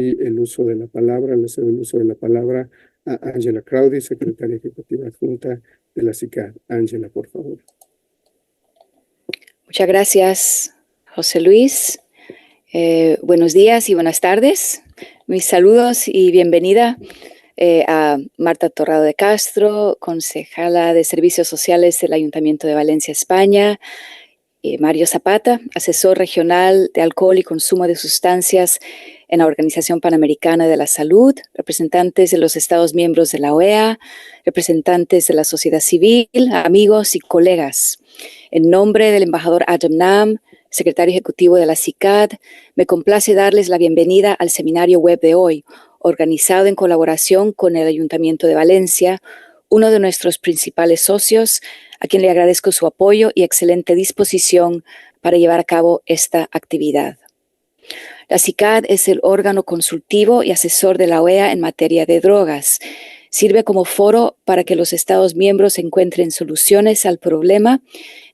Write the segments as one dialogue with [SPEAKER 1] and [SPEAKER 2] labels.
[SPEAKER 1] Y el uso de la palabra, le cedo el uso de la palabra a Ángela Crowdy, secretaria ejecutiva adjunta de la CICAD. Ángela, por favor.
[SPEAKER 2] Muchas gracias, José Luis. Buenos días y buenas tardes. Mis saludos y bienvenida a Marta Torrado de Castro, concejala de Servicios Sociales del Ayuntamiento de Valencia, España. Mario Zapata, asesor regional de alcohol y consumo de sustancias en la Organización Panamericana de la Salud, representantes de los Estados miembros de la OEA, representantes de la sociedad civil, amigos y colegas. En nombre del embajador Adam Nam, secretario ejecutivo de la CICAD, me complace darles la bienvenida al seminario web de hoy, organizado en colaboración con el Ayuntamiento de Valencia, uno de nuestros principales socios, a quien le agradezco su apoyo y excelente disposición para llevar a cabo esta actividad. La CICAD es el órgano consultivo y asesor de la OEA en materia de drogas. Sirve como foro para que los Estados miembros encuentren soluciones al problema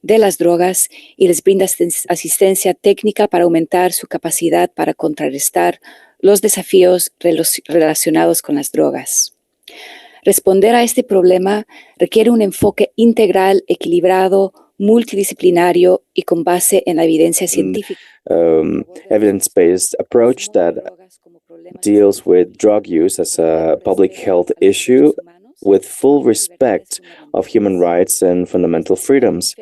[SPEAKER 2] de las drogas y les brinda asistencia técnica para aumentar su capacidad para contrarrestar los desafíos relacionados con las drogas. Responder a este problema requiere un enfoque integral, equilibrado, multidisciplinario y con base en la evidencia científica.
[SPEAKER 3] Evidence-based approach that deals with drug use as a public health issue with full respect of human rights and fundamental freedoms.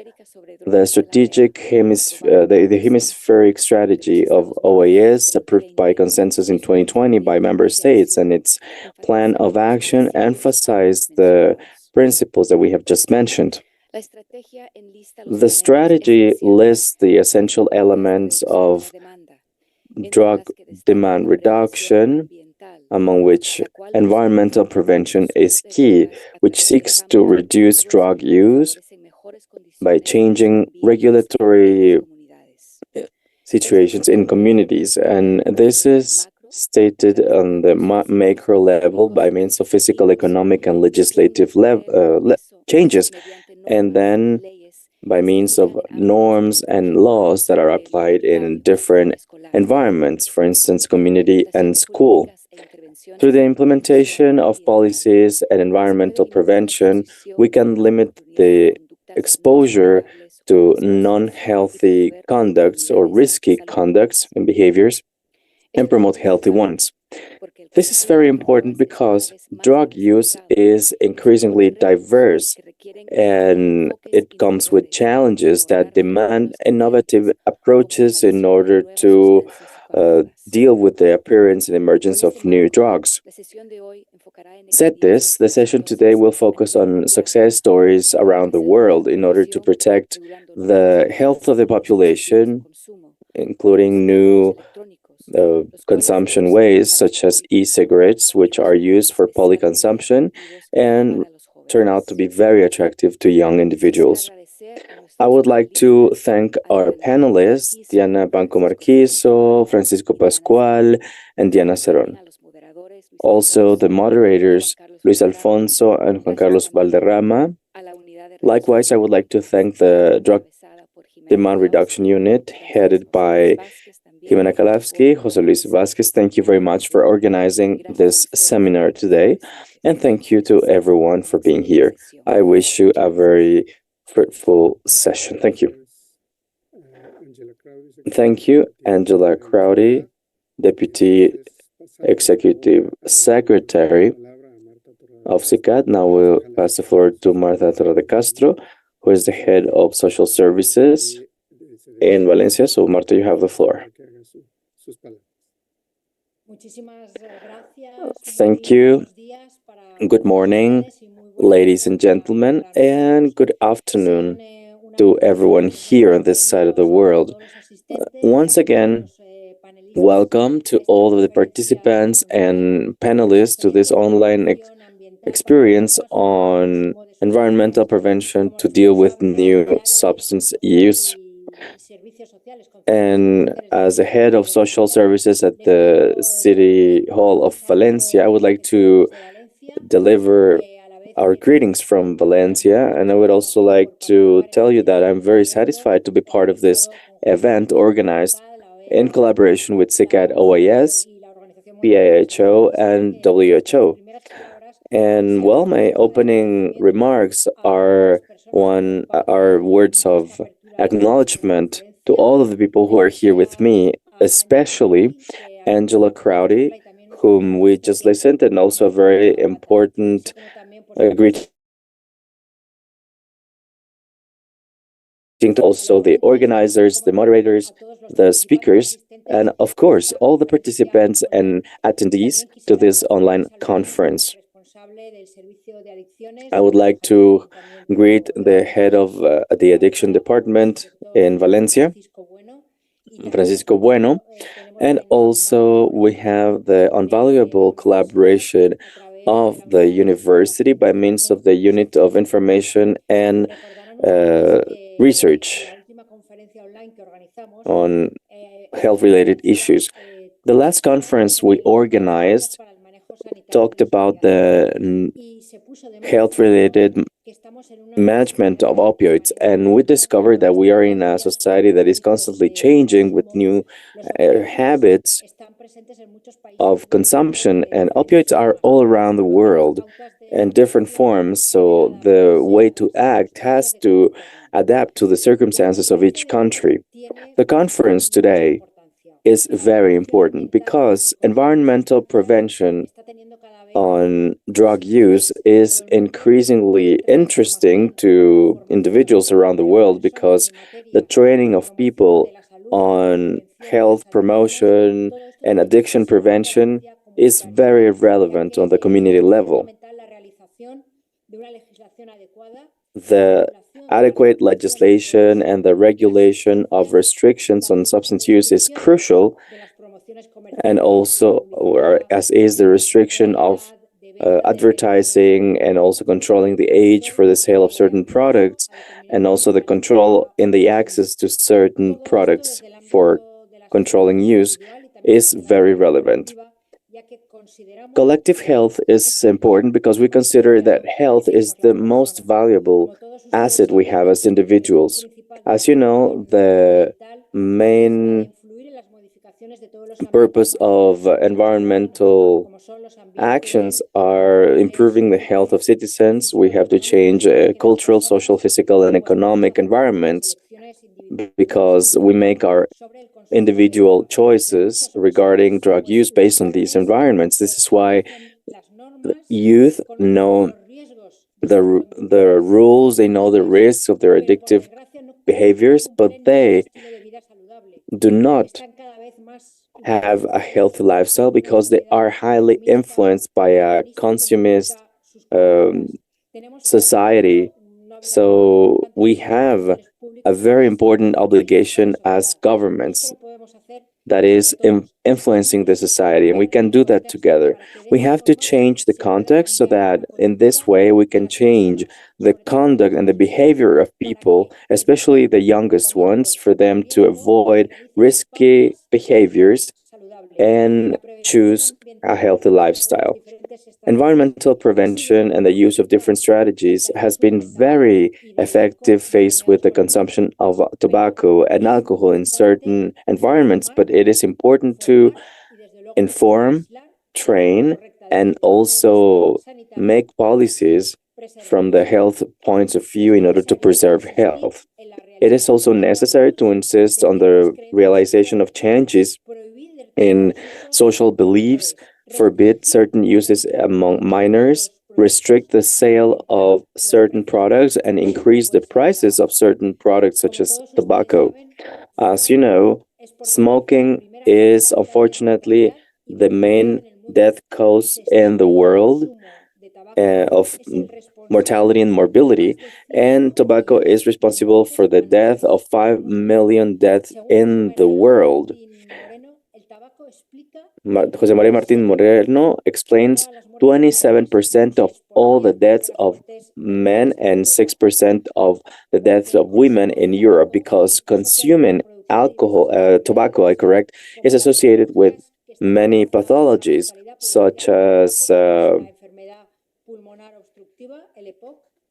[SPEAKER 3] The strategic the hemispheric strategy of OAS, approved by consensus in 2020 by member states, and its plan of action emphasized the principles that we have just mentioned. The strategy lists the essential elements of drug demand reduction, among which environmental prevention is key, which seeks to reduce drug use by changing regulatory situations in communities. And this is stated on the macro level by means of physical, economic, and legislative changes, and then by means of norms and laws that are applied in different environments, for instance, community and school. Through the implementation of policies and environmental prevention, we can limit the exposure to non-healthy conducts or risky conducts and behaviors and promote healthy ones. This is very important because drug use is increasingly diverse and it comes with challenges that demand innovative approaches in order to deal with the appearance and emergence of new drugs. Said this, the session today will focus on success stories around the world in order to protect the health of the population, including new consumption ways such as e-cigarettes, which are used for polyconsumption and turn out to be very attractive to young individuals. I would like to thank our panelists, Diana Banco Marquizo, Francisco Pascual, and Diana Cerón. Also, the moderators, Luis Alfonso and Juan Carlos Valderrama. Likewise, I would like to thank the Drug Demand Reduction Unit, headed by Jimena Kalafsky, Jose Luis Vasquez. Thank you very much for organizing this seminar today, and thank you to everyone for being here. I wish you a very fruitful session. Thank you. Thank you, Angela Crowdy, Deputy Executive Secretary of CICAD. Now we'll pass the floor to Marta Torrado de Castro, who is the head of social services in Valencia. So, Marta, you have the floor. Thank you. Good morning, ladies and gentlemen, and good afternoon to everyone here on this side of the world. Once again, welcome to all of the participants and panelists to this online experience on environmental prevention to deal with new substance use. And as the head of social services at the City Hall of Valencia, I would like to deliver our greetings from Valencia. And I would also like to tell you that I'm very satisfied to be part of this event organized in collaboration with CICAD OAS WHO and WHO. And well, my opening remarks are words of acknowledgement to all of the people who are here with me, especially Angela Crowdy, whom we just listened, and also a very important greeting to also the organizers, the moderators, the speakers, and of course, all the participants and attendees to this online conference. I would like to greet the head of the addiction department in Valencia, Francisco Bueno, and also we have the invaluable collaboration of the university by means of the Unit of Information and Research on health-related issues. The last conference we organized talked about the health-related management of opioids, and we discovered that we are in a society that is constantly changing with new habits of consumption, and opioids are all around the world in different forms, so the way to act has to adapt to the circumstances of each country. The conference today is very important because environmental prevention on drug use is increasingly interesting to individuals around the world because the training of people on health promotion and addiction prevention is very relevant on the community level. The adequate legislation and the regulation of restrictions on substance use is crucial, and also, as is the restriction of advertising and also controlling the age for the sale of certain products, and also the control in the access to certain products for controlling use is very relevant. Collective health is important because we consider that health is the most valuable asset we have as individuals. As you know, the main purpose of environmental actions are improving the health of citizens. We have to change cultural, social, physical, and economic environments because we make our individual choices regarding drug use based on these environments. This is why youth know the rules, they know the risks of their addictive behaviors, but they do not have a healthy lifestyle because they are highly influenced by a consumist society. So we have a very important obligation as governments that is influencing the society, and we can do that together. We have to change the context so that in this way we can change the conduct and the behavior of people, especially the youngest ones, for them to avoid risky behaviors and choose a healthy lifestyle. Environmental prevention and the use of different strategies has been very effective faced with the consumption of tobacco and alcohol in certain environments, but it is important to inform, train, and also make policies from the health points of view in order to preserve health. It is also necessary to insist on the realization of changes in social beliefs, forbid certain uses among minors, restrict the sale of certain products, and increase the prices of certain products such as tobacco. As you know, smoking is unfortunately the main death cause in the world of mortality and morbidity, and tobacco is responsible for the death of 5 million deaths in the world. Jose María Martín Moreno explains 27% of all the deaths of men and 6% of the deaths of women in Europe because consuming tobacco, is associated with many pathologies such as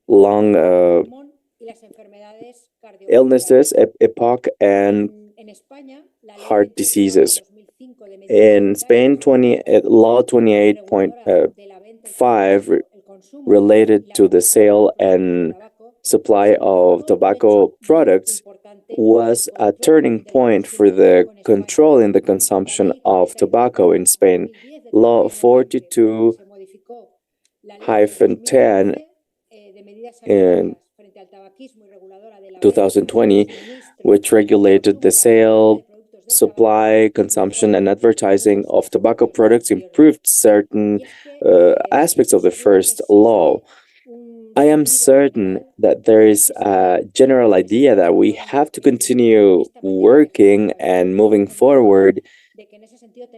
[SPEAKER 3] lung illnesses, EPOC, and heart diseases. In Spain, Law 28.5 related to the sale and supply of tobacco products was a turning point for the control in the consumption of tobacco in Spain. Law 42-10 in 2020, which regulated the sale, supply, consumption, and advertising of tobacco products, improved certain aspects of the first law. I am certain that there is a general idea that we have to continue working and moving forward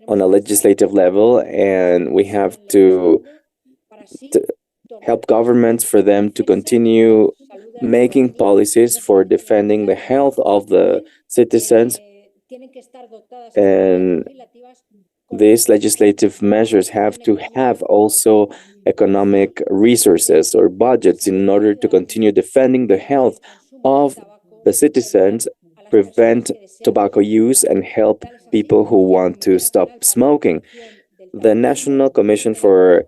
[SPEAKER 3] on a legislative level, and we have to help governments for them to continue making policies for defending the health of the citizens. And these legislative measures have to have also economic resources or budgets in order to continue defending the health of the citizens, prevent tobacco use, and help people who want to stop smoking. The National Commission for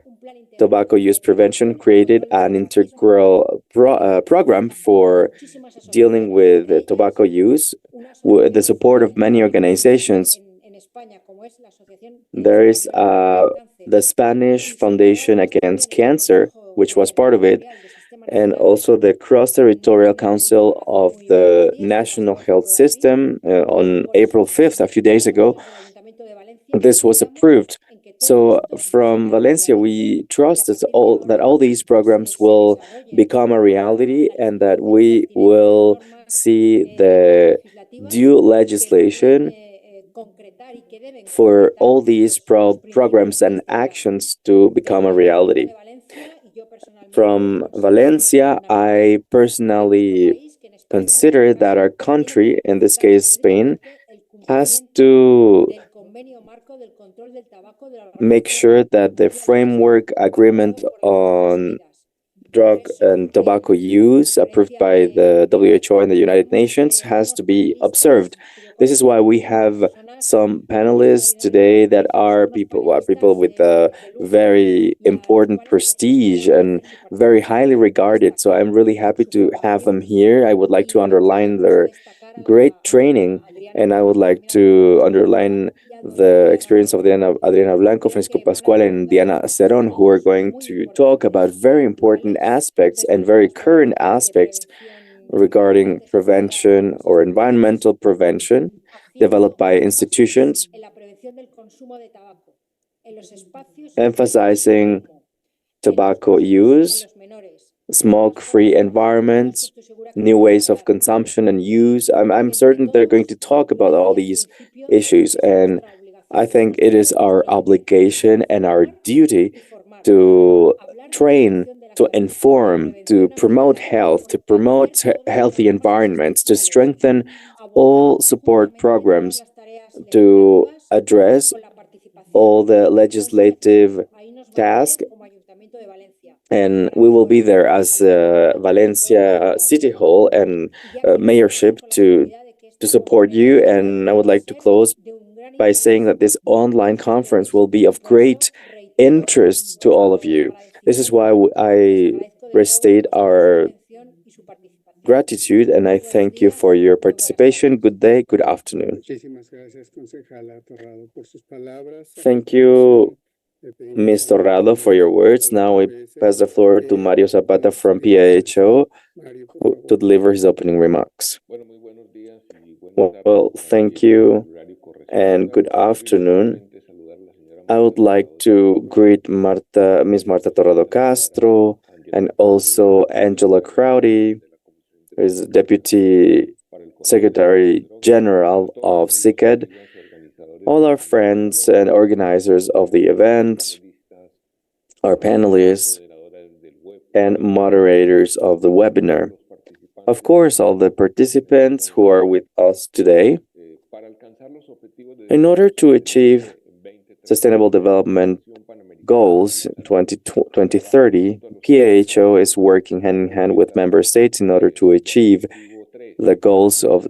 [SPEAKER 3] Tobacco Use Prevention created an integral program for dealing with tobacco use with the support of many organizations. There is the Spanish Foundation Against Cancer, which was part of it, and also the Cross-Territorial Council of the National Health System on April 5th, a few days ago. This was approved. So from Valencia, we trust that all these programs will become a reality and that we will see the due legislation for all these programs and actions to become a reality. From Valencia, I personally consider that our country, in this case Spain, has to make sure that the framework agreement on drug and tobacco use approved by the WHO and the United Nations has to be observed. This is why we have some panelists today that are people with a very important prestige and very highly regarded. So I'm really happy to have them here. I would like to underline their great training, and I would like to underline the experience of Adriana Blanco, Francisco Pascual, and Diana Cerón, who are going to talk about very important aspects and very current aspects regarding prevention or environmental prevention developed by institutions, emphasizing tobacco use, smoke-free environments, new ways of consumption and use. I'm certain they're going to talk about all these issues, and I think it is our obligation and our duty to train, to inform, to promote health, to promote healthy environments, to strengthen all support programs to address all the legislative tasks. And we will be there as Valencia City Hall and Mayorship to support you. And I would like to close by saying that this online conference will be of great interest to all of you. This is why I restate our gratitude, and I thank you for your participation. Good day, good afternoon. Thank you, Ms. Torrado, for your words. Now we pass the floor to Mario Zapata from PIHO to deliver his opening remarks. Well, thank you and good afternoon. I would like to greet Ms. Marta Torrado Castro, and also Angela Crowdy, who is Deputy Secretary General of CICAD, all our friends and organizers of the event, our panelists, and moderators of the webinar. Of course, all the participants who are with us today. In order to achieve Sustainable Development Goals in 2030, PIHO is working hand in hand with member states in order to achieve the goals of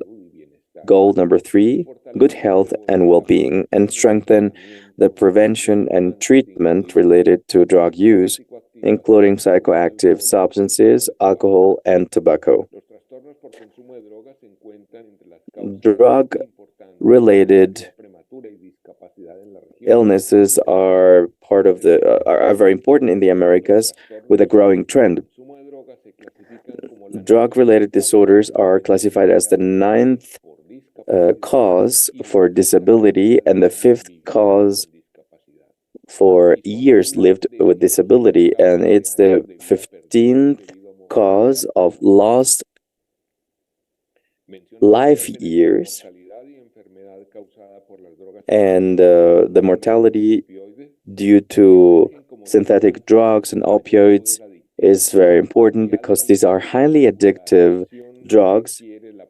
[SPEAKER 3] goal number 3, good health and well-being, and strengthen the prevention and treatment related to drug use, including psychoactive substances, alcohol, and tobacco. Drug-related illnesses are are very important in the Americas, with a growing trend. Drug-related disorders are classified as the 9th cause for disability and the 5th cause for years lived with disability, and it's the 15th cause of lost life years. And the mortality due to synthetic drugs and opioids is very important because these are highly addictive drugs.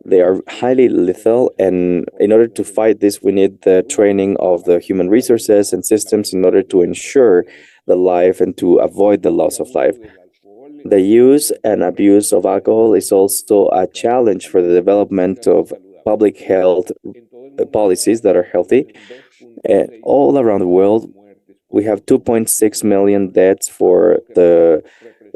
[SPEAKER 3] They are highly lethal, and in order to fight this, we need the training of the human resources and systems in order to ensure the life and to avoid the loss of life. The use and abuse of alcohol is also a challenge for the development of public health policies that are healthy. All around the world, we have 2.6 million deaths for the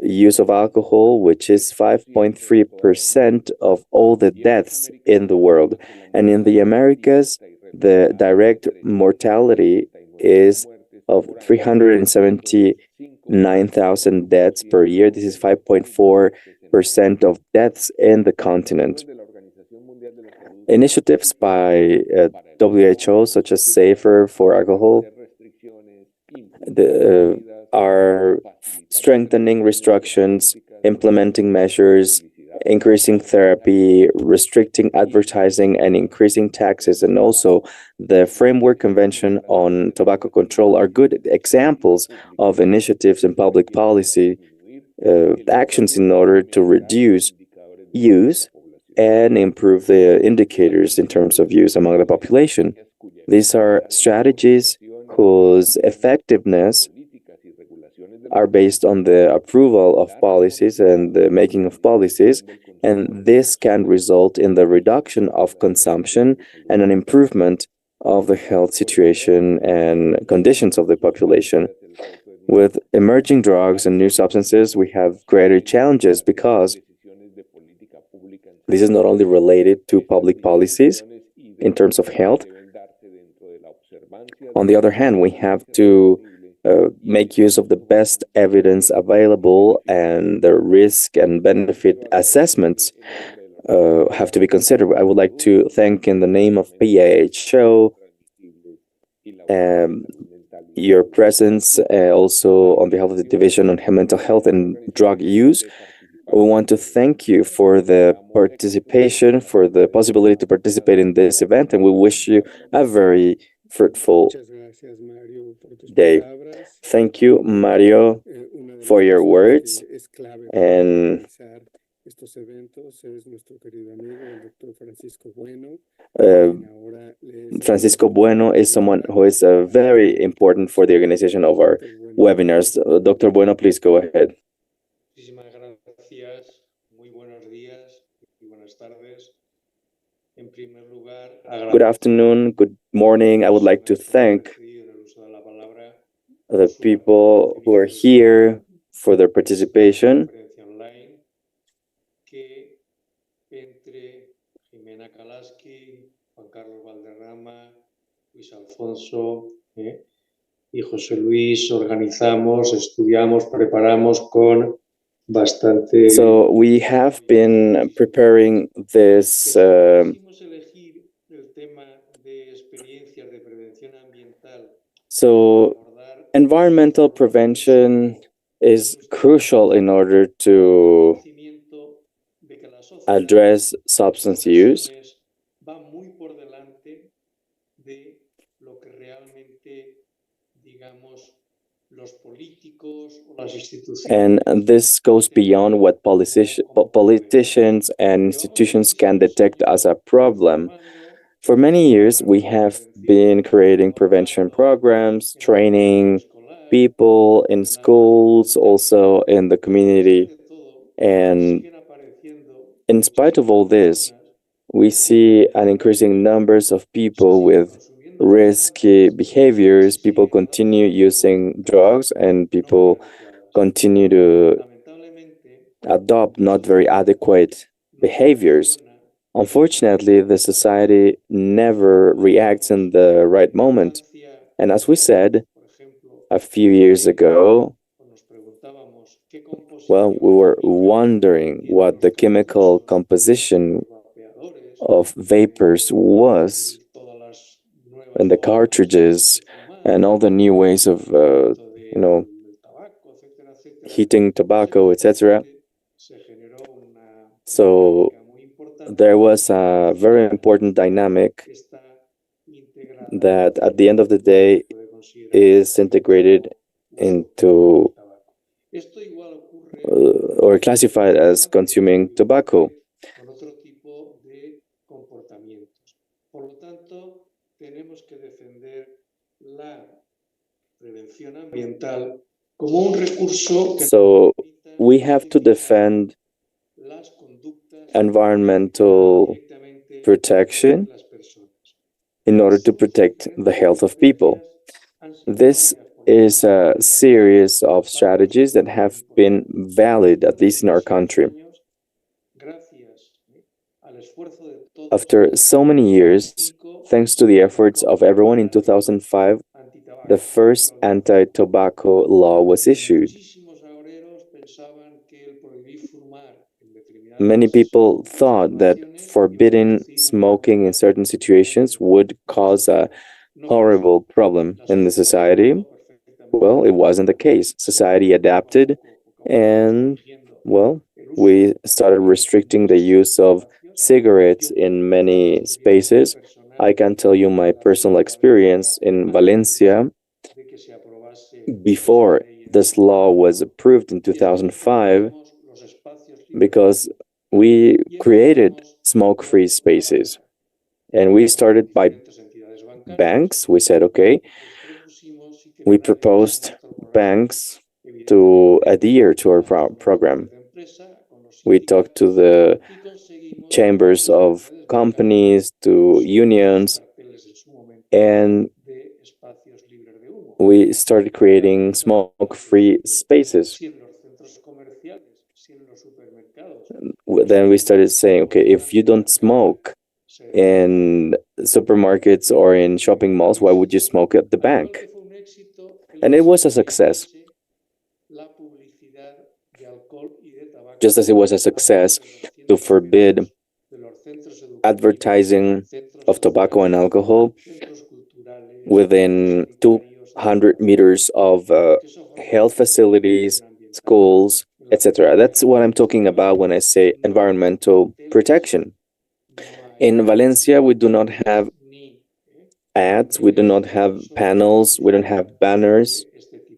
[SPEAKER 3] use of alcohol, which is 5.3% of all the deaths in the world. And in the Americas, the direct mortality is of 379,000 deaths per year. This is 5.4% of deaths in the continent. Initiatives by WHO, such as Safer for Alcohol, are strengthening restrictions, implementing measures, increasing therapy, restricting advertising, and increasing taxes. And also, the Framework Convention on Tobacco Control are good examples of initiatives in public policy actions in order to reduce use and improve the indicators in terms of use among the population. These are strategies whose effectiveness are based on the approval of policies and the making of policies, and this can result in the reduction of consumption and an improvement of the health situation and conditions of the population. With emerging drugs and new substances, we have greater challenges because this is not only related to public policies in terms of health. On the other hand, we have to make use of the best evidence available, and the risk and benefit assessments have to be considered. I would like to thank, in the name of PAHO, your presence, also on behalf of the Division on Mental Health and Drug Use. We want to thank you for the participation, for the possibility to participate in this event, and we wish you a very fruitful day. Thank you, Mario, for your words. And Francisco Bueno is someone who is very important for the organization of our webinars. Dr. Bueno, please go ahead. Good afternoon, good morning. I would like to thank the people who are here for their participation.
[SPEAKER 4] Y José Luis organizamos, estudiamos, preparamos con bastante.
[SPEAKER 3] So we have been preparing this. So environmental prevention is crucial in order to address substance use. And this goes beyond what politicians and institutions can detect as a problem. For many years, we have been creating prevention programs, training people in schools, also in the community. And in spite of all this, we see an increasing numbers of people with risky behaviors. People continue using drugs and people continue to adopt not very adequate behaviors. Unfortunately, the society never reacts in the right moment. And as we said a few years ago, well, we were wondering what the chemical composition of vapors was, and the cartridges, and all the new ways of, heating tobacco, etc. So there was a very important dynamic that at the end of the day is integrated into or classified as consuming tobacco. So we have to defend environmental protection in order to protect the health of people. This is a series of strategies that have been valid, at least in our country. After so many years, thanks to the efforts of everyone, in 2005, the first anti-tobacco law was issued. Many people thought that forbidding smoking in certain situations would cause a horrible problem in the society. Well, it wasn't the case. Society adapted and, well, we started restricting the use of cigarettes in many spaces. I can tell you my personal experience in Valencia. Before this law was approved in 2005, because we created smoke-free spaces. And we started by banks. We said, okay, we proposed banks to adhere to our program. We talked to the chambers of companies, to unions, and we started creating smoke-free spaces. Then we started saying, okay, if you don't smoke in supermarkets or in shopping malls, why would you smoke at the bank? And it was a success. Just as it was a success to forbid advertising of tobacco and alcohol within 200 meters of health facilities, schools, etc. That's what I'm talking about when I say environmental protection. In Valencia, we do not have ads, we do not have panels, we don't have banners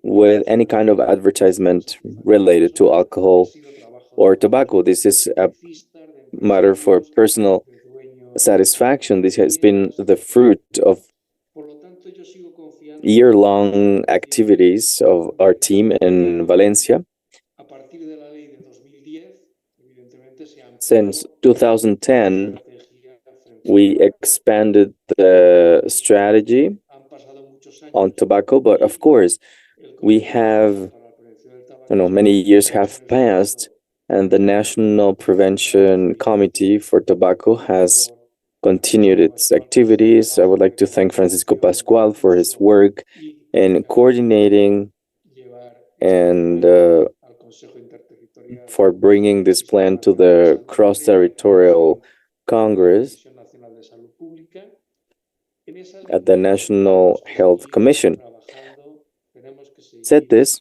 [SPEAKER 3] with any kind of advertisement related to alcohol or tobacco. This is a matter for personal satisfaction. This has been the fruit of year-long activities of our team in Valencia. Since 2010, we expanded the strategy on tobacco, but of course, we have, many years have passed, and the National Prevention Committee for Tobacco has continued its activities. I would like to thank Francisco Pascual for his work in coordinating and for bringing this plan to the Cross-Territorial Congress at the National Health Commission. Said this,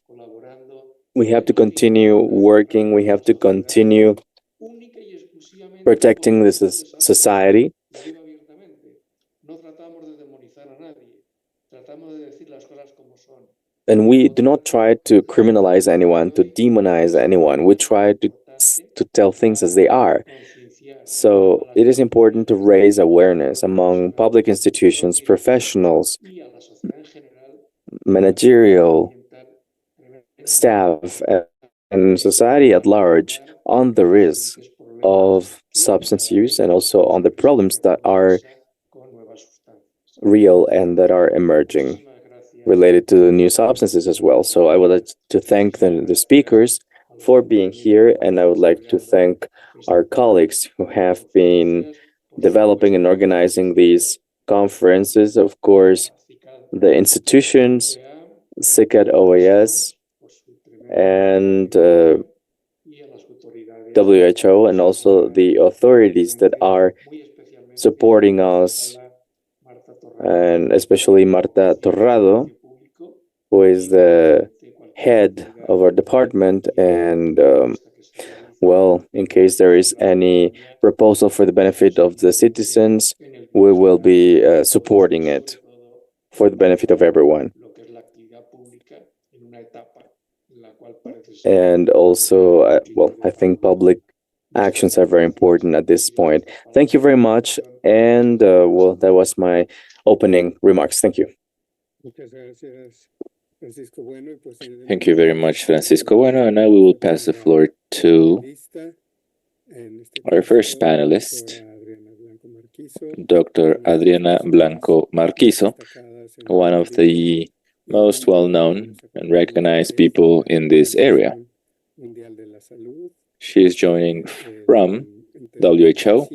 [SPEAKER 3] we have to continue working, we have to continue protecting this society. And we do not try to criminalize anyone, to demonize anyone. We try to tell things as they are. So it is important to raise awareness among public institutions, professionals, managerial staff, and society at large on the risks of substance use and also on the problems that are real and that are emerging related to the new substances as well. So I would like to thank the speakers for being here, and I would like to thank our colleagues who have been developing and organizing these conferences. Of course, the institutions, CICAD OAS, and WHO, and also the authorities that are supporting us, and especially Marta Torrado, who is the head of our department. And well, in case there is any proposal for the benefit of the citizens, we will be supporting it for the benefit of everyone. And also, well, I think public actions are very important at this point. Thank you very much. And well, that was my opening remarks. Thank you.
[SPEAKER 5] Thank you very much, Francisco Bueno. And now we will pass the floor to our first panelist, Dr. Adriana Blanco Marquizo, one of the most well-known and recognized people in this area. She is joining from WHO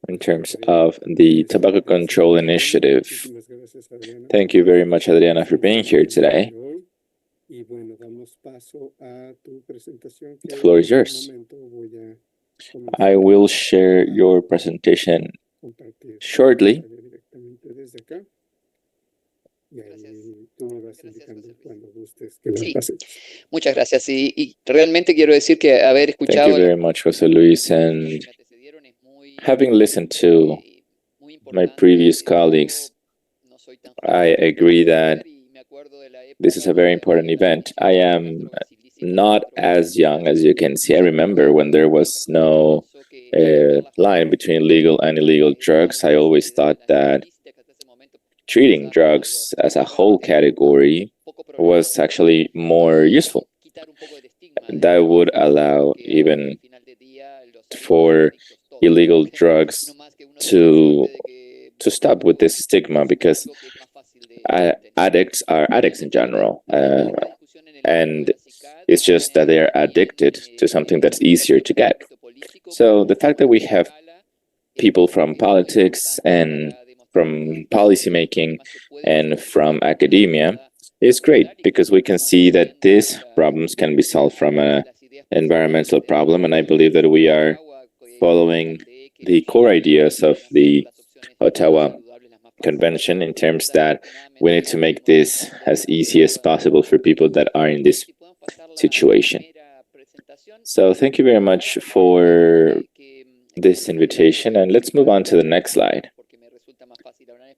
[SPEAKER 5] in terms of the Tobacco Control Initiative. Thank you very much, Adriana, for being here today. The floor is yours. I will share your presentation shortly.
[SPEAKER 6] Muchas gracias. Y realmente quiero decir que haber
[SPEAKER 5] Thank
[SPEAKER 6] escuchado
[SPEAKER 5] you very much, Jose Luis. And having listened to my previous colleagues, I agree that this is a very important event. I am not as young as you can see. I remember when there was no line between legal and illegal drugs. I always thought that treating drugs as a whole category was actually more useful. That would allow even for illegal drugs to stop with this stigma, because addicts are addicts in general, and it's just that they are addicted to something that's easier to get. So the fact that we have people from politics and from policymaking and from academia is great, because we can see that these problems can be solved from an environmental problem. And I believe that we are following the core ideas of the Ottawa Convention in terms that we need to make this as easy as possible for people that are in this situation. So thank you very much for this invitation, and let's move on to the next slide.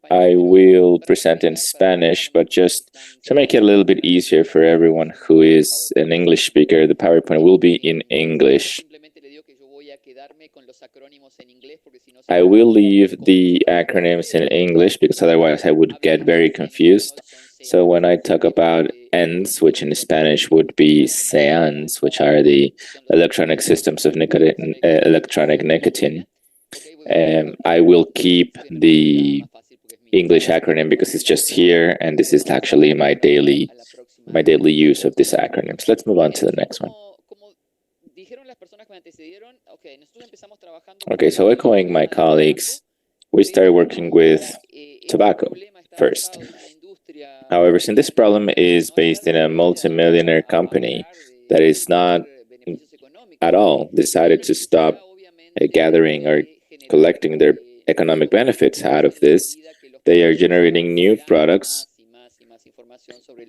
[SPEAKER 5] I will present in Spanish, but just to make it a little bit easier for everyone who is an English speaker, the PowerPoint will be in English. I will leave the acronyms in English because otherwise I would get very confused. So when I talk about ENDS, which in Spanish would be CEANS, which are the electronic systems of electronic nicotine, I will keep the English acronym because it's just here, and this is actually my daily use of these acronyms. Let's move on to the next one. Okay, so echoing my colleagues, we started working with tobacco first. However, since this problem is based in a multimillionaire company that is not at all decided to stop gathering or collecting their economic benefits out of this, they are generating new products.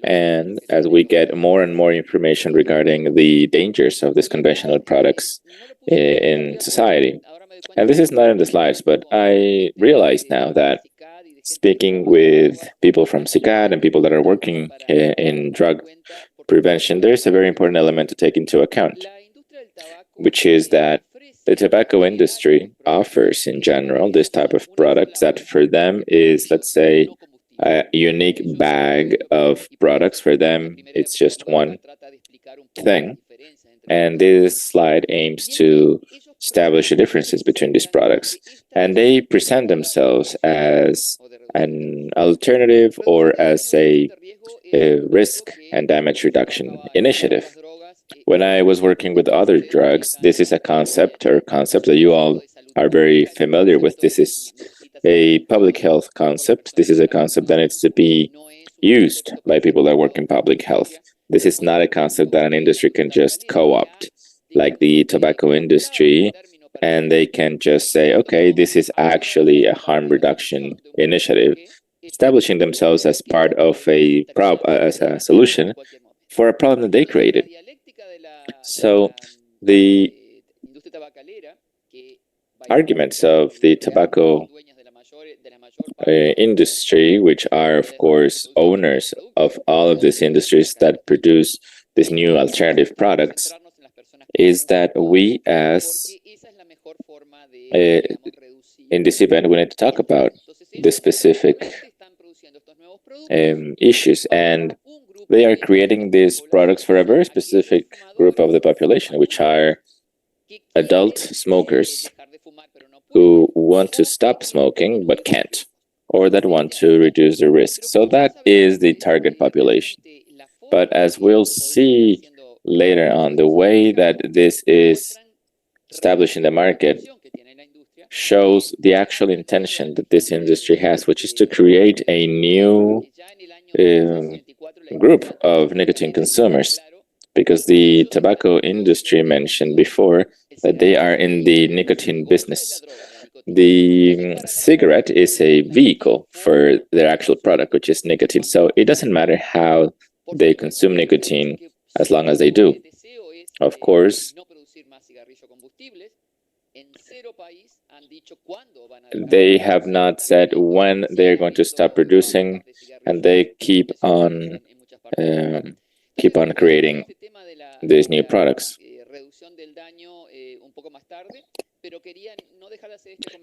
[SPEAKER 5] And as we get more and more information regarding the dangers of these conventional products in society, and this is not in the slides, but I realize now that speaking with people from CICAD and people that are working in drug prevention, there's a very important element to take into account, which is that the tobacco industry offers in general this type of products that for them is, let's say, a unique bag of products. For them, it's just one thing. And this slide aims to establish the differences between these products. And they present themselves as an alternative or as a risk and damage reduction initiative. When I was working with other drugs, this is a concept that you all are very familiar with. This is a public health concept. This is a concept that needs to be used by people that work in public health. This is not a concept that an industry can just co-opt, like the tobacco industry, and they can just say, okay, this is actually a harm reduction initiative, establishing themselves as part of as a solution for a problem that they created. So the arguments of the tobacco industry, which are, of course, owners of all of these industries that produce these new alternative products, is that we as in this event, we need to talk about the specific issues, and they are creating these products for a very specific group of the population, which are adult smokers who want to stop smoking but can't, or that want to reduce the risk. So that is the target population. But as we'll see later on, the way that this is established in the market shows the actual intention that this industry has, which is to create a new group of nicotine consumers, because the tobacco industry mentioned before that they are in the nicotine business. The cigarette is a vehicle for their actual product, which is nicotine. So it doesn't matter how they consume nicotine as long as they do. Of course, they have not said when they're going to stop producing, and they keep on creating these new products.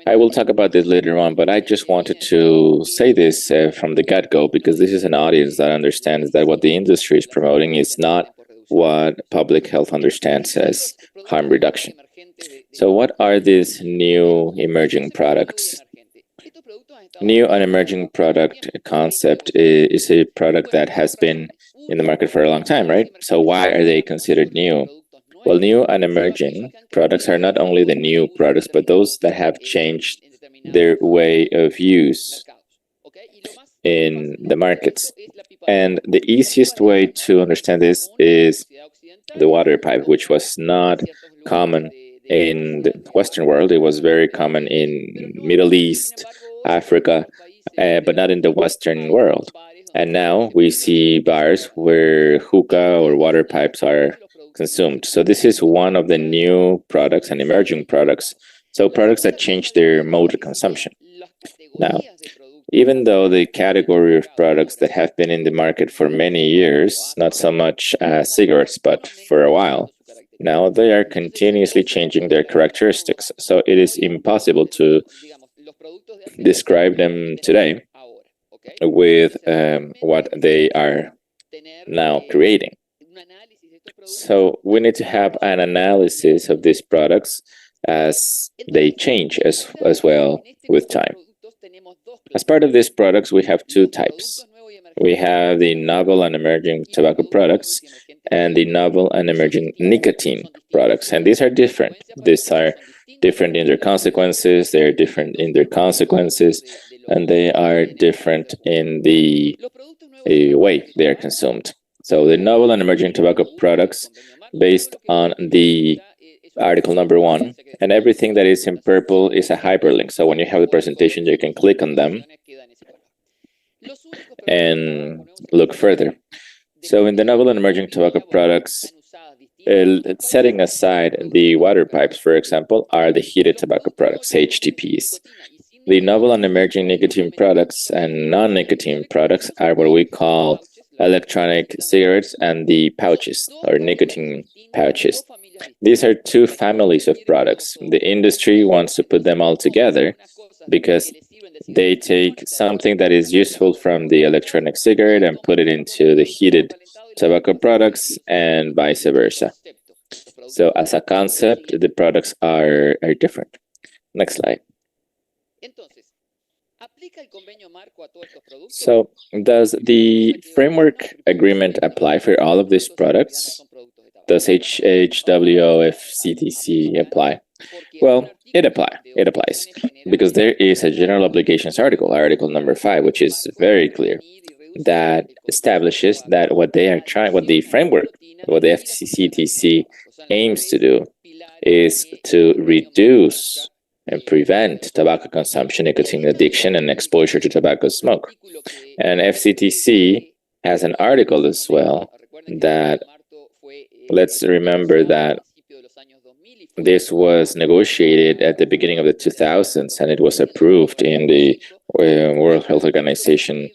[SPEAKER 5] I will talk about this later on, but I just wanted to say this from the get-go, because this is an audience that understands that what the industry is promoting is not what public health understands as harm reduction. So what are these new emerging products? New and emerging product concept is a product that has been in the market for a long time, right? So why are they considered new? Well, new and emerging products are not only the new products, but those that have changed their way of use in the markets. And the easiest way to understand this is the water pipe, which was not common in the Western world. It was very common in Middle East, Africa, but not in the Western world. And now we see bars where hookah or water pipes are consumed. So this is one of the new products and emerging products. So products that change their mode of consumption. Now, even though the category of products that have been in the market for many years, not so much cigarettes, but for a while, now they are continuously changing their characteristics. So it is impossible to describe them today with what they are now creating. So we need to have an analysis of these products as they change as well with time. As part of these products, we have two types. We have the novel and emerging tobacco products and the novel and emerging nicotine products. And these are different. These are different in their consequences, and they are different in the way they are consumed. So the novel and emerging tobacco products, based on the article number 1, and everything that is in purple is a hyperlink. So when you have the presentation, you can click on them and look further. So in the novel and emerging tobacco products, setting aside the water pipes, for example, are the heated tobacco products, HTPs. The novel and emerging nicotine products and non-nicotine products are what we call electronic cigarettes and the pouches, or nicotine pouches. These are two families of products. The industry wants to put them all together because they take something that is useful from the electronic cigarette and put it into the heated tobacco products and vice versa. So as a concept, the products are different. Next slide. So does the framework agreement apply for all of these products? Does HHWOFCTC apply? Well, it applies because there is a general obligations article, article number 5, which is very clear, that establishes that what the framework, what the FCTC aims to do is to reduce and prevent tobacco consumption, nicotine addiction, and exposure to tobacco smoke. And FCTC has an article as well that, let's remember that this was negotiated at the beginning of the 2000s, and it was approved in the World Health Organization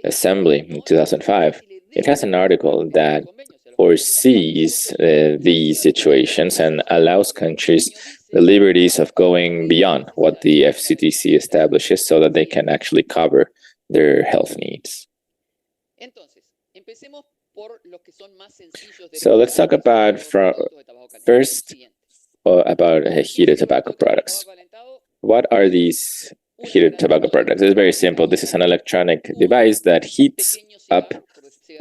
[SPEAKER 5] Assembly in 2005. It has an article that foresees these situations and allows countries the liberties of going beyond what the FCTC establishes so that they can actually cover their health needs. So let's talk about first about heated tobacco products. What are these heated tobacco products? It's very simple. This is an electronic device that heats up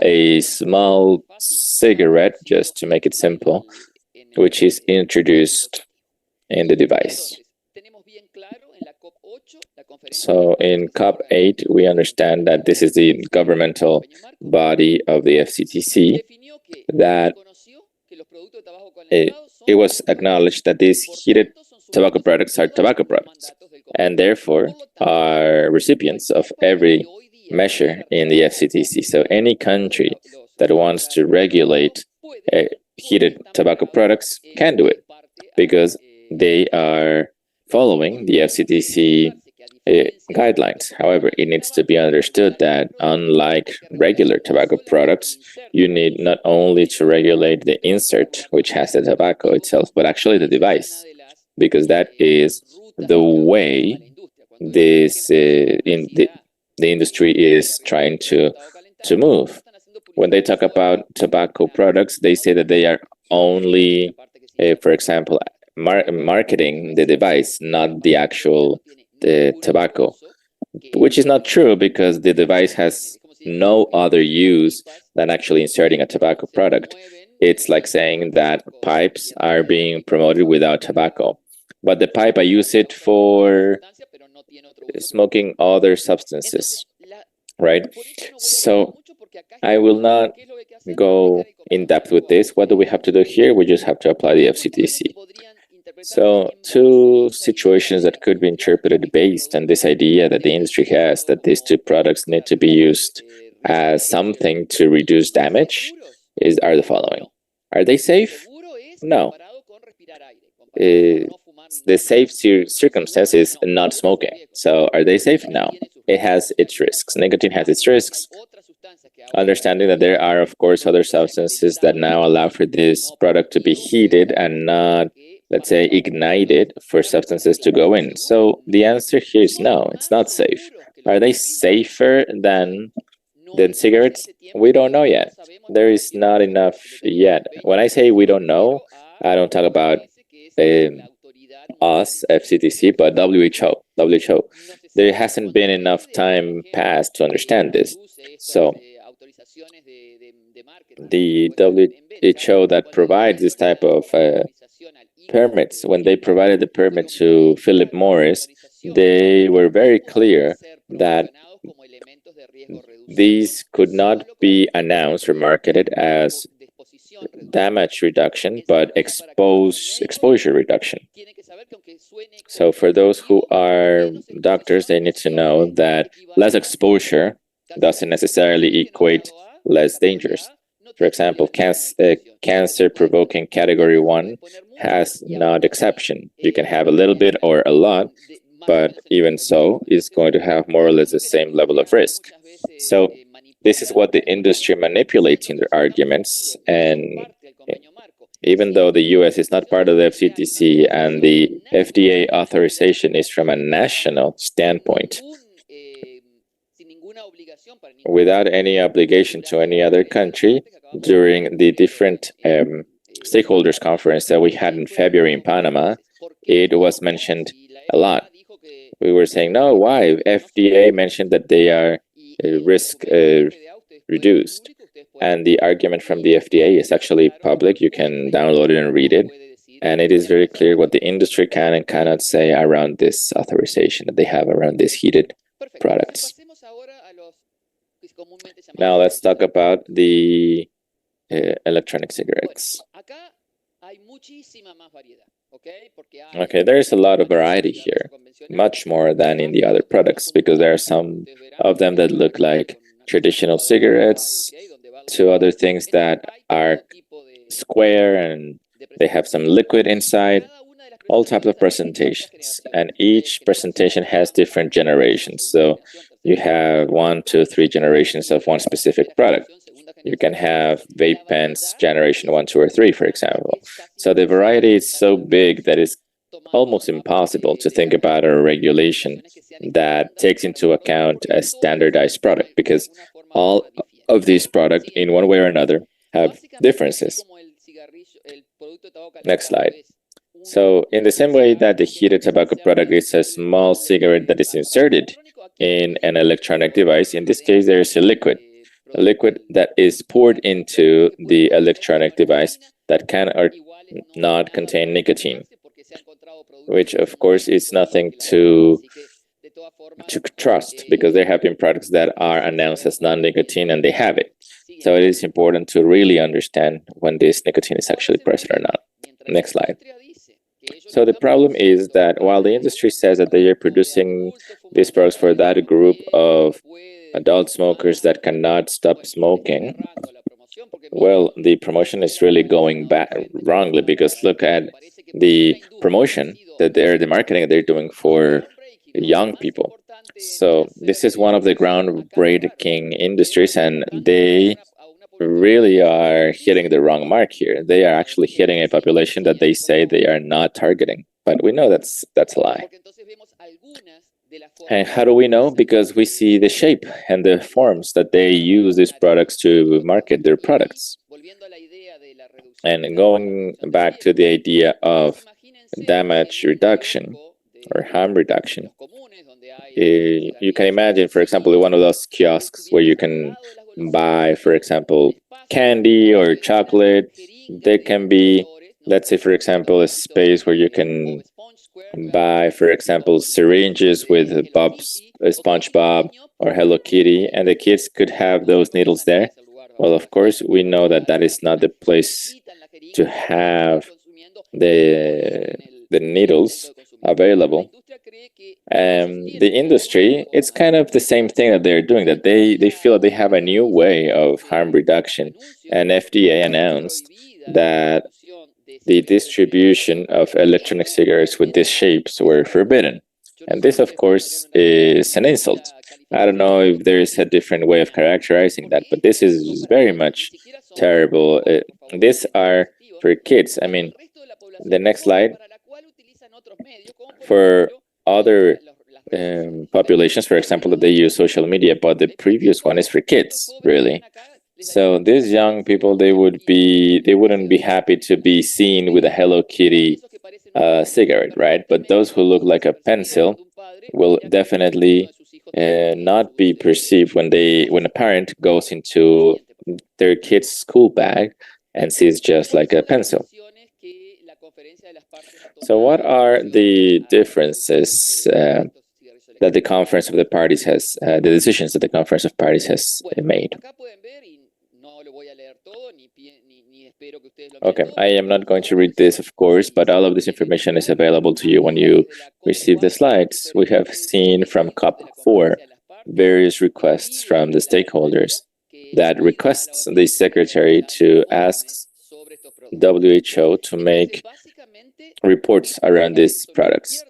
[SPEAKER 5] a small cigarette, just to make it simple, which is introduced in the device. So in COP8, we understand that this is the governmental body of the FCTC, that it was acknowledged that these heated tobacco products are tobacco products, and therefore are recipients of every measure in the FCTC. So any country that wants to regulate heated tobacco products can do it, because they are following the FCTC guidelines. However, it needs to be understood that unlike regular tobacco products, you need not only to regulate the insert, which has the tobacco itself, but actually the device, because that is the way this the industry is trying to move. When they talk about tobacco products, they say that they are only, for example, marketing the device, not the actual tobacco, which is not true, because the device has no other use than actually inserting a tobacco product. It's like saying that pipes are being promoted without tobacco, but the pipe, I use it for smoking other substances, right? So I will not go in depth with this. What do we have to do here? We just have to apply the FCTC. So two situations that could be interpreted based on this idea that the industry has, that these two products need to be used as something to reduce damage, are the following. Are they safe? No. The safe circumstance is not smoking. So are they safe? No. It has its risks. Nicotine has its risks. Understanding that there are, of course, other substances that now allow for this product to be heated and not, let's say, ignited for substances to go in. So the answer here is no, it's not safe. Are they safer than cigarettes? We don't know yet. There is not enough yet. When I say we don't know, I don't talk about us, FCTC, but WHO. There hasn't been enough time passed to understand this. So the WHO that provides this type of permits, when they provided the permit to Philip Morris, they were very clear that these could not be announced or marketed as damage reduction, but exposure reduction. So for those who are doctors, they need to know that less exposure doesn't necessarily equate less dangerous. For example, cancer-provoking category 1 has not exception. You can have a little bit or a lot, but even so, it's going to have more or less the same level of risk. So this is what the industry manipulates in their arguments. And even though the US is not part of the FCTC and the FDA authorization is from a national standpoint, without any obligation to any other country, during the different stakeholders conference that we had in February in Panama, it was mentioned a lot. We were saying, no, why? FDA mentioned that they are risk reduced. And the argument from the FDA is actually public. You can download it and read it. And it is very clear what the industry can and cannot say around this authorization that they have around these heated products. Now let's talk about the electronic cigarettes. Okay, there is a lot of variety here, much more than in the other products, because there are some of them that look like traditional cigarettes, to other things that are square and they have some liquid inside, all types of presentations. And each presentation has different generations. So you have 1, 2, 3 generations of one specific product. You can have vape pens generation 1, 2, or 3, for example. So the variety is so big that it's almost impossible to think about a regulation that takes into account a standardized product, because all of these products, in one way or another, have differences. Next slide. So in the same way that the heated tobacco product is a small cigarette that is inserted in an electronic device, in this case there is a liquid that is poured into the electronic device that can or not contain nicotine, which of course is nothing to trust, because there have been products that are announced as non-nicotine and they have it. So it is important to really understand when this nicotine is actually present or not. Next slide. So the problem is that while the industry says that they are producing these products for that group of adult smokers that cannot stop smoking, well, the promotion is really going back wrongly, because look at the promotion that the marketing they're doing for young people. So this is one of the groundbreaking industries, and they really are hitting the wrong mark here. They are actually hitting a population that they say they are not targeting, but we know that's a lie. And how do we know? Because we see the shape and the forms that they use these products to market their products. And going back to the idea of damage reduction or harm reduction, you can imagine, for example, one of those kiosks where you can buy, for example, candy or chocolate. There can be, let's say, for example, a space where you can buy, for example, syringes with SpongeBob or Hello Kitty, and the kids could have those needles there. Well, of course, we know that that is not the place to have the needles available. The industry, it's kind of the same thing that they're doing, that they feel that they have a new way of harm reduction. And FDA announced that the distribution of electronic cigarettes with these shapes were forbidden. And this, of course, is an insult. I don't know if there is a different way of characterizing that, but this is very much terrible. These are for kids. I mean, the next slide. For other populations, for example, that they use social media, but the previous one is for kids, really. So these young people, they wouldn't be happy to be seen with a Hello Kitty cigarette, right? But those who look like a pencil will definitely not be perceived when a parent goes into their kid's school bag and sees just like a pencil. So what are the differences that the Conference of the Parties has, the decisions that the Conference of Parties has made? Okay, I am not going to read this, of course, but all of this information is available to you when you receive the slides. We have seen from COP4 various requests from the stakeholders that requests the Secretary to ask WHO to make reports around these products.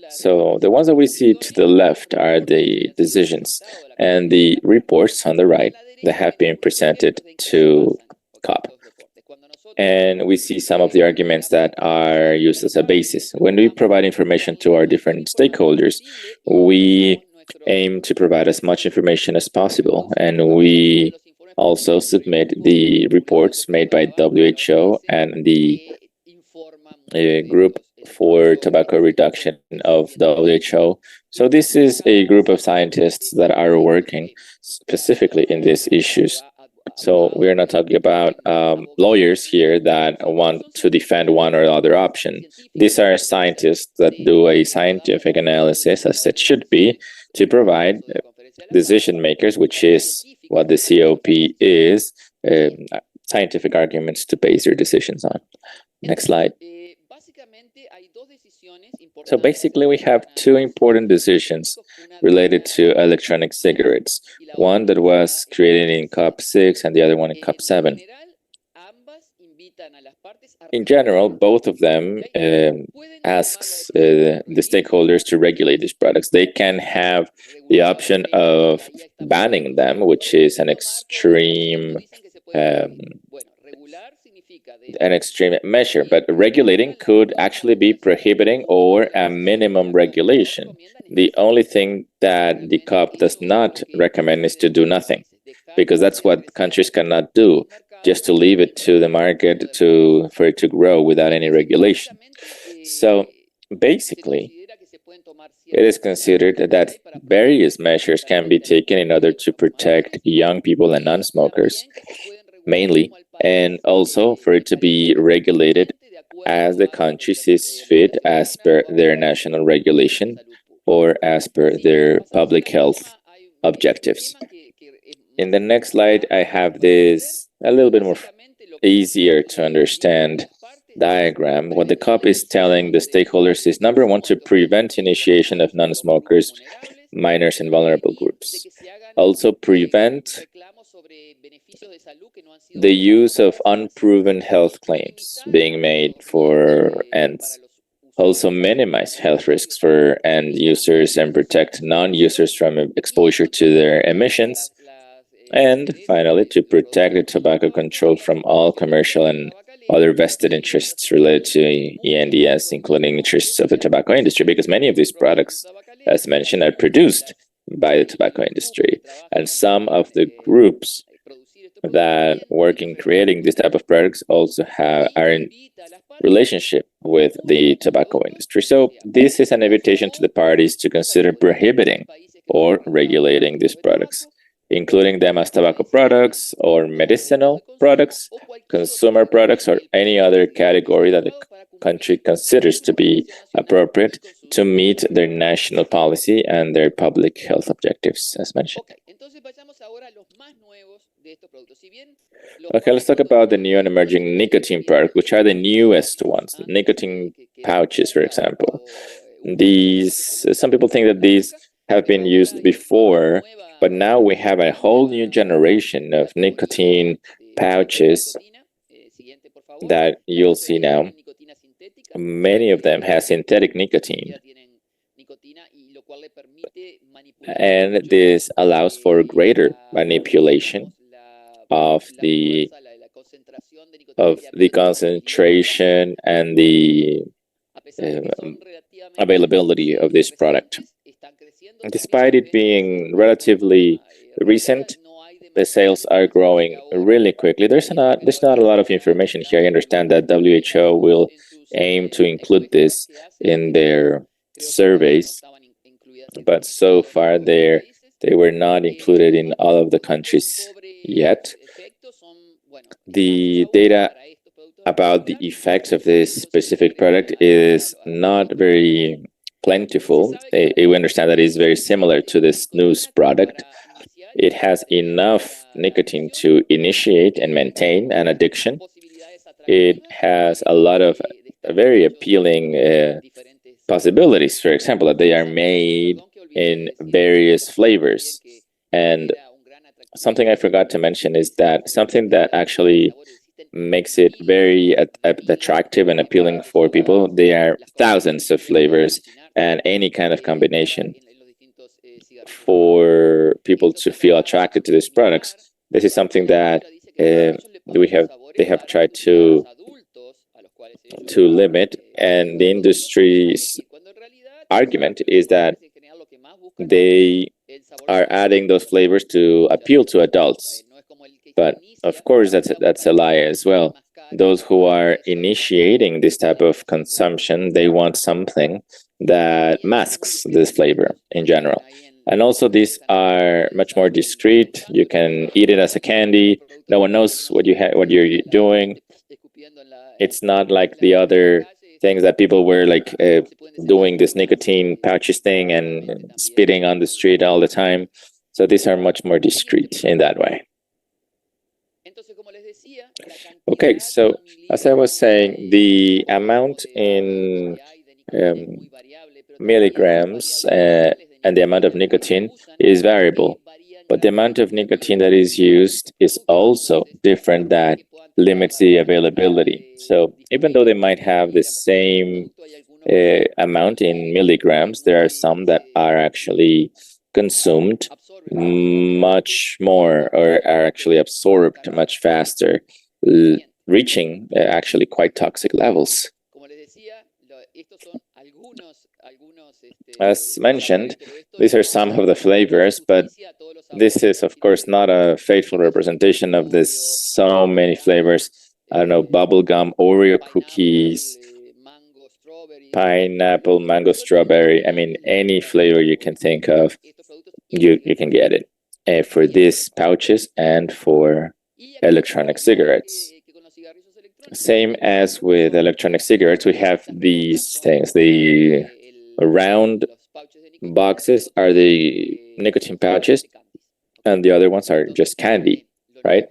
[SPEAKER 5] So the ones that we see to the left are the decisions, and the reports on the right that have been presented to COP. And we see some of the arguments that are used as a basis. When we provide information to our different stakeholders, we aim to provide as much information as possible, and we also submit the reports made by WHO and the group for tobacco reduction of WHO. So this is a group of scientists that are working specifically in these issues. So we're not talking about lawyers here that want to defend one or other option. These are scientists that do a scientific analysis, as it should be, to provide decision makers, which is what the COP is, scientific arguments to base their decisions on. Next slide. So basically, we have two important decisions related to electronic cigarettes. One that was created in COP6 and the other one in COP7. In general, both of them asks the stakeholders to regulate these products. They can have the option of banning them, which is an extreme measure, but regulating could actually be prohibiting or a minimum regulation. The only thing that the COP does not recommend is to do nothing, because that's what countries cannot do, just to leave it to the market for it to grow without any regulation. So basically, it is considered that various measures can be taken in order to protect young people and non-smokers, mainly, and also for it to be regulated as the country sees fit as per their national regulation or as per their public health objectives. In the next slide, I have this a little bit more easier to understand diagram. What the COP is telling the stakeholders is, number one, to prevent initiation of non-smokers, minors, and vulnerable groups. Also prevent the use of unproven health claims being made for ends. Also minimize health risks for end users and protect non-users from exposure to their emissions. And finally, to protect the tobacco control from all commercial and other vested interests related to ENDS, including interests of the tobacco industry, because many of these products, as mentioned, are produced by the tobacco industry. And some of the groups that work in creating this type of products also are in relationship with the tobacco industry. So this is an invitation to the parties to consider prohibiting or regulating these products, including them as tobacco products or medicinal products, consumer products, or any other category that the country considers to be appropriate to meet their national policy and their public health objectives, as mentioned. Okay, let's talk about the new and emerging nicotine products, which are the newest ones. Nicotine pouches, for example. Some people think that these have been used before, but now we have a whole new generation of nicotine pouches that you'll see now. Many of them have synthetic nicotine, and this allows for greater manipulation of the concentration and the availability of this product. Despite it being relatively recent, the sales are growing really quickly. There's not a lot of information here. I understand that WHO will aim to include this in their surveys, but so far they were not included in all of the countries yet. The data about the effects of this specific product is not very plentiful. We understand that it's very similar to this snus product. It has enough nicotine to initiate and maintain an addiction. It has a lot of very appealing possibilities. For example, that they are made in various flavors. And something I forgot to mention is that something that actually makes it very attractive and appealing for people, there are thousands of flavors and any kind of combination for people to feel attracted to these products. This is something that they have tried to limit, and the industry's argument is that they are adding those flavors to appeal to adults. But of course, that's a lie as well. Those who are initiating this type of consumption, they want something that masks this flavor in general. And also these are much more discreet. You can eat it as a candy. No one knows what you're doing. It's not like the other things that people were like doing this nicotine pouches thing and spitting on the street all the time. So these are much more discreet in that way. Okay, so as I was saying, the amount in milligrams and the amount of nicotine is variable, but the amount of nicotine that is used is also different. That limits the availability. So even though they might have the same amount in milligrams, there are some that are actually consumed much more or are actually absorbed much faster, reaching actually quite toxic levels. As mentioned, these are some of the flavors, but this is, of course, not a faithful representation of this so many flavors. I don't know, bubblegum, Oreo cookies, pineapple, mango, strawberry. I mean, any flavor you can think of, you can get it for these pouches and for electronic cigarettes. Same as with electronic cigarettes, we have these things. The round boxes are the nicotine pouches, and the other ones are just candy, right?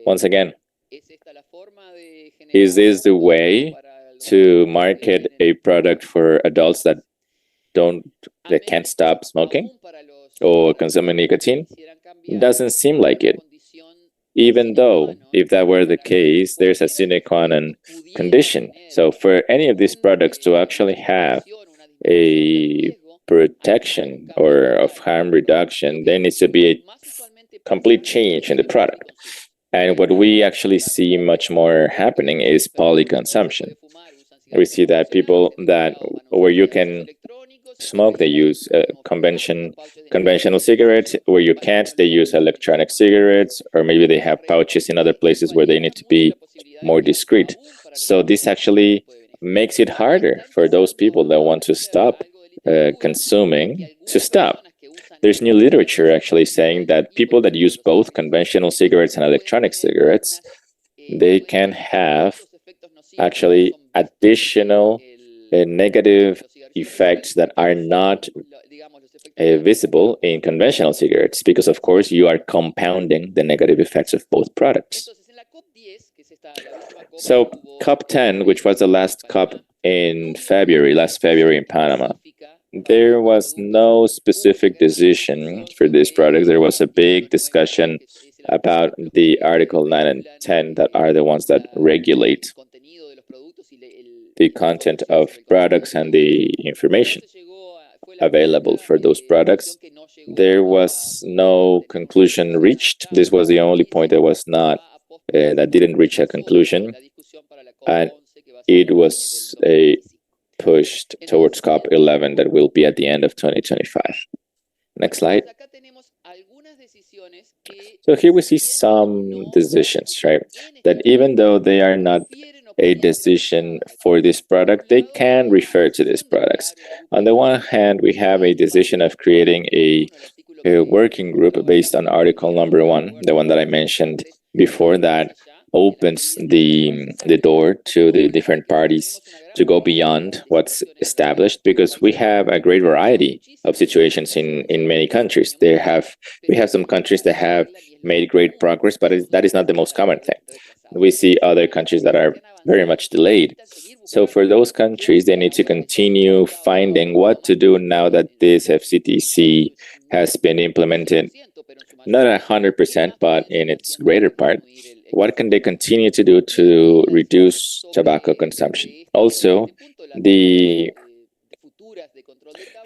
[SPEAKER 5] Once again, is this the way to market a product for adults that can't stop smoking or consuming nicotine? It doesn't seem like it. Even though, if that were the case, there's a sine qua non condition. So for any of these products to actually have a protection or of harm reduction, there needs to be a complete change in the product. And what we actually see much more happening is polyconsumption. We see that people that where you can smoke, they use conventional cigarettes. Where you can't, they use electronic cigarettes, or maybe they have pouches in other places where they need to be more discreet. So this actually makes it harder for those people that want to stop consuming to stop. There's new literature actually saying that people that use both conventional cigarettes and electronic cigarettes, they can have actually additional negative effects that are not visible in conventional cigarettes, because of course you are compounding the negative effects of both products. So COP10, which was the last COP in last February in Panama, there was no specific decision for this product. There was a big discussion about the Article 9 and 10 that are the ones that regulate the content of products and the information available for those products. There was no conclusion reached. This was the only point that was not that didn't reach a conclusion, and it was pushed towards COP11 that will be at the end of 2025. Next slide. So here we see some decisions, right? That even though they are not a decision for this product, they can refer to these products. On the one hand, we have a decision of creating a working group based on Article number 1, the one that I mentioned before, that opens the door to the different parties to go beyond what's established, because we have a great variety of situations in many countries. We have some countries that have made great progress, but that is not the most common thing. We see other countries that are very much delayed. So for those countries, they need to continue finding what to do now that this FCTC has been implemented, not 100%, but in its greater part. What can they continue to do to reduce tobacco consumption? Also, the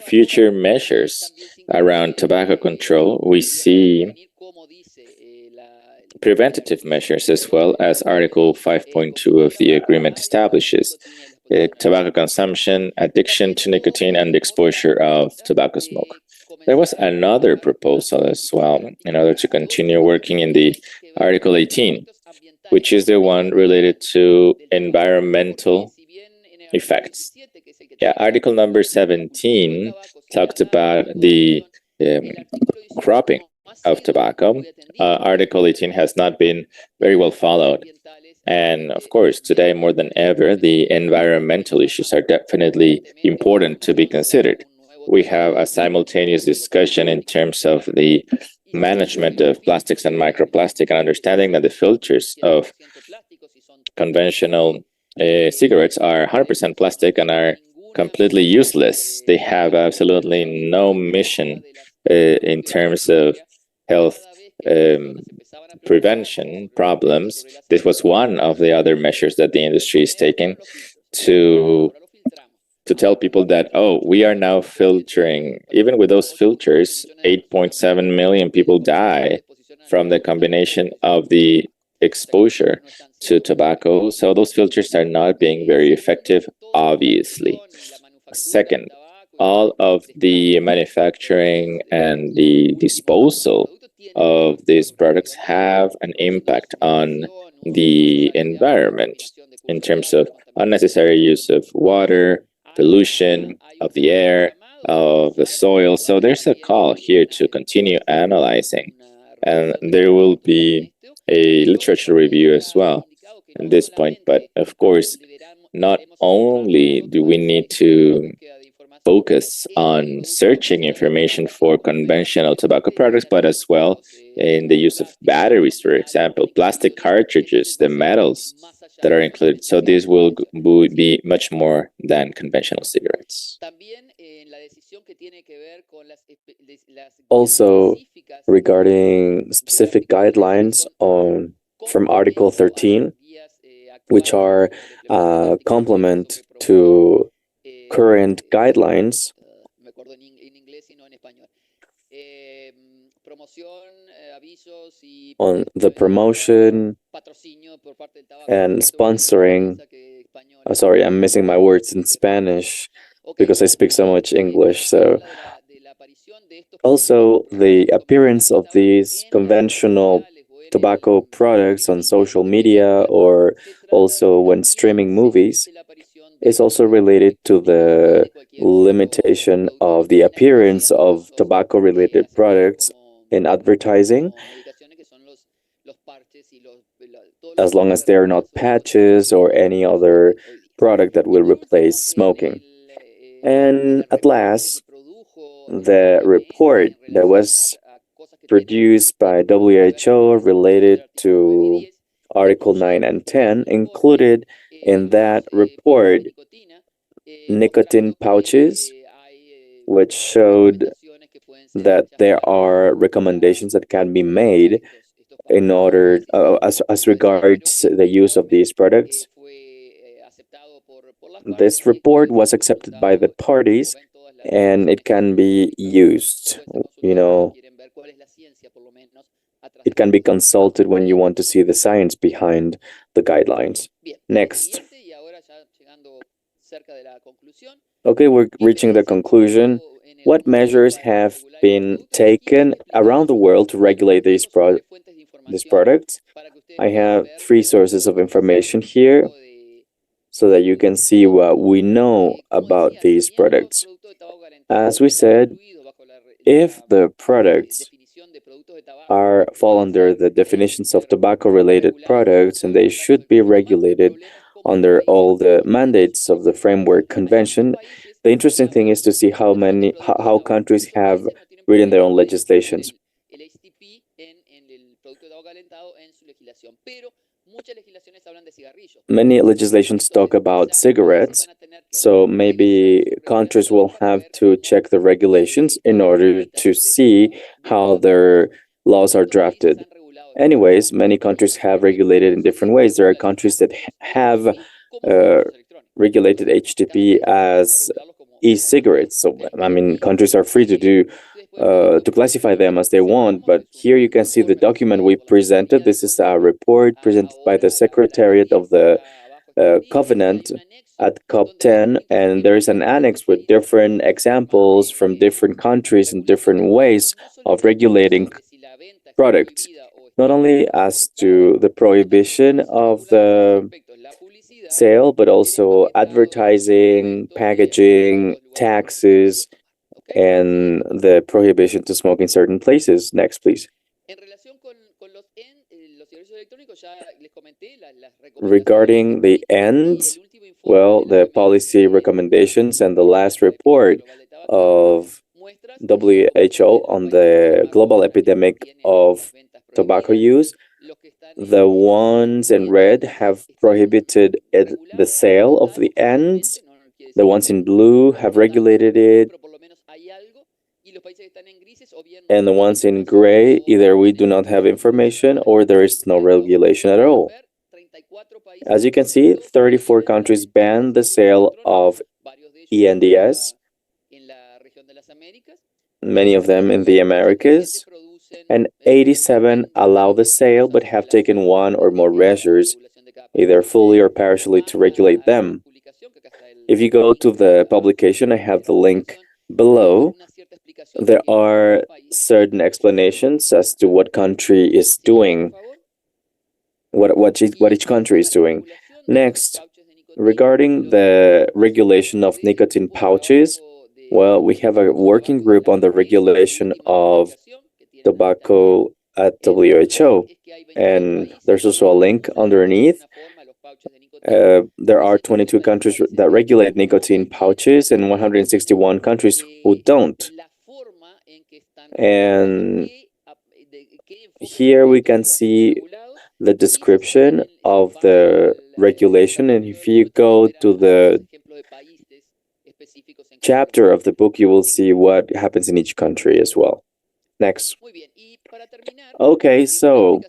[SPEAKER 5] future measures around tobacco control, we see preventative measures as well, as Article 5.2 of the agreement establishes. Tobacco consumption, addiction to nicotine, and exposure of tobacco smoke. There was another proposal as well in order to continue working in the Article 18, which is the one related to environmental effects. Yeah, Article number 17 talked about the cropping of tobacco. Article 18 has not been very well followed. And of course, today more than ever, the environmental issues are definitely important to be considered. We have a simultaneous discussion in terms of the management of plastics and microplastic, and understanding that the filters of conventional cigarettes are 100% plastic and are completely useless. They have absolutely no mission in terms of health prevention problems. This was one of the other measures that the industry is taking to tell people that, oh, we are now filtering. Even with those filters, 8.7 million people die from the combination of the exposure to tobacco. So those filters are not being very effective, obviously. Second, all of the manufacturing and the disposal of these products have an impact on the environment in terms of unnecessary use of water, pollution of the air, of the soil. So there's a call here to continue analyzing, and there will be a literature review as well at this point. But of course, not only do we need to focus on searching information for conventional tobacco products, but as well in the use of batteries, for example, plastic cartridges, the metals that are included. So this will be much more than conventional cigarettes. Also, regarding specific guidelines from Article 13, which are a complement to current guidelines on the promotion and sponsoring. Sorry, I'm missing my words in Spanish because I speak so much English. So also the appearance of these conventional tobacco products on social media, or also when streaming movies, is also related to the limitation of the appearance of tobacco-related products in advertising, as long as they're not patches or any other product that will replace smoking. And at last, the report that was produced by WHO related to Article 9 and 10 included in that report nicotine pouches, which showed that there are recommendations that can be made in order as regards the use of these products. This report was accepted by the parties and it can be used. It can be consulted when you want to see the science behind the guidelines. Next. Okay, we're reaching the conclusion. What measures have been taken around the world to regulate these products? I have 3 sources of information here so that you can see what we know about these products. As we said, if the products fall under the definitions of tobacco-related products, and they should be regulated under all the mandates of the Framework Convention, the interesting thing is to see how countries have written their own legislations. Many legislations talk about cigarettes, so maybe countries will have to check the regulations in order to see how their laws are drafted. Anyways, many countries have regulated in different ways. There are countries that have regulated HTP as e-cigarettes. So, I mean, countries are free to classify them as they want, but here you can see the document we presented. This is a report presented by the Secretariat of the
[SPEAKER 3] covenant at COP10, and there is an annex with different examples from different countries and different ways of regulating products, not only as to the prohibition of the sale, but also advertising, packaging, taxes, and the prohibition to smoke in certain places. Next, please. Regarding the ends, well, the policy recommendations and the last report of WHO on the global epidemic of tobacco use, the ones in red have prohibited the sale of the ends. The ones in blue have regulated it. And the ones in gray, either we do not have information or there is no regulation at all. As you can see, 34 countries banned the sale of ENDS, many of them in the Americas, and 87 allow the sale but have taken one or more measures, either fully or partially, to regulate them. If you go to the publication, I have the link below. There are certain explanations as to what country is doing, what each country is doing. Next, regarding the regulation of nicotine pouches, well, we have a working group on the regulation of tobacco at WHO, and there's also a link underneath. There are 22 countries that regulate nicotine pouches and 161 countries who don't. And here we can see the description of the regulation, and if you go to the chapter of the book, you will see what happens in each country as well. Next. Okay, so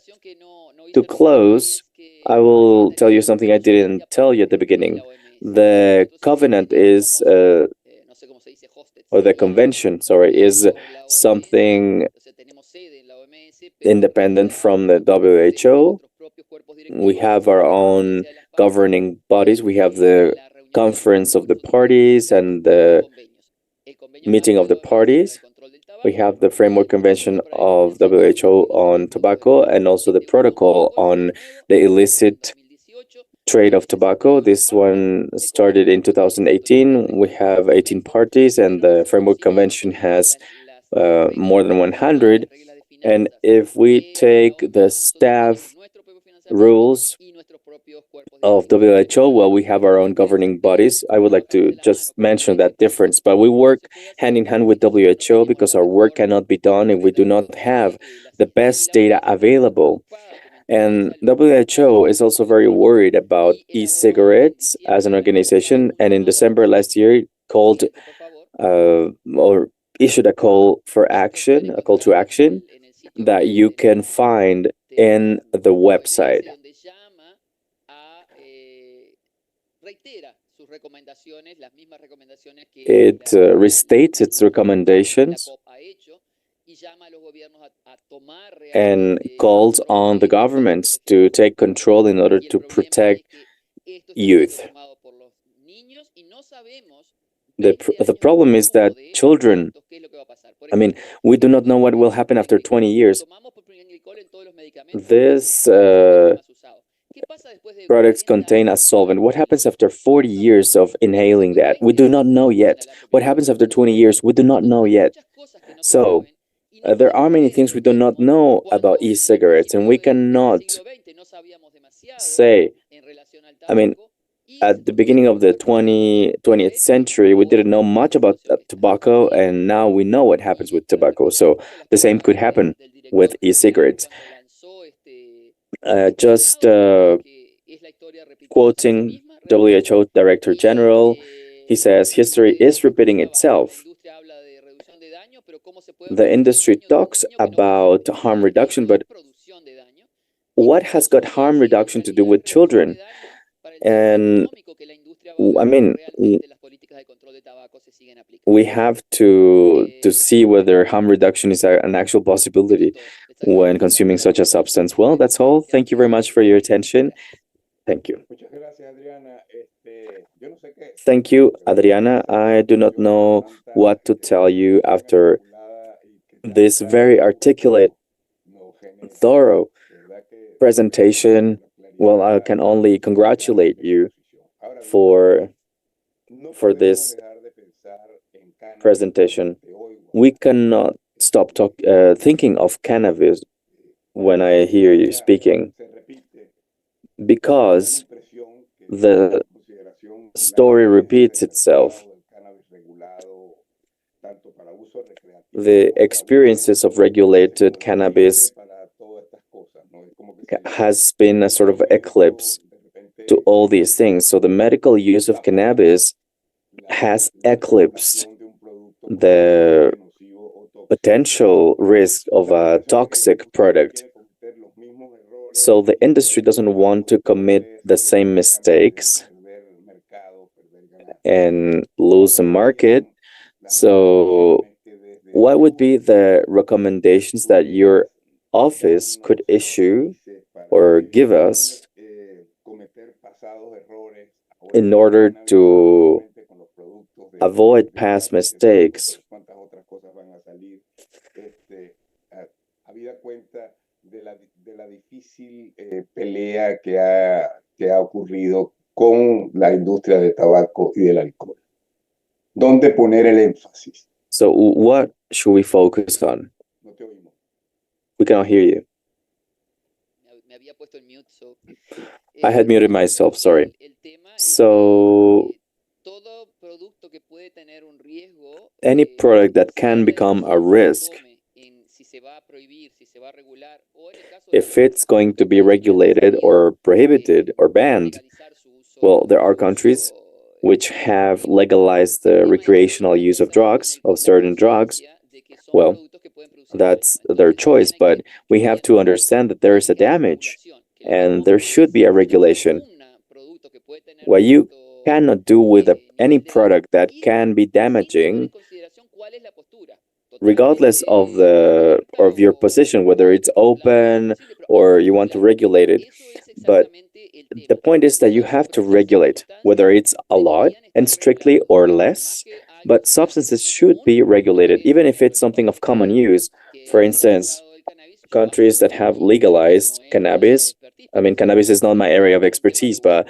[SPEAKER 3] to close, I will tell you something I didn't tell you at the beginning. The covenant is, or the convention, sorry, is something independent from the WHO. We have our own governing bodies. We have the conference of the parties and the meeting of the parties. We have the Framework Convention of WHO on tobacco and also the protocol on the illicit trade of tobacco. This one started in 2018. We have 18 parties and the Framework Convention has more than 100. And if we take the staff rules of WHO, well, we have our own governing bodies. I would like to just mention that difference, but we work hand in hand with WHO because our work cannot be done if we do not have the best data available. And WHO is also very worried about e-cigarettes as an organization, and in December last year called or issued a call for action, a call to action that you can find in the website. It restates its recommendations and calls on the governments to take control in order to protect youth. The problem is that children, we do not know what will happen after 20 years. These products contain a solvent. What happens after 40 years of inhaling that? We do not know yet. What happens after 20 years? We do not know yet. So, there are many things we do not know about e-cigarettes, and we cannot say, at the beginning of the 20th century, we didn't know much about tobacco, and now we know what happens with tobacco. So the same could happen with e-cigarettes. Just quoting WHO Director General, he says, history is repeating itself. The industry talks about harm reduction, but what has got harm reduction to do with children? And we have to see whether harm reduction is an actual possibility when consuming such a substance. Well, that's all. Thank you very much for your attention. Thank you. Thank you, Adriana. I do not know what to tell you after this very articulate, thorough presentation. Well, I can only congratulate you for this presentation. We cannot stop thinking of cannabis when I hear you speaking, because the story repeats itself. The experiences of regulated cannabis has been a sort of eclipse to all these things. So the medical use of cannabis has eclipsed the potential risk of a toxic product. So the industry doesn't want to commit the same mistakes and lose a market. So what would be the recommendations that your office could issue or give us in order to avoid past mistakes?
[SPEAKER 7] Pelea que ha ocurrido con la industria del tabaco y del alcohol. ¿Dónde poner el énfasis?
[SPEAKER 3] So what should we focus on?
[SPEAKER 7] No te oímos.
[SPEAKER 3] We cannot hear you.
[SPEAKER 6] Me había puesto en mute, so,
[SPEAKER 3] I had muted myself, sorry.
[SPEAKER 6] el tema es
[SPEAKER 3] So
[SPEAKER 6] todo producto que puede tener un riesgo,
[SPEAKER 3] any product that can become a risk,
[SPEAKER 6] si se va a prohibir, si se va a regular, o en el caso de
[SPEAKER 3] if it's going to be regulated or prohibited or banned,
[SPEAKER 6] legalizar su uso,
[SPEAKER 3] well, there are countries which have legalized the recreational use of drugs, of certain drugs. Well, that's their choice, but we have to understand that there is a damage and there should be a regulation. What you cannot do with any product that can be damaging, regardless of your position, whether it's open or you want to regulate it. But the point is that you have to regulate, whether it's a lot and strictly or less, but substances should be regulated, even if it's something of common use. For instance, countries that have legalized cannabis, I mean, cannabis is not my area of expertise, but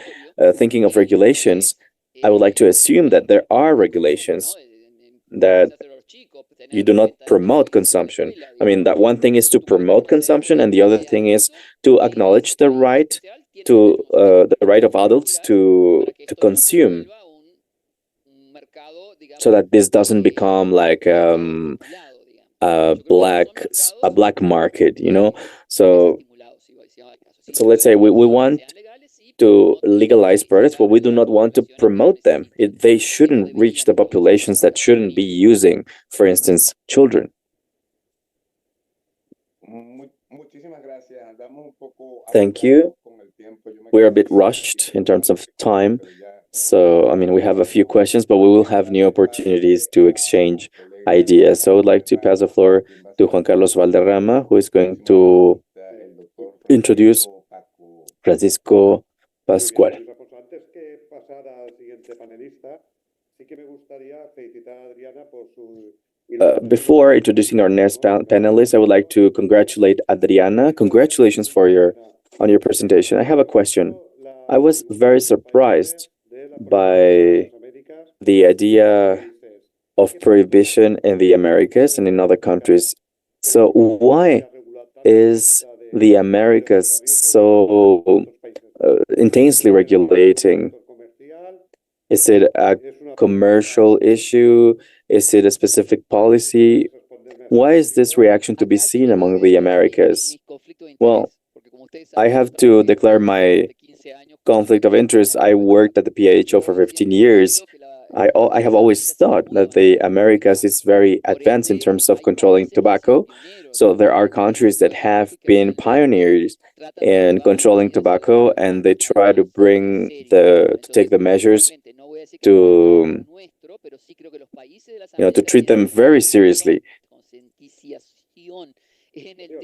[SPEAKER 3] thinking of regulations, I would like to assume that there are regulations that you do not promote consumption. I mean, that one thing is to promote consumption, and the other thing is to acknowledge the right of adults to consume, so that this doesn't become like a black market, you know. So let's say we want to legalize products, but we do not want to promote them. They shouldn't reach the populations that shouldn't be using, for instance, children. Thank you. We're a bit rushed in terms of time. So, I mean, we have a few questions, but we will have new opportunities to exchange ideas. So I would like to pass the floor to Juan Carlos Valderrama, who is going to introduce Francisco Pascual. Before introducing our next panelist, I would like to congratulate Adriana. Congratulations on your presentation. I have a question. I was very surprised by the idea of prohibition in the Americas and in other countries. So why is the Americas so intensely regulating? Is it a commercial issue? Is it a specific policy? Why is this reaction to be seen among the Americas? Well, I have to declare my conflict of interest. I worked at the PIHO for 15 years. I have always thought that the Americas is very advanced in terms of controlling tobacco. So there are countries that have been pioneers in controlling tobacco, and they try to take the measures to treat them very seriously.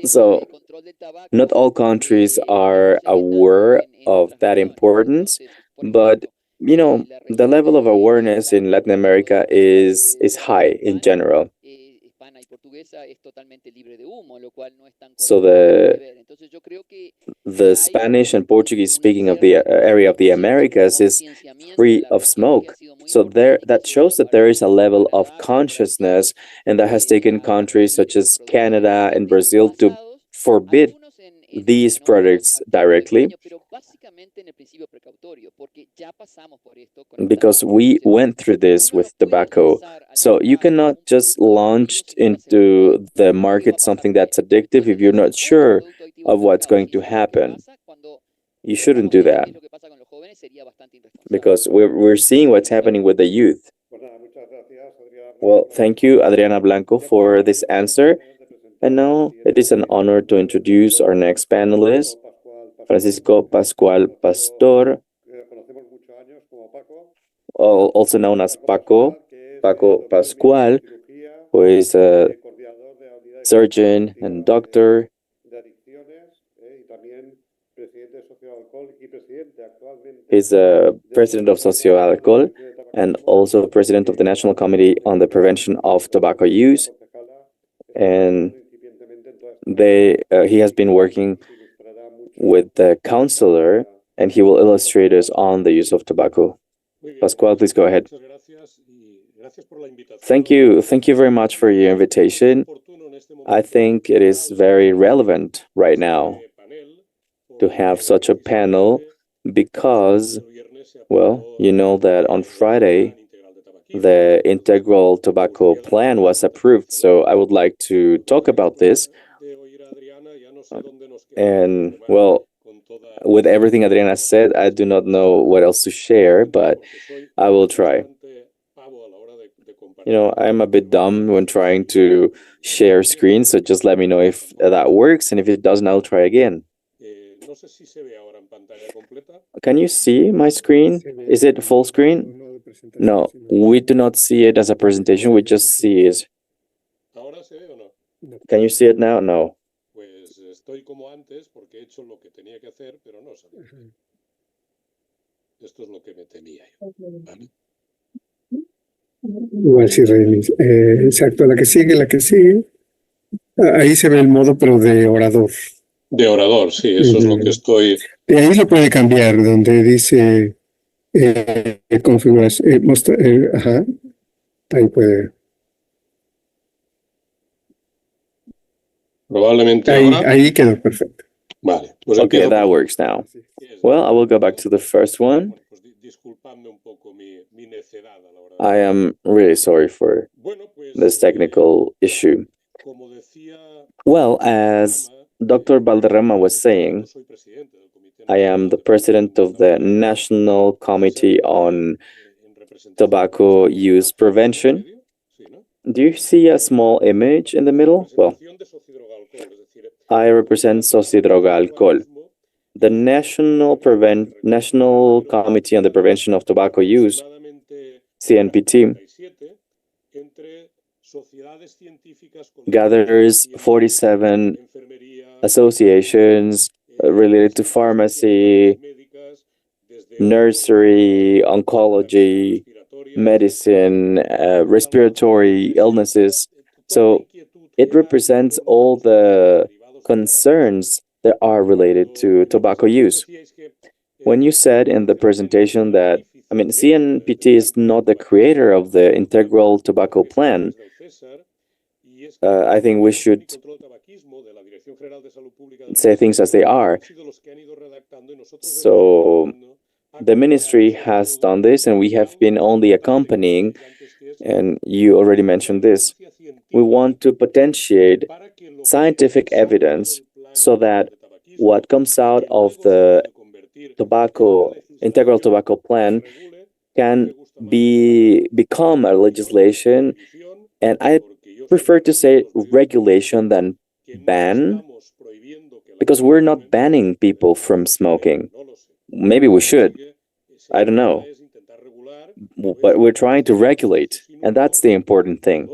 [SPEAKER 3] So not all countries are aware of that importance, but the level of awareness in Latin America is high in general. So the Spanish and Portuguese speaking of the area of the Americas is free of smoke. So that shows that there is a level of consciousness, and that has taken countries such as Canada and Brazil to forbid these products directly, because we went through this with tobacco. So you cannot just launch into the market something that's addictive if you're not sure of what's going to happen. You shouldn't do that, because we're seeing what's happening with the youth. Well, thank you, Adriana Blanco, for this answer. And now it is an honor to introduce our next panelist, Francisco Pascual Pastor, also known as Paco Pascual, who is a surgeon and doctor. He's a president of Socioalcohol and also president of the National Committee on the Prevention of Tobacco Use. And he has been working with the counselor, and he will illustrate us on the use of tobacco. Pascual, please go ahead. Thank you very much for your invitation. I think it is very relevant right now to have such a panel because, well, you know that on Friday, the Integral Tobacco Plan was approved. So I would like to talk about this. And, well, with everything Adriana said, I do not know what else to share, but I will try. I'm a bit dumb when trying to share screens, so just let me know if that works, and if it doesn't, I'll try again. Can you see my screen? Is it full screen? No, we do not see it as a presentation, we just see it. Can you see it now? No.
[SPEAKER 1] Igual sí, Remis. Exacto, la que sigue. Ahí se ve el modo, pero de orador.
[SPEAKER 8] De orador, sí, eso es lo que estoy...
[SPEAKER 1] De ahí lo puede cambiar, donde dice configuración, ajá, ahí puede.
[SPEAKER 8] Probablemente
[SPEAKER 1] ahí quedó perfecto.
[SPEAKER 8] Vale. Pues
[SPEAKER 3] okay, that works now. Well, I will go back to the first one. I am really sorry for this technical issue. Well, as Dr. Valderrama was saying, I am the president of the National Committee on Tobacco Use Prevention. Do you see a small image in the middle? Well, I represent Sociodroga-Alcohol, the National Committee on the Prevention of Tobacco Use, CNPT, gathers 47 associations related to pharmacy, nursery, oncology, medicine, respiratory illnesses. So it represents all the concerns that are related to tobacco use. When you said in the presentation that, CNPT is not the creator of the Integral Tobacco Plan, I think we should say things as they are. So the ministry has done this, and we have been only accompanying, and you already mentioned this. We want to potentiate scientific evidence so that what comes out of the Integral Tobacco Plan can become a legislation, and I prefer to say regulation than ban, because we're not banning people from smoking. Maybe we should, I don't know, but we're trying to regulate, and that's the important thing.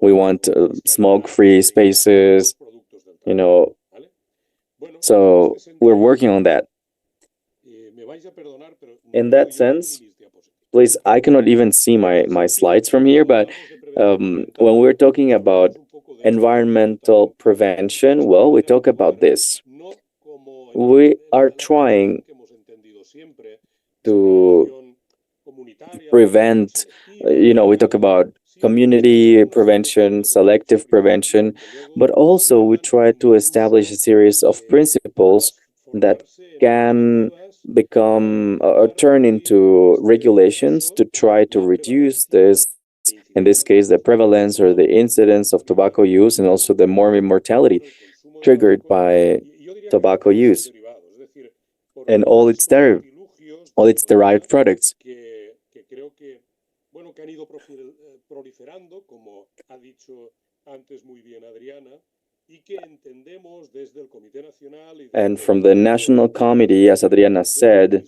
[SPEAKER 3] We want smoke-free spaces, so we're working on that. In that sense, please, I cannot even see my slides from here, but when we're talking about environmental prevention, well, we talk about this. We are trying to prevent, we talk about community prevention, selective prevention, but also we try to establish a series of principles that can become or turn into regulations to try to reduce this, in this case, the prevalence or the incidence of tobacco use, and also the mortality triggered by tobacco use and all its derived products. And from the National Committee, as Adriana said,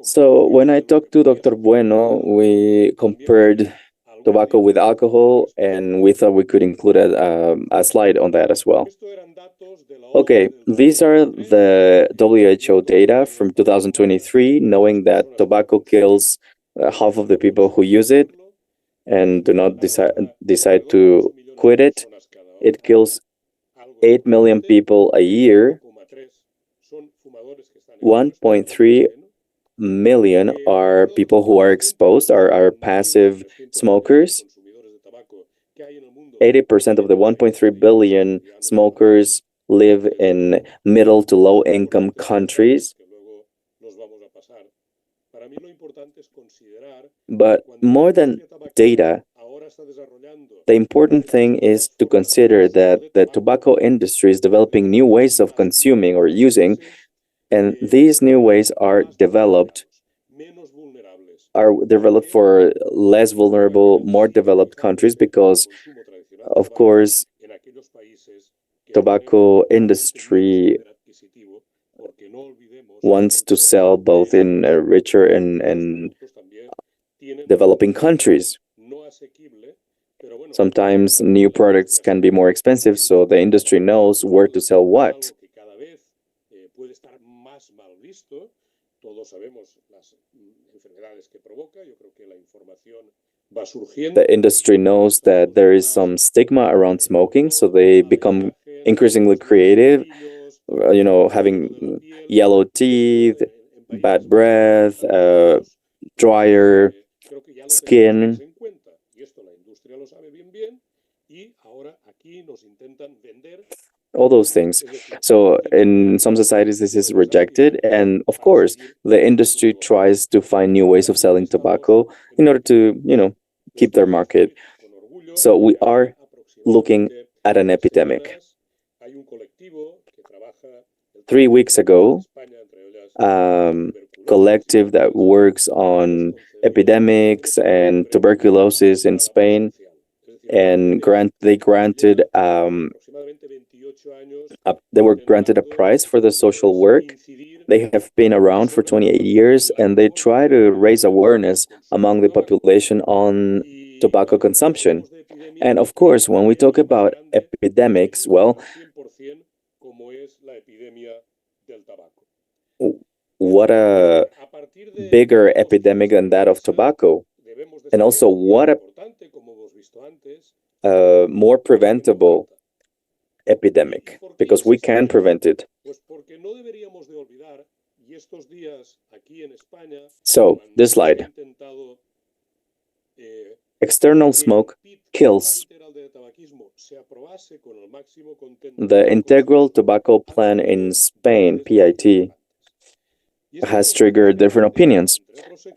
[SPEAKER 3] so when I talked to Dr. Bueno, we compared tobacco with alcohol, and we thought we could include a slide on that as well. Okay, these are the WHO data from 2023, knowing that tobacco kills half of the people who use it and do not decide to quit it. It kills 8 million people a year. 1.3 million are people who are exposed, are passive smokers. 80% of the 1.3 billion smokers live in middle to low income countries. But more than data, the important thing is to consider that the tobacco industry is developing new ways of consuming or using, and these new ways are developed for less vulnerable, more developed countries, because, of course, tobacco industry wants to sell both in richer and developing countries. Sometimes new products can be more expensive, so the industry knows where to sell what. The industry knows that there is some stigma around smoking, so they become increasingly creative, having yellow teeth, bad breath, drier skin. All those things. So in some societies, this is rejected. And of course, the industry tries to find new ways of selling tobacco in order to, keep their market. So we are looking at an epidemic. 3 weeks ago, collective that works on epidemics and tuberculosis in Spain, and they were granted a prize for the social work. They have been around for 28 years, and they try to raise awareness among the population on tobacco consumption. And of course, when we talk about epidemics, well, what a bigger epidemic than that of tobacco. And also, what a more preventable epidemic, because we can prevent it. So, this slide. External smoke kills. The Integral Tobacco Plan in Spain, PIT, has triggered different opinions.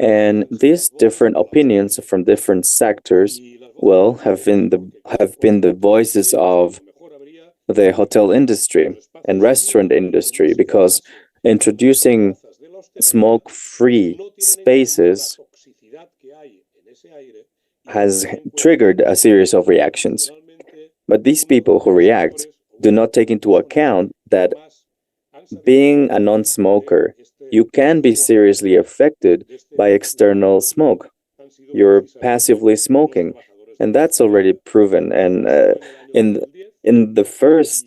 [SPEAKER 3] And these different opinions from different sectors, well, have been the voices of the hotel industry and restaurant industry, because introducing smoke-free spaces has triggered a series of reactions. But these people who react do not take into account that being a non-smoker you can be seriously affected by external smoke. You're passively smoking, and that's already proven. And in the first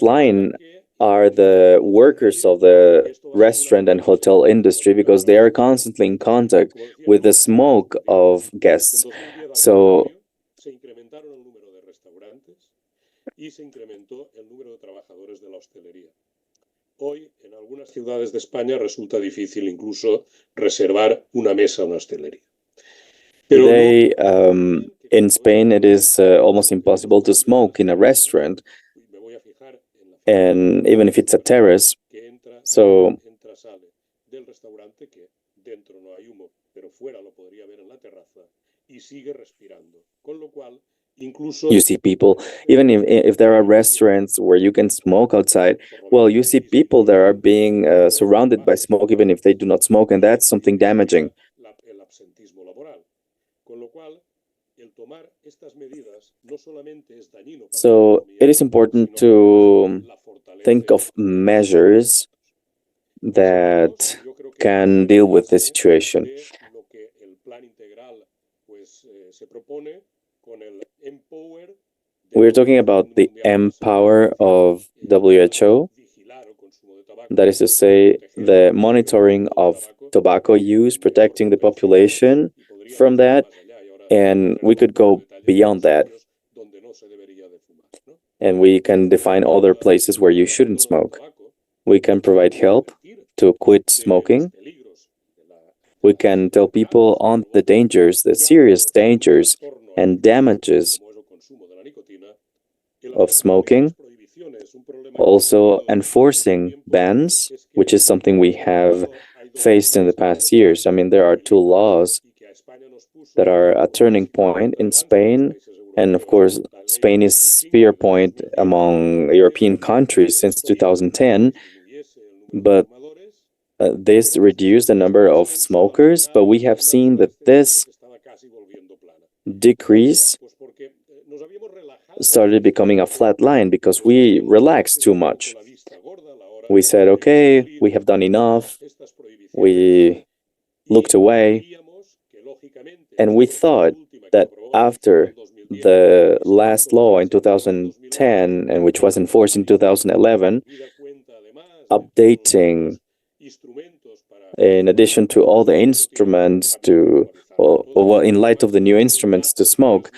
[SPEAKER 3] line are the workers of the restaurant and hotel industry, because they are constantly in contact with the smoke of guests. So
[SPEAKER 8] se incrementaron el número de restaurantes y se incrementó el número de trabajadores de la hostelería. Hoy, en algunas ciudades de España resulta difícil incluso reservar una mesa en una hostelería. Pero
[SPEAKER 3] today, in Spain, it is almost impossible to smoke in a restaurant,
[SPEAKER 8] me voy a fijar en la
[SPEAKER 3] and even if it's a terrace.
[SPEAKER 8] que entra,
[SPEAKER 3] So
[SPEAKER 8] sale del restaurante, que dentro no hay humo, pero fuera lo podría ver en la terraza y sigue respirando. Con lo cual, incluso
[SPEAKER 3] you see people, even if there are restaurants where you can smoke outside, well, you see people that are being surrounded by smoke, even if they do not smoke, and that's something damaging.
[SPEAKER 8] el absentismo laboral. Con lo cual, el tomar estas medidas no solamente es dañino para la
[SPEAKER 3] So
[SPEAKER 8] economía,
[SPEAKER 3] it is important
[SPEAKER 8] sino
[SPEAKER 3] to
[SPEAKER 8] la fortalece
[SPEAKER 3] think of measures that
[SPEAKER 8] yo creo que
[SPEAKER 3] can deal with the situation.
[SPEAKER 8] de lo que el plan integral pues se propone con el Empower de
[SPEAKER 3] We're
[SPEAKER 8] la
[SPEAKER 3] talking about the
[SPEAKER 8] Organización Mundial de la
[SPEAKER 3] Empower
[SPEAKER 8] Salud,
[SPEAKER 3] of WHO,
[SPEAKER 8] vigilar el consumo de tabaco,
[SPEAKER 3] that is to say, the monitoring of tobacco use, protecting the population
[SPEAKER 8] y podríamos
[SPEAKER 3] from
[SPEAKER 8] ir
[SPEAKER 3] that,
[SPEAKER 8] más allá, y ahora
[SPEAKER 3] and we could go
[SPEAKER 8] entraremos en
[SPEAKER 3] beyond that,
[SPEAKER 8] sitios donde no se debería de fumar, ¿no?
[SPEAKER 3] and we can define other places where you shouldn't smoke. We can provide help to quit smoking. We can tell people on the dangers, the serious dangers and damages of smoking. Also enforcing bans, which is something we have faced in the past years. I mean, there are two laws that are a turning point in Spain, and of course, Spain is spear point among European countries since 2010, but this reduced the number of smokers, but we have seen that this decrease started becoming a flat line because we relaxed too much. We said, okay, we have done enough. We looked away, and we thought that after the last law in 2010, and which was enforced in 2011, updating, in addition to all the instruments in light of the new instruments to smoke,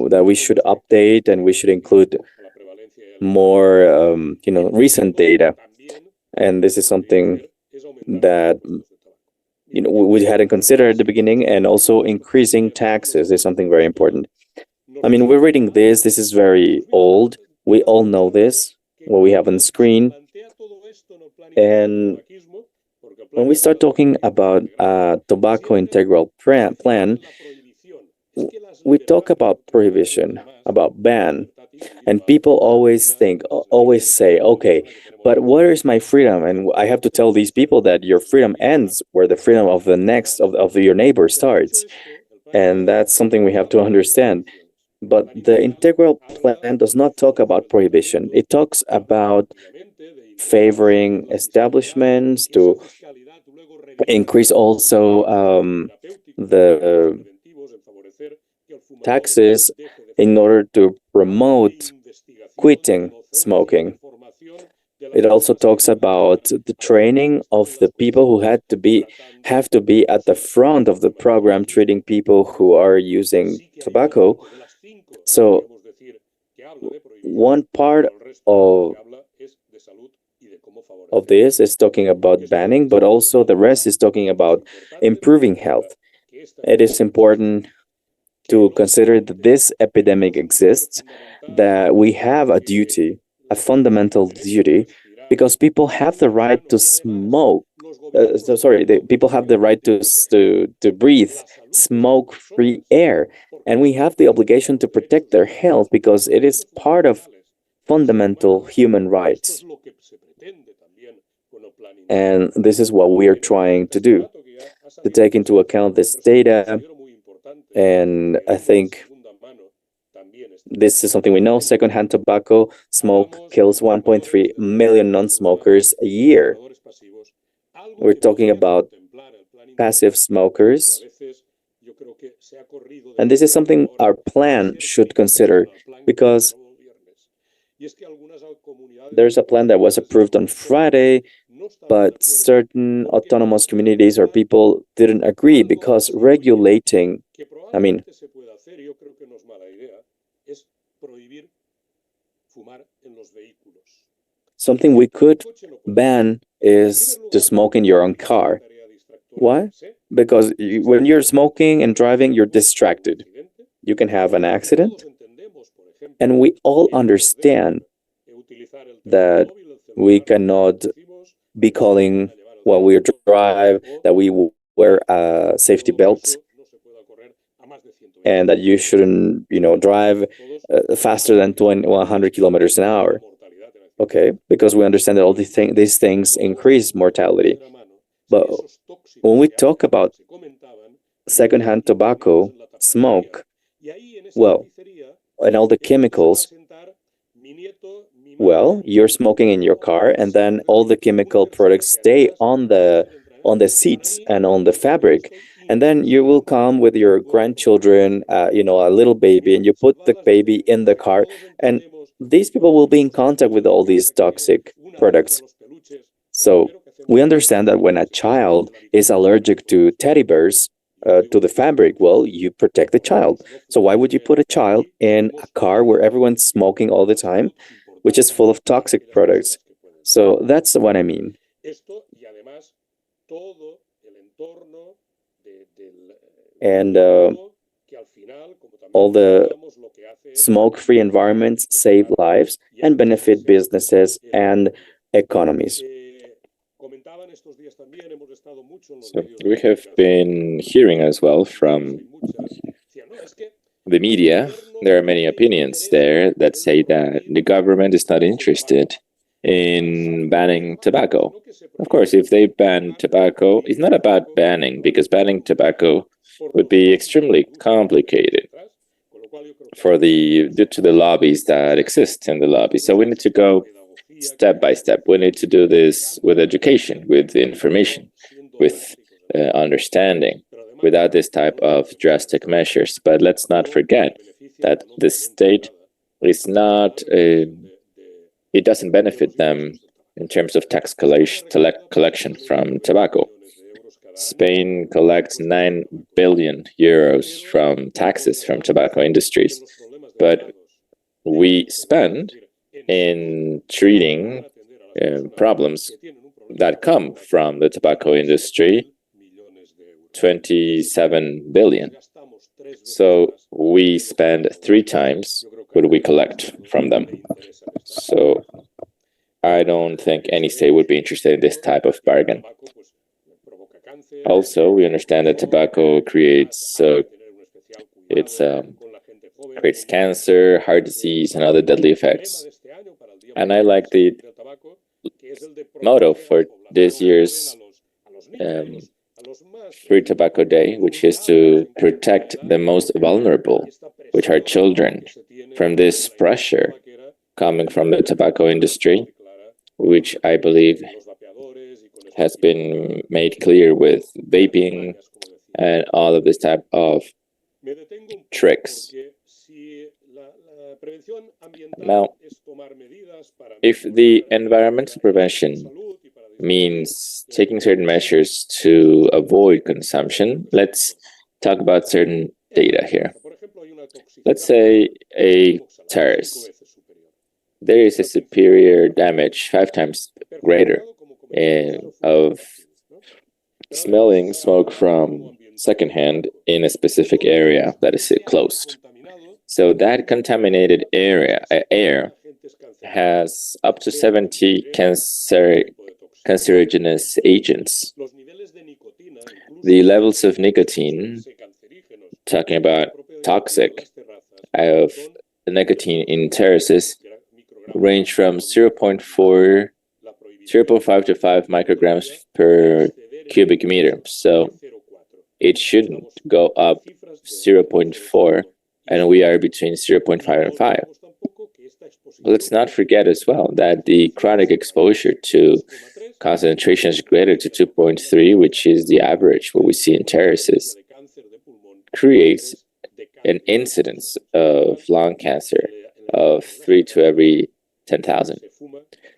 [SPEAKER 3] that we should update and we should include more, recent data. And this is something that we hadn't considered at the beginning, and also increasing taxes is something very important. I mean, we're reading this. This is very old. We all know this, what we have on the screen. And when we start talking about a tobacco integral plan, we talk about prohibition, about ban, and people always say, okay, but where is my freedom? And I have to tell these people that your freedom ends where the freedom of the next, of your neighbor starts. And that's something we have to understand. But the integral plan does not talk about prohibition. It talks about favoring establishments to increase also the taxes in order to promote quitting smoking. It also talks about the training of the people who have to be at the front of the program, treating people who are using tobacco. So one part of this is talking about banning, but also the rest is talking about improving health. It is important to consider that this epidemic exists, that we have a duty, a fundamental duty, because people have the right to smoke. People have the right to breathe smoke-free air, and we have the obligation to protect their health because it is part of fundamental human rights. And this is what we are trying to do, to take into account this data. And I think This is something we know. Secondhand tobacco smoke kills 1.3 million non-smokers a year. We're talking about passive smokers. And this is something our plan should consider, because there's a plan that was approved on Friday, but certain autonomous communities or people didn't agree, because regulating, something we could ban is to smoke in your own car. Why? Because when you're smoking and driving, you're distracted. You can have an accident. And we all understand that we cannot be calling while we drive, that we wear a safety belt, and that you shouldn't, drive faster than 100 kilometers an hour. Okay, because we understand that all these things increase mortality. But when we talk about secondhand tobacco smoke, well, and all the chemicals, well, you're smoking in your car, and then all the chemical products stay on the seats and on the fabric. And then you will come with your grandchildren, a little baby, and you put the baby in the car, and these people will be in contact with all these toxic products. So we understand that when a child is allergic to teddy bears, to the fabric, well, you protect the child. So why would you put a child in a car where everyone's smoking all the time, which is full of toxic products? So that's what I mean. And all the smoke-free environments save lives and benefit businesses and economies.
[SPEAKER 5] So we have been hearing as well from the media. There are many opinions there that say that the government is not interested in banning tobacco. Of course, if they ban tobacco, it's not about banning, because banning tobacco would be extremely complicated due to the lobbies that exist in the lobby. So we need to go step by step. We need to do this with education, with information, with understanding, without this type of drastic measures. But let's not forget that the state is not, it doesn't benefit them in terms of tax collection from tobacco. Spain collects 9 billion euros from taxes from tobacco industries, but we spend in treating problems that come from the tobacco industry 27 billion. So we spend 3 times what we collect from them. So I don't think any state would be interested in this type of bargain. Also, we understand that tobacco creates cancer, heart disease, and other deadly effects. And I like the motto for this year's Free Tobacco Day, which is to protect the most vulnerable, which are children, from this pressure coming from the tobacco industry, which I believe has been made clear with vaping and all of this type of tricks. Now, if the environmental prevention means taking certain measures to avoid consumption, let's talk about certain data here. Let's say a terrace. There is a superior damage, 5 times greater, of smelling smoke from secondhand in a specific area that is closed. So that contaminated air has up to 70 cancerogenious agents. The levels of nicotine, talking about toxic of nicotine in terraces, range from 0.5 to 5 micrograms per cubic meter. So it shouldn't go up 0.4 and we are between 0.5 and 5. Let's not forget as well that the chronic exposure to concentrations greater to 2.3, which is the average what we see in terraces, creates an incidence of lung cancer of 3 to every 10,000.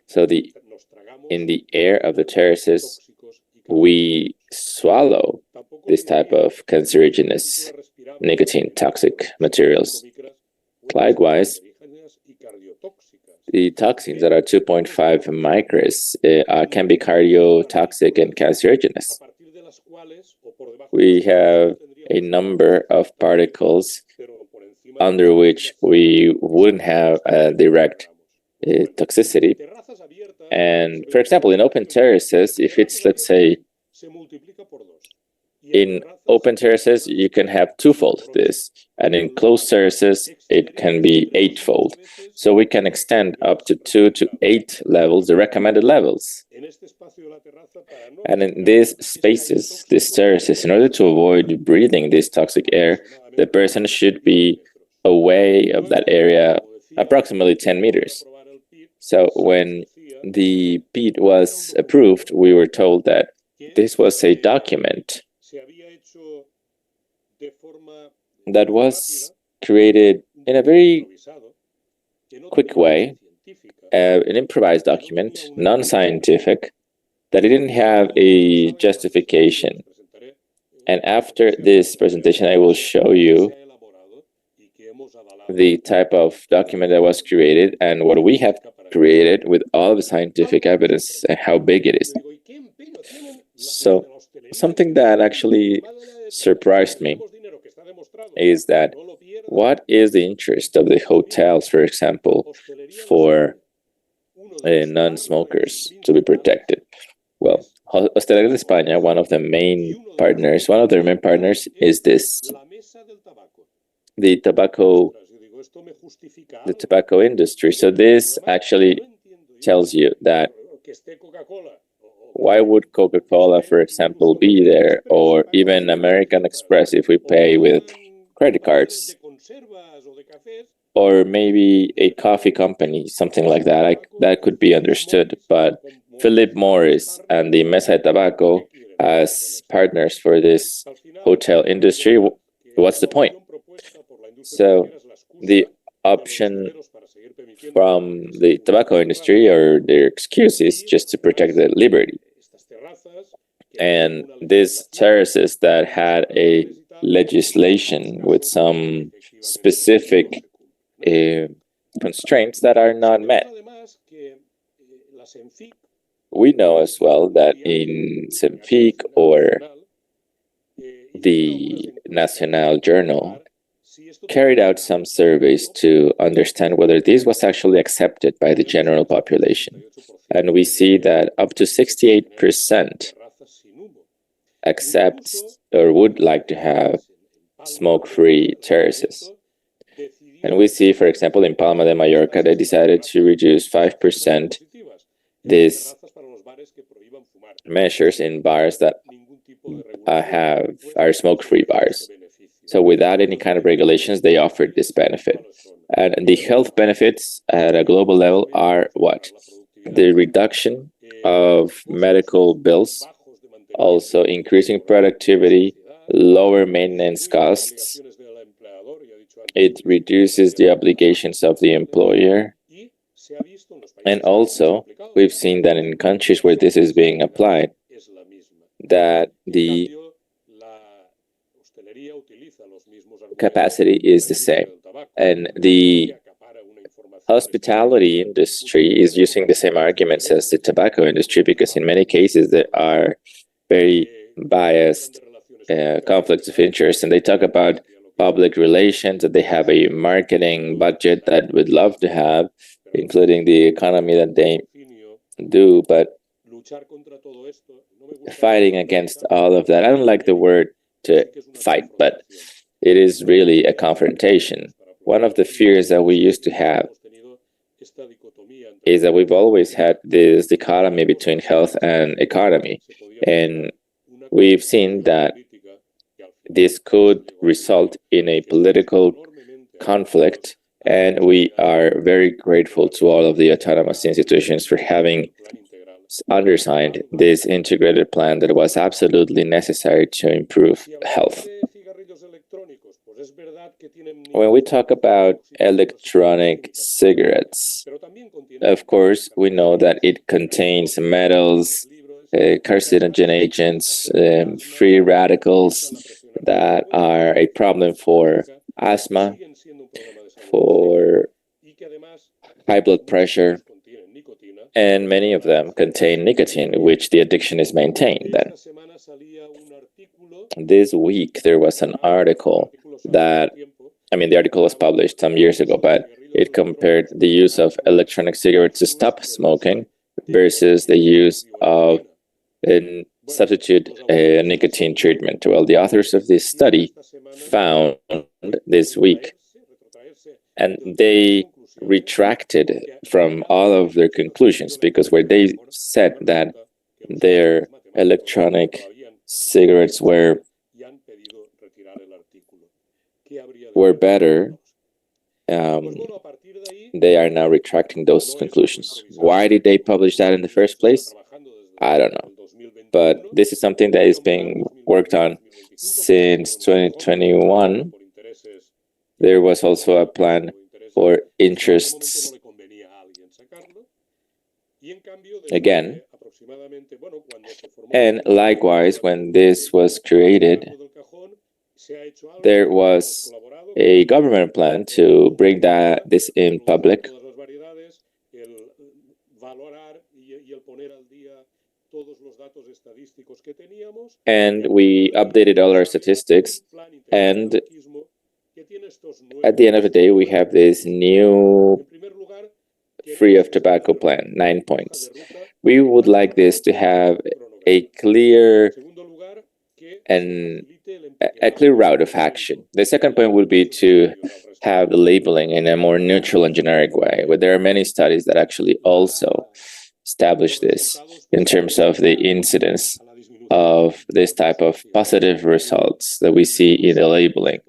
[SPEAKER 5] So in the air of the terraces, we swallow this type of cancerogenous nicotine toxic materials. Likewise, the toxins that are 2.5 microns can be cardiotoxic and cancerogenous. We have a number of particles under which we wouldn't have a direct toxicity. And for example, in open terraces, if it's, let's say, in open terraces, you can have twofold this, and in closed terraces, it can be eightfold. So we can extend up to 2 to 8 levels, the recommended levels. And in these spaces, these terraces, in order to avoid breathing this toxic air, the person should be away of that area approximately 10 meters. So when the PEAT was approved, we were told that this was a document that was created in a very quick way, an improvised document, non-scientific, that it didn't have a justification. And after this presentation, I will show you the type of document that was created and what we have created with all the scientific evidence and how big it is. So something that actually surprised me is that what is the interest of the hotels, for example, for non-smokers to be protected? Well, Hostelería de España, one of their main partners is this, the tobacco industry. So this actually tells you that why would Coca-Cola, for example, be there, or even American Express if we pay with credit cards, or maybe a coffee company, something like that. That could be understood. But Philip Morris and the Mesa de Tabaco as partners for this hotel industry, what's the point? So the option from the tobacco industry or their excuse is just to protect the liberty. And these terraces that had a legislation with some specific constraints that are not met. We know as well that in CENFIC or the Nacional Journal carried out some surveys to understand whether this was actually accepted by the general population. And we see that up to 68% accept or would like to have smoke-free terraces. And we see, for example, in Palma de Mallorca, they decided to reduce 5% these measures in bars that are smoke-free bars. So without any kind of regulations, they offered this benefit. And the health benefits at a global level are what? The reduction of medical bills, also increasing productivity, lower maintenance costs. It reduces the obligations of the employer. And also, we've seen that in countries where this is being applied, that the capacity is the same. And the hospitality industry is using the same arguments as the tobacco industry, because in many cases there are very biased conflicts of interest, and they talk about public relations, that they have a marketing budget that would love to have, including the economy that they do, but fighting against all of that. I don't like the word to fight, but it is really a confrontation. One of the fears that we used to have is that we've always had this dichotomy between health and economy. And we've seen that this could result in a political conflict, and we are very grateful to all of the autonomous institutions for having undersigned this integrated plan that was absolutely necessary to improve health. When we talk about electronic cigarettes, of course, we know that it contains metals, carcinogen agents, free radicals that are a problem for asthma, for high blood pressure, and many of them contain nicotine, which the addiction is maintained. Then, this week, there was an article that, the article was published some years ago, but it compared the use of electronic cigarettes to stop smoking versus the use of a substitute nicotine treatment. Well, the authors of this study found this week, and they retracted from all of their conclusions, because where they said that their electronic cigarettes were better, they are now retracting those conclusions. Why did they publish that in the first place? I don't know. But this is something that is being worked on since 2021. There was also a plan for interests. Again, and likewise, when this was created, there was a government plan to bring this in public. And we updated all our statistics, and at the end of the day, we have this new free of tobacco plan, 9 points. We would like this to have a clear route of action. The second point would be to have the labeling in a more neutral and generic way, but there are many studies that actually also establish this in terms of the incidence of this type of positive results that we see in the labeling.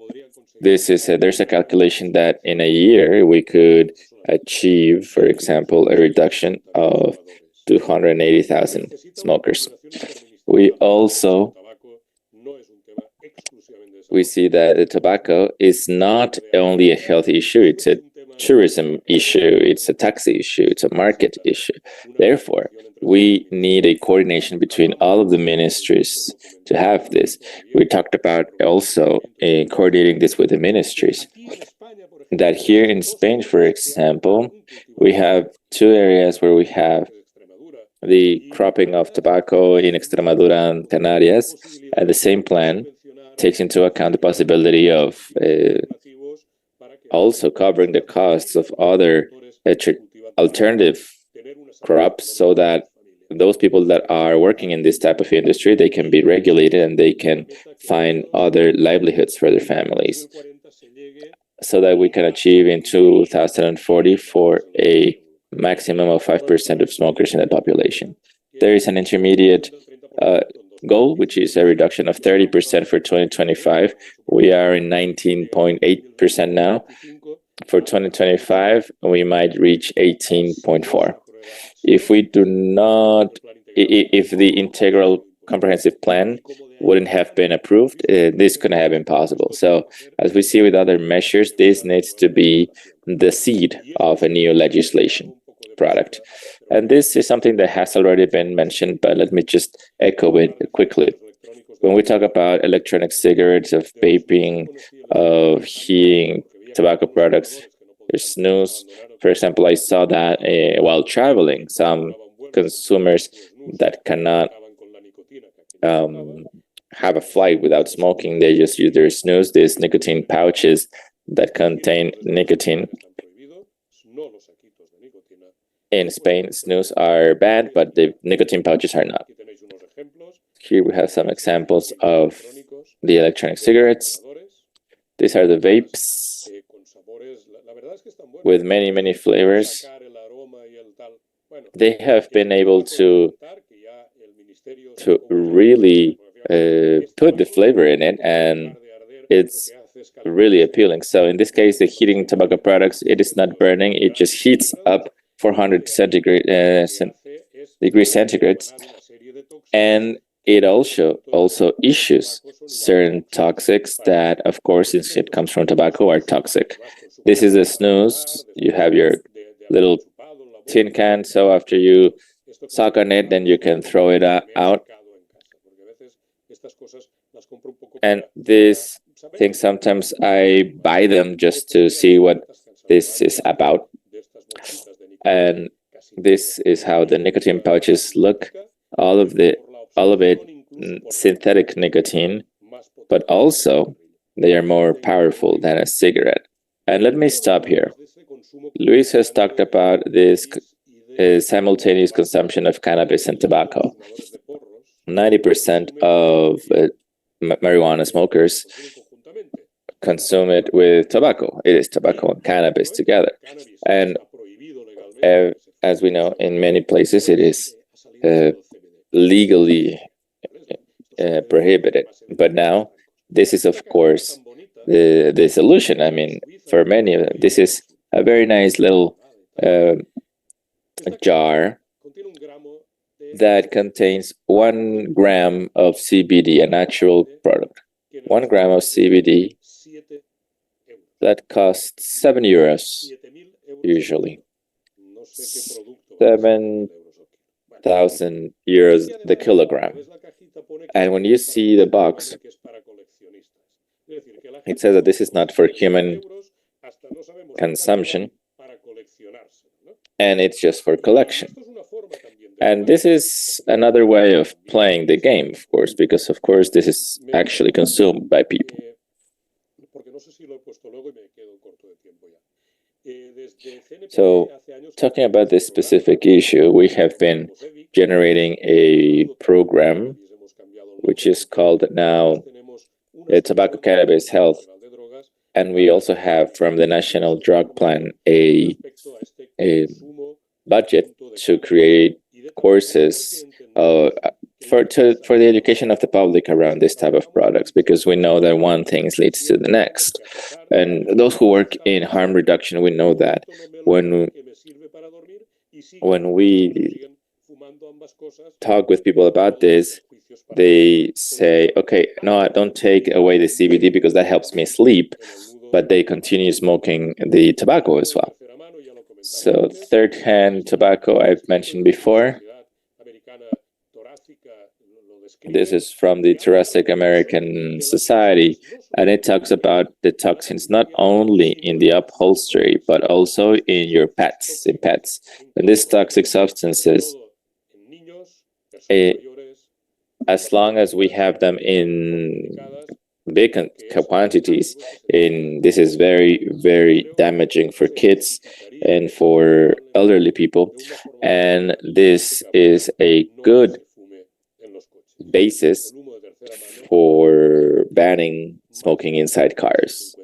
[SPEAKER 5] There's a calculation that in a year we could achieve, for example, a reduction of 280,000 smokers. We see that the tobacco is not only a health issue, it's a tourism issue, it's a tax issue, it's a market issue. Therefore, we need a coordination between all of the ministries to have this. We talked about also coordinating this with the ministries. That here in Spain, for example, we have two areas where we have the cropping of tobacco in Extremadura and Canarias, and the same plan takes into account the possibility of also covering the costs of other alternative crops, so that those people that are working in this type of industry, they can be regulated and they can find other livelihoods for their families, so that we can achieve in 2040 for a maximum of 5% of smokers in the population. There is an intermediate goal, which is a reduction of 30% for 2025. We are in 19.8% now. For 2025, we might reach 18.4%. If the integral comprehensive plan wouldn't have been approved, this couldn't have been possible. So, as we see with other measures, this needs to be the seed of a new legislation product. And this is something that has already been mentioned, but let me just echo it quickly. When we talk about electronic cigarettes, of vaping, of heating, tobacco products, there's snus. For example, I saw that while traveling, some consumers that cannot have a flight without smoking, they just use their snus, these nicotine pouches that contain nicotine. In Spain, snus are banned, but the nicotine pouches are not. Here we have some examples of the electronic cigarettes. These are the vapes with many, many flavors. They have been able to really put the flavor in it, and it's really appealing. So in this case, the heating tobacco products, it is not burning, it just heats up 400 degrees centigrade, and it also issues certain toxics that, of course, since it comes from tobacco, are toxic. This is a snus. You have your little tin can, so after you suck on it, then you can throw it out. And this thing, sometimes I buy them just to see what this is about. And this is how the nicotine pouches look. All of it synthetic nicotine, but also they are more powerful than a cigarette. And let me stop here. Luis has talked about this simultaneous consumption of cannabis and tobacco. 90% of marijuana smokers consume it with tobacco. It is tobacco and cannabis together. And as we know, in many places it is legally prohibited. But now, this is, of course, the solution. I mean, for many of them, this is a very nice little jar that contains 1 gram of CBD, a natural product. 1 gram of CBD that costs €7 usually. €7,000 the kilogram. And when you see the box, it says that this is not for human consumption, and it's just for collection. And this is another way of playing the game, of course, because, of course, this is actually consumed by people. So, talking about this specific issue, we have been generating a program which is called now Tobacco Cannabis Health. And we also have from the National Drug Plan a budget to create courses for the education of the public around this type of products, because we know that one thing leads to the next. And those who work in harm reduction, we know that when we talk with people about this, they say, okay, no, I don't take away the CBD because that helps me sleep, but they continue smoking the tobacco as well. So third-hand tobacco, I've mentioned before. This is from the Thoracic American Society, and it talks about the toxins not only in the upholstery, but also in your pets. And these toxic substances, as long as we have them in big quantities, this is very, very damaging for kids and for elderly people. And this is a good basis for banning smoking inside cars,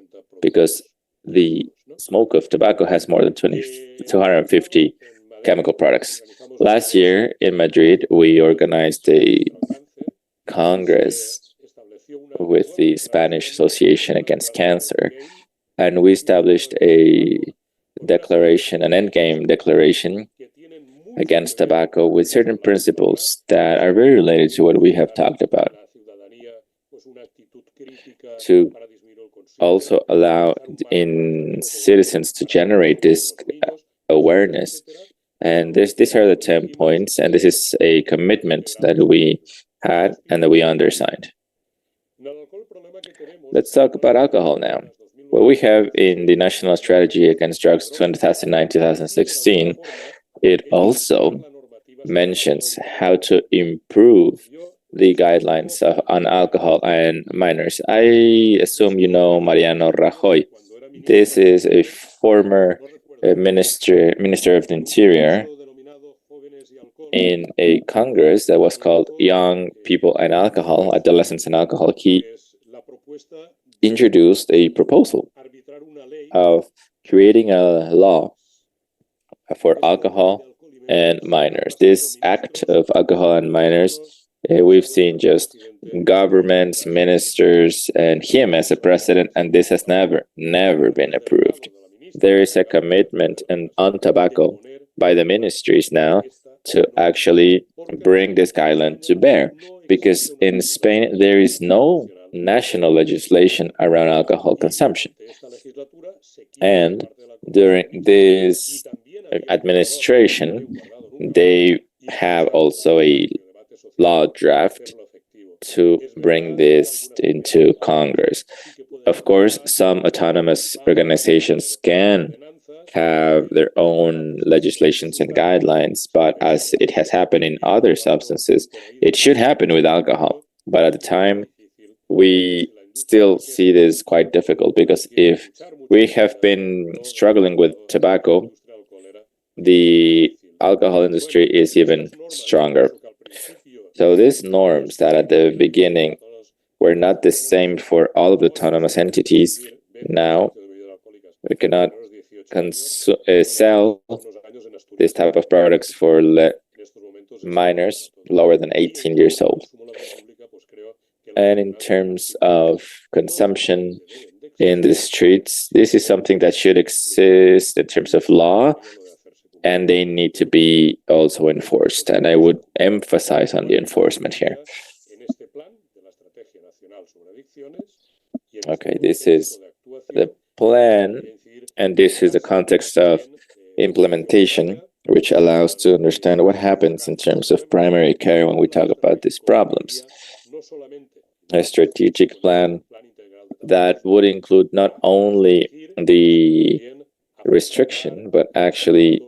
[SPEAKER 5] because the smoke of tobacco has more than 250 chemical products. Last year in Madrid, we organized a congress with the Spanish Association Against Cancer, and we established a declaration, an endgame declaration against tobacco with certain principles that are very related to what we have talked about, to also allow in citizens to generate this awareness. And these are the 10 points, and this is a commitment that we had and that we undersigned. Let's talk about alcohol now. What we have in the National Strategy Against Drugs 2009-2016, it also mentions how to improve the guidelines on alcohol and minors. I assume you know Mariano Rajoy. This is a former Minister of the Interior in a congress that was called Young People and Alcohol, Adolescents and Alcohol. He introduced a proposal of creating a law for alcohol and minors. This act of alcohol and minors We've seen just governments, ministers, and him as a president, and this has never been approved. There is a commitment on tobacco by the ministries now to actually bring this guideline to bear, because in Spain there is no national legislation around alcohol consumption. And during this administration, they have also a law draft to bring this into Congress. Of course, some autonomous organizations can have their own legislations and guidelines, but as it has happened in other substances, it should happen with alcohol. But at the time, we still see this quite difficult, because if we have been struggling with tobacco, the alcohol industry is even stronger. So these norms that at the beginning were not the same for all of the autonomous entities, now we cannot sell this type of products for minors lower than 18 years old. And in terms of consumption in the streets, this is something that should exist in terms of law, and they need to be also enforced. And I would emphasize on the enforcement here. Okay, this is the plan, and this is the context of implementation, which allows to understand what happens in terms of primary care when we talk about these problems. A strategic plan that would include not only the restriction, but actually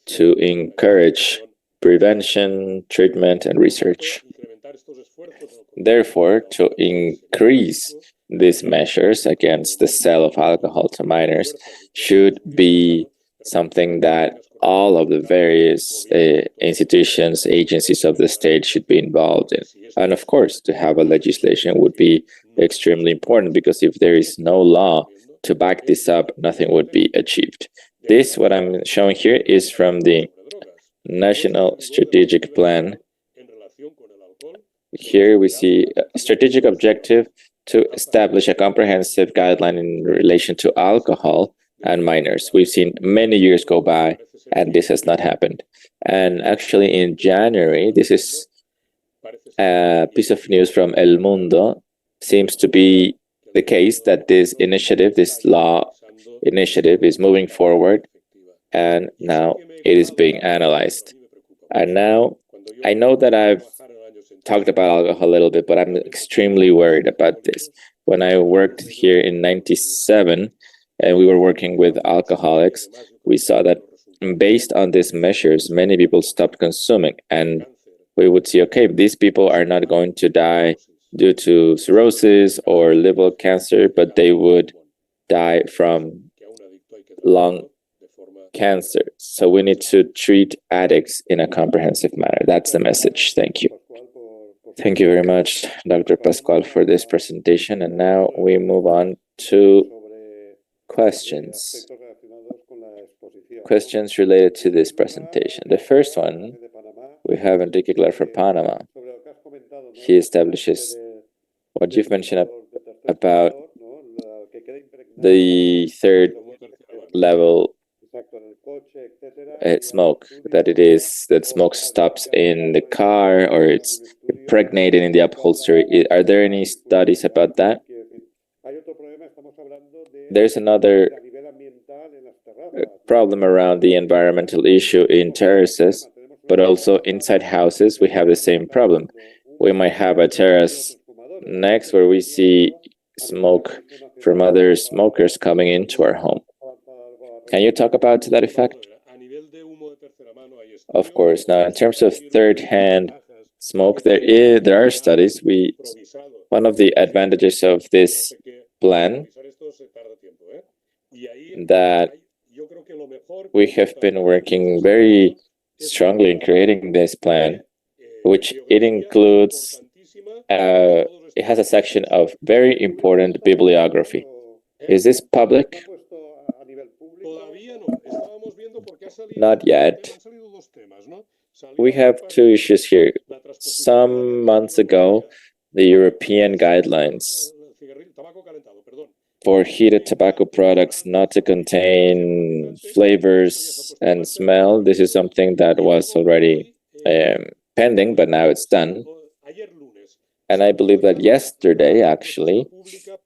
[SPEAKER 5] to encourage prevention, treatment, and research. Therefore, to increase these measures against the sale of alcohol to minors should be something that all of the various institutions, agencies of the state should be involved in. And of course, to have a legislation would be extremely important, because if there is no law to back this up, nothing would be achieved. This, what I'm showing here, is from the National Strategic Plan. Here we see a strategic objective to establish a comprehensive guideline in relation to alcohol and minors. We've seen many years go by, and this has not happened. And actually in January, this is a piece of news from El Mundo, seems to be the case that this initiative, this law initiative, is moving forward, and now it is being analyzed. And now, I know that I've talked about alcohol a little bit, but I'm extremely worried about this. When I worked here in '97, and we were working with alcoholics, we saw that based on these measures, many people stopped consuming, and we would see, okay, these people are not going to die due to cirrhosis or liver cancer, but they would die from lung cancer. So we need to treat addicts in a comprehensive manner. That's the message. Thank you. Thank you very much, Dr. Pascual, for this presentation. And now we move on to questions. Questions related to this presentation. The first one, we have Enrique Clar from Panama. He establishes what you've mentioned about the third level smoke, that smoke stops in the car or it's impregnated in the upholstery. Are there any studies about that? There's another problem around the environmental issue in terraces, but also inside houses we have the same problem. We might have a terrace next where we see smoke from other smokers coming into our home. Can you talk about that effect? Of course. Now, in terms of third-hand smoke, there are studies. One of the advantages of this plan that we have been working very strongly in creating this plan, which it includes, it has a section of very important bibliography. Is this public? Not yet. We have two issues here. some months ago, the European guidelines for heated tobacco products not to contain flavors and smell. This is something that was already pending, but now it's done. And I believe that yesterday, actually,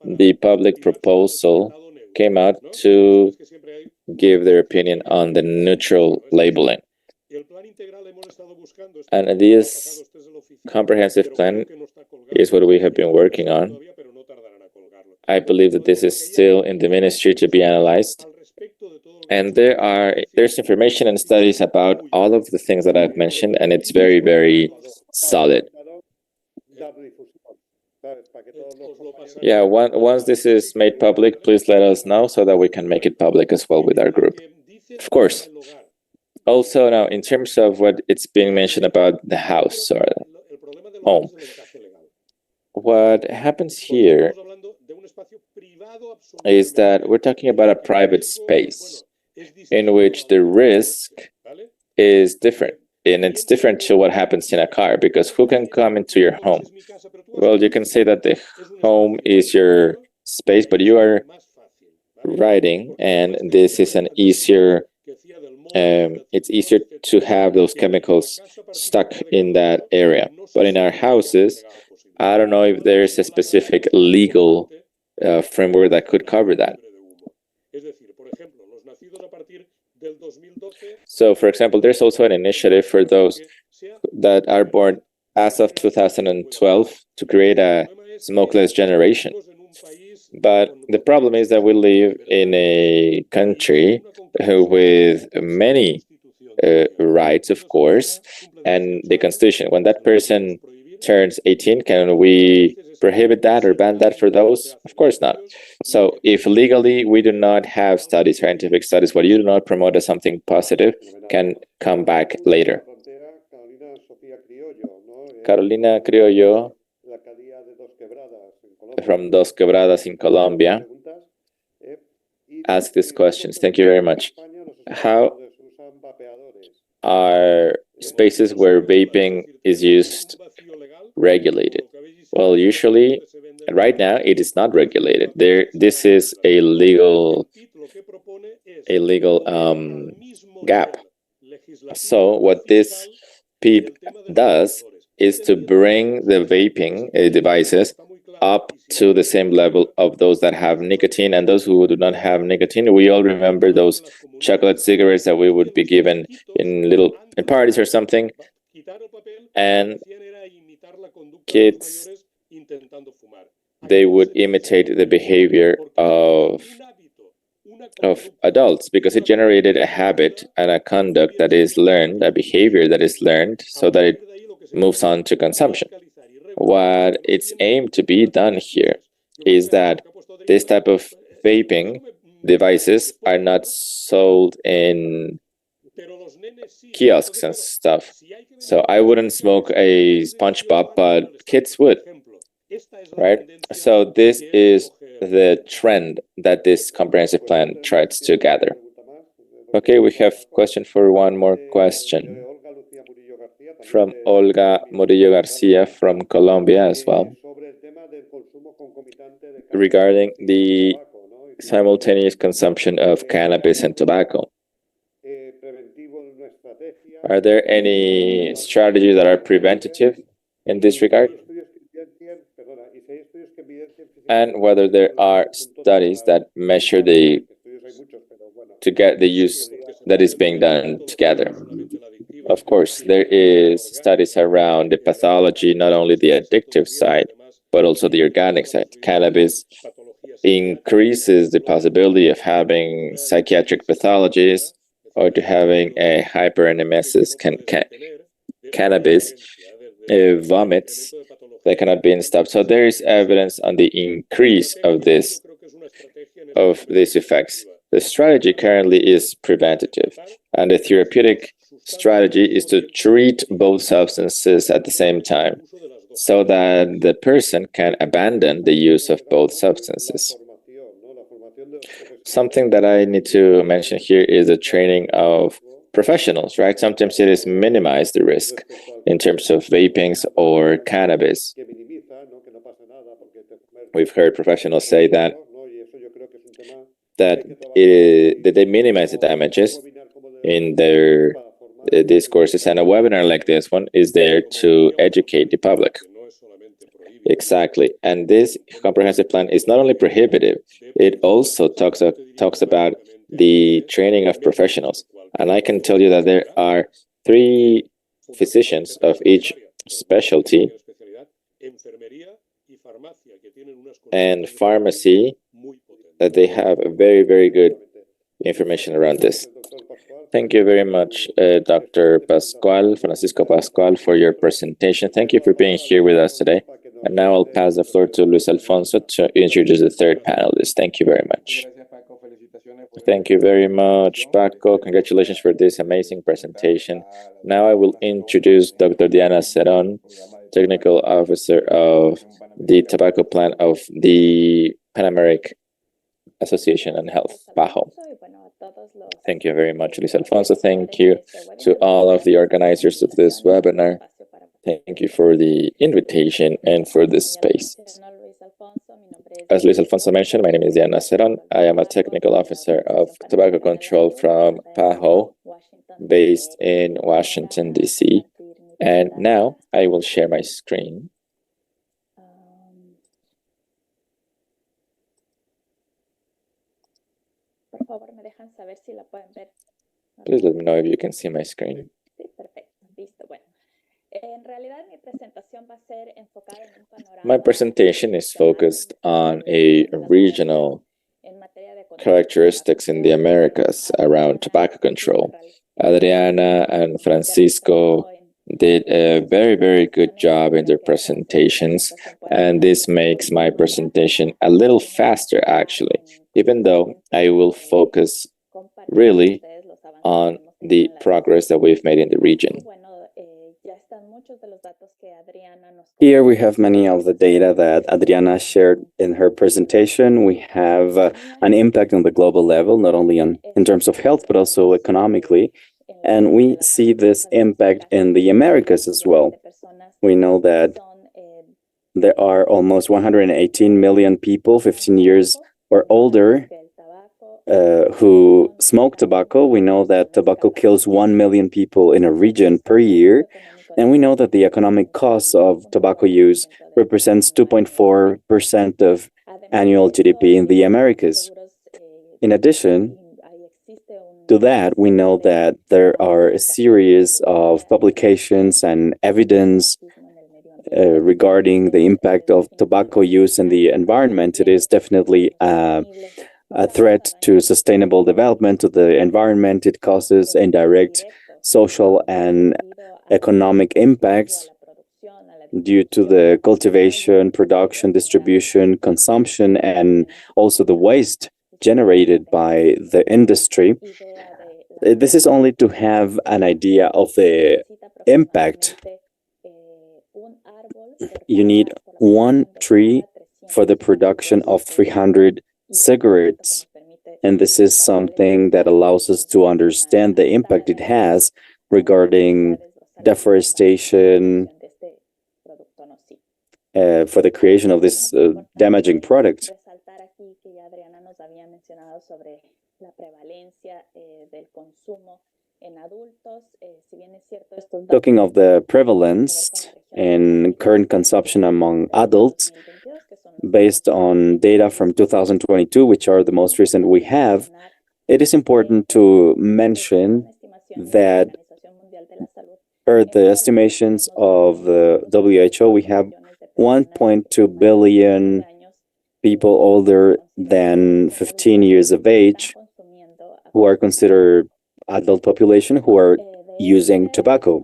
[SPEAKER 5] the public proposal came out to give their opinion on the neutral labeling. And this comprehensive plan is what we have been working on. I believe that this is still in the ministry to be analyzed. And there's information and studies about all of the things that I've mentioned, and it's very, very solid. Yeah, once this is made public, please let us know so that we can make it public as well with our group. Of course. Also, now, in terms of what it's being mentioned about the house or home, what happens here is that we're talking about a private space in which the risk is different. And it's different to what happens in a car, because who can come into your home? Well, you can say that the home is your space, but you are riding, and this is an easier, it's easier to have those chemicals stuck in that area. But in our houses, I don't know if there's a specific legal framework that could cover that. So, for example, there's also an initiative for those that are born as of 2012 to create a smokeless generation. But the problem is that we live in a country with many rights, of course, and the Constitution. When that person turns 18, can we prohibit that or ban that for those? Of course not. So if legally we do not have studies, scientific studies, what you do not promote as something positive can come back later. Carolina Criollo from Dos Quebradas in Colombia asked these questions. Thank you very much. How are spaces where vaping is used regulated? Well, usually, right now, it is not regulated. This is a legal gap. So what this PEEP does is to bring the vaping devices up to the same level of those that have nicotine, and those who do not have nicotine. We all remember those chocolate cigarettes that we would be given in parties or something, and kids, they would imitate the behavior of adults, because it generated a habit and a conduct that is learned, a behavior that is learned, so that it moves on to consumption. What it's aimed to be done here is that this type of vaping devices are not sold in kiosks and stuff. So I wouldn't smoke a SpongeBob, but kids would, right? So this is the trend that this comprehensive plan tries to gather. Okay, we have question for one more question from Olga Murillo Garcia from Colombia as well, regarding the simultaneous consumption of cannabis and tobacco. Are there any strategies that are preventative in this regard? And whether there are studies that measure to get the use that is being done together. Of course, there is studies around the pathology, not only the addictive side, but also the organic side. Cannabis increases the possibility of having psychiatric pathologies or to having a hyperemesis. Cannabis vomits that cannot be stopped. So there is evidence on the increase of these effects. The strategy currently is preventative, and the therapeutic strategy is to treat both substances at the same time, so that the person can abandon the use of both substances. Something that I need to mention here is the training of professionals, right? Sometimes it is minimize the risk in terms of vapings or cannabis. We've heard professionals say that they minimize the damages in their discourses, and a webinar like this one is there to educate the public. Exactly. And this comprehensive plan is not only prohibitive, it also talks about the training of professionals. And I can tell you that there are 3 physicians of each specialty and pharmacy that they have very, very good information around this. Thank you very much, Dr. Francisco Pascual, for your presentation. Thank you for being here with us today. And now I'll pass the floor to Luis Alfonso to introduce the 3rd panelist. Thank you very much. Thank you very much, Paco. Congratulations for this amazing presentation. Now I will introduce Dr. Diana Ceron, Technical Officer of the Tobacco Plan of the Pan American Association on Health, PAHO. Thank you very much, Luis Alfonso. Thank you to all of the organizers of this webinar. Thank you for the invitation and for this space. As Luis Alfonso mentioned, my name is Diana Ceron. I am a technical officer of tobacco control from PAHO, based in Washington, D.C. And now I will share my screen. Please let me know if you can see my screen. My presentation is focused on a regional characteristics in the Americas around tobacco control. Adriana and Francisco did a very, very good job in their presentations, and this makes my presentation a little faster, actually, even though I will focus really on the progress that we've made in the region. Here we have many of the data that Adriana shared in her presentation. We have an impact on the global level, not only in terms of health, but also economically. And we see this impact in the Americas as well. We know that there are almost 118 million people, 15 years or older, who smoke tobacco. We know that tobacco kills 1 million people in a region per year. And we know that the economic cost of tobacco use represents 2.4% of annual GDP in the Americas. In addition to that, we know that there are a series of publications and evidence regarding the impact of tobacco use in the environment. It is definitely a threat to sustainable development of the environment. It causes indirect social and economic impacts due to the cultivation, production, distribution, consumption, and also the waste generated by the industry. This is only to have an idea of the impact. You need 1 tree for the production of 300 cigarettes. And this is something that allows us to understand the impact it has regarding deforestation for the creation of this damaging product. Talking of the prevalence in current consumption among adults, based on data from 2022, which are the most recent we have, it is important to mention that per the estimations of the WHO, we have 1.2 billion people older than 15 years of age who are considered adult population who are using tobacco.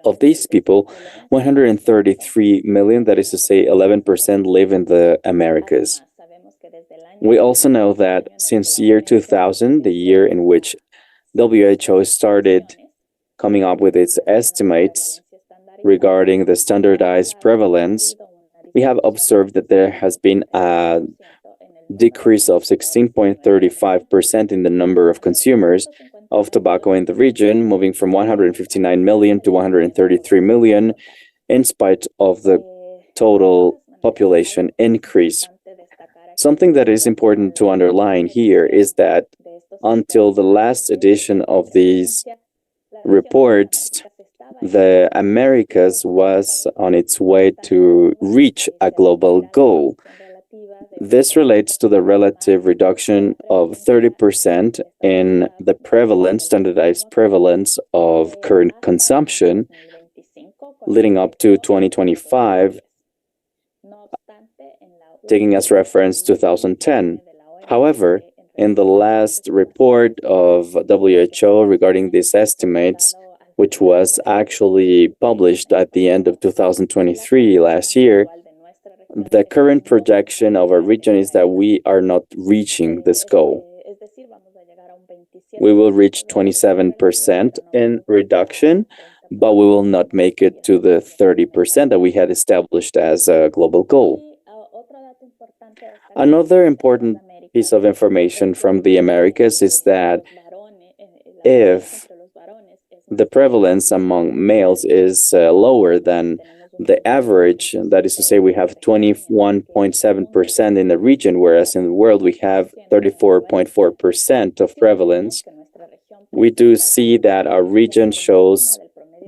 [SPEAKER 5] Of these people, 133 million, that is to say 11%, live in the Americas. We also know that since year 2000, the year in which WHO started coming up with its estimates regarding the standardized prevalence, we have observed that there has been a
[SPEAKER 3] decrease of 16.35% in the number of consumers of tobacco in the region, moving from 159 million to 133 million, in spite of the total population increase. Something that is important to underline here is that until the last edition of these reports, the Americas was on its way to reach a global goal. This relates to the relative reduction of 30% in the standardized prevalence of current consumption leading up to 2025, taking as reference 2010. However, in the last report of WHO regarding these estimates, which was actually published at the end of 2023 last year, the current projection of our region is that we are not reaching this goal. We will reach 27% in reduction, but we will not make it to the 30% that we had established as a global goal. Another important piece of information from the Americas is that if the prevalence among males is lower than the average, that is to say, we have 21.7% in the region, whereas in the world we have 34.4% of prevalence. We do see that our region shows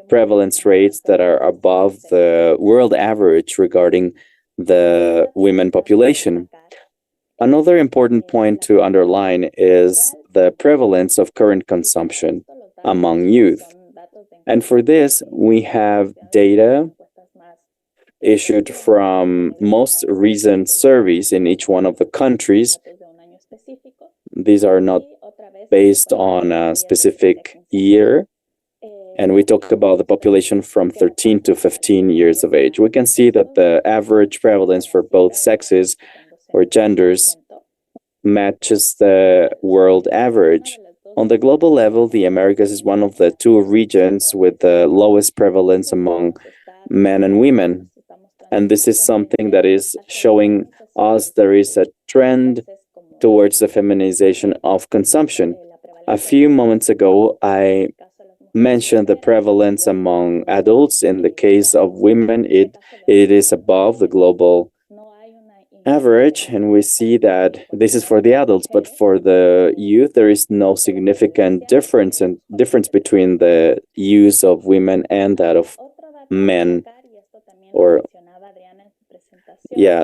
[SPEAKER 3] prevalence rates that are above the world average regarding the women population. Another important point to underline is the prevalence of current consumption among youth. And for this, we have data issued from most recent surveys in each one of the countries. These are not based on a specific year. And we talk about the population from 13 to 15 years of age. We can see that the average prevalence for both sexes or genders matches the world average. On the global level, the Americas is one of the two regions with the lowest prevalence among men and women. And this is something that is showing us there is a trend towards the feminization of consumption. A few moments ago, I mentioned the prevalence among adults. In the case of women, it is above the global average, and we see that this is for the adults, but for the youth, there is no significant difference between the use of women and that of men.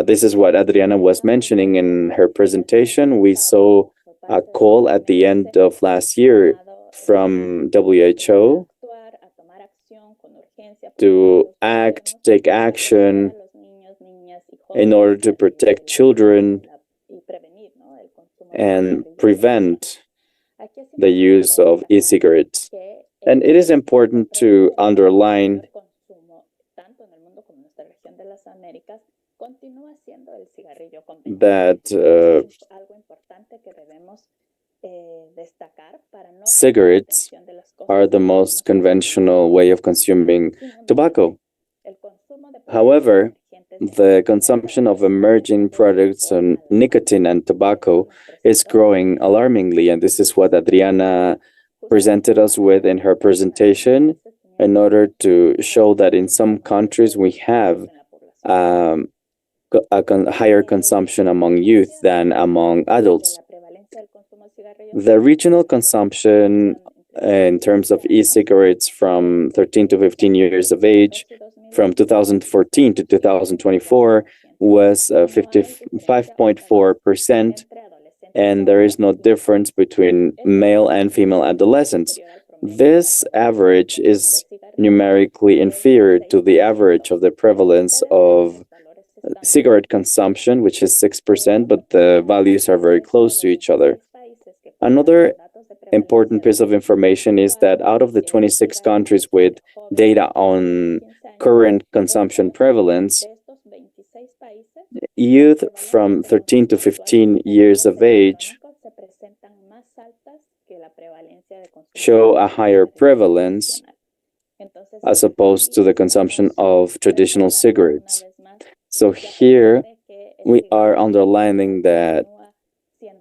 [SPEAKER 3] This is what Adriana was mentioning in her presentation. We saw a call at the end of last year from WHO to take action in order to protect children and prevent the use of e-cigarettes. And it is important to underline that cigarettes are the most conventional way of consuming tobacco. However, the consumption of emerging products on nicotine and tobacco is growing alarmingly, and this is what Adriana presented us with in her presentation in order to show that in some countries we have a higher consumption among youth than among adults. The regional consumption in terms of e-cigarettes from 13 to 15 years of age from 2014 to 2024 was 55.4%, and there is no difference between male and female adolescents. This average is numerically inferior to the average of the prevalence of cigarette consumption, which is 6%, but the values are very close to each other. Another important piece of information is that out of the 26 countries with data on current consumption prevalence, youth from 13 to 15 years of age show a higher prevalence as opposed to the consumption of traditional cigarettes. So here we are underlining that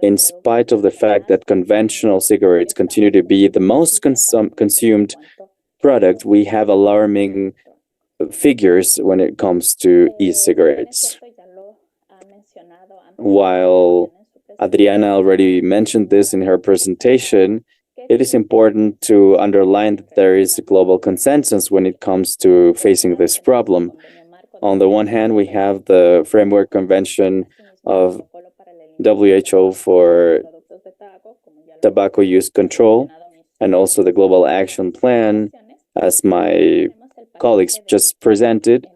[SPEAKER 3] in spite of the fact that conventional cigarettes continue to be the most consumed product, we have alarming figures when it comes to e-cigarettes. While Adriana already mentioned this in her presentation, it is important to underline that there is a global consensus when it comes to facing this problem. On the one hand, we have the Framework Convention of WHO for tobacco use control, and also the Global Action Plan, as my colleagues just presented.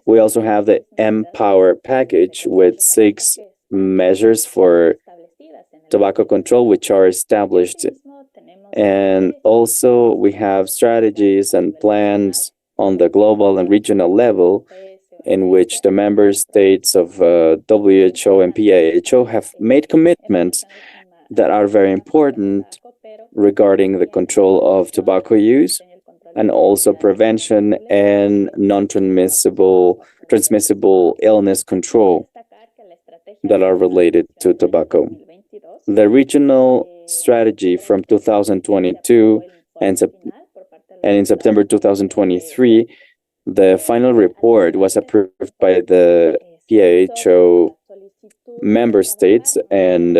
[SPEAKER 3] We also have the Empower package with 6 measures for tobacco control, which are established. And also we have strategies and plans on the global and regional level in which the member states of WHO and PAHO have made commitments that are very important regarding the control of tobacco use and also prevention and non-transmissible illness control that are related to tobacco. The regional strategy from 2022 and in September 2023, the final report was approved by the PAHO member states, and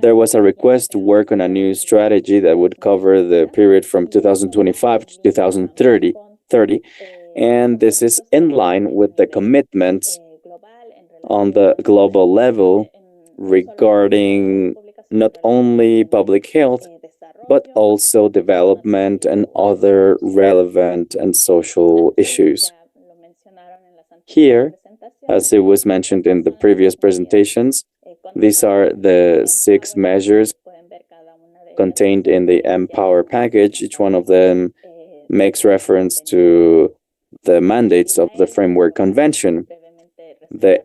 [SPEAKER 3] there was a request to work on a new strategy that would cover the period from 2025 to 2030, and this is in line with the commitments on the global level regarding not only public health, but also development and other relevant and social issues. Here, as it was mentioned in the previous presentations, these are the 6 measures contained in the Empower package. Each one of them makes reference to the mandates of the Framework Convention. The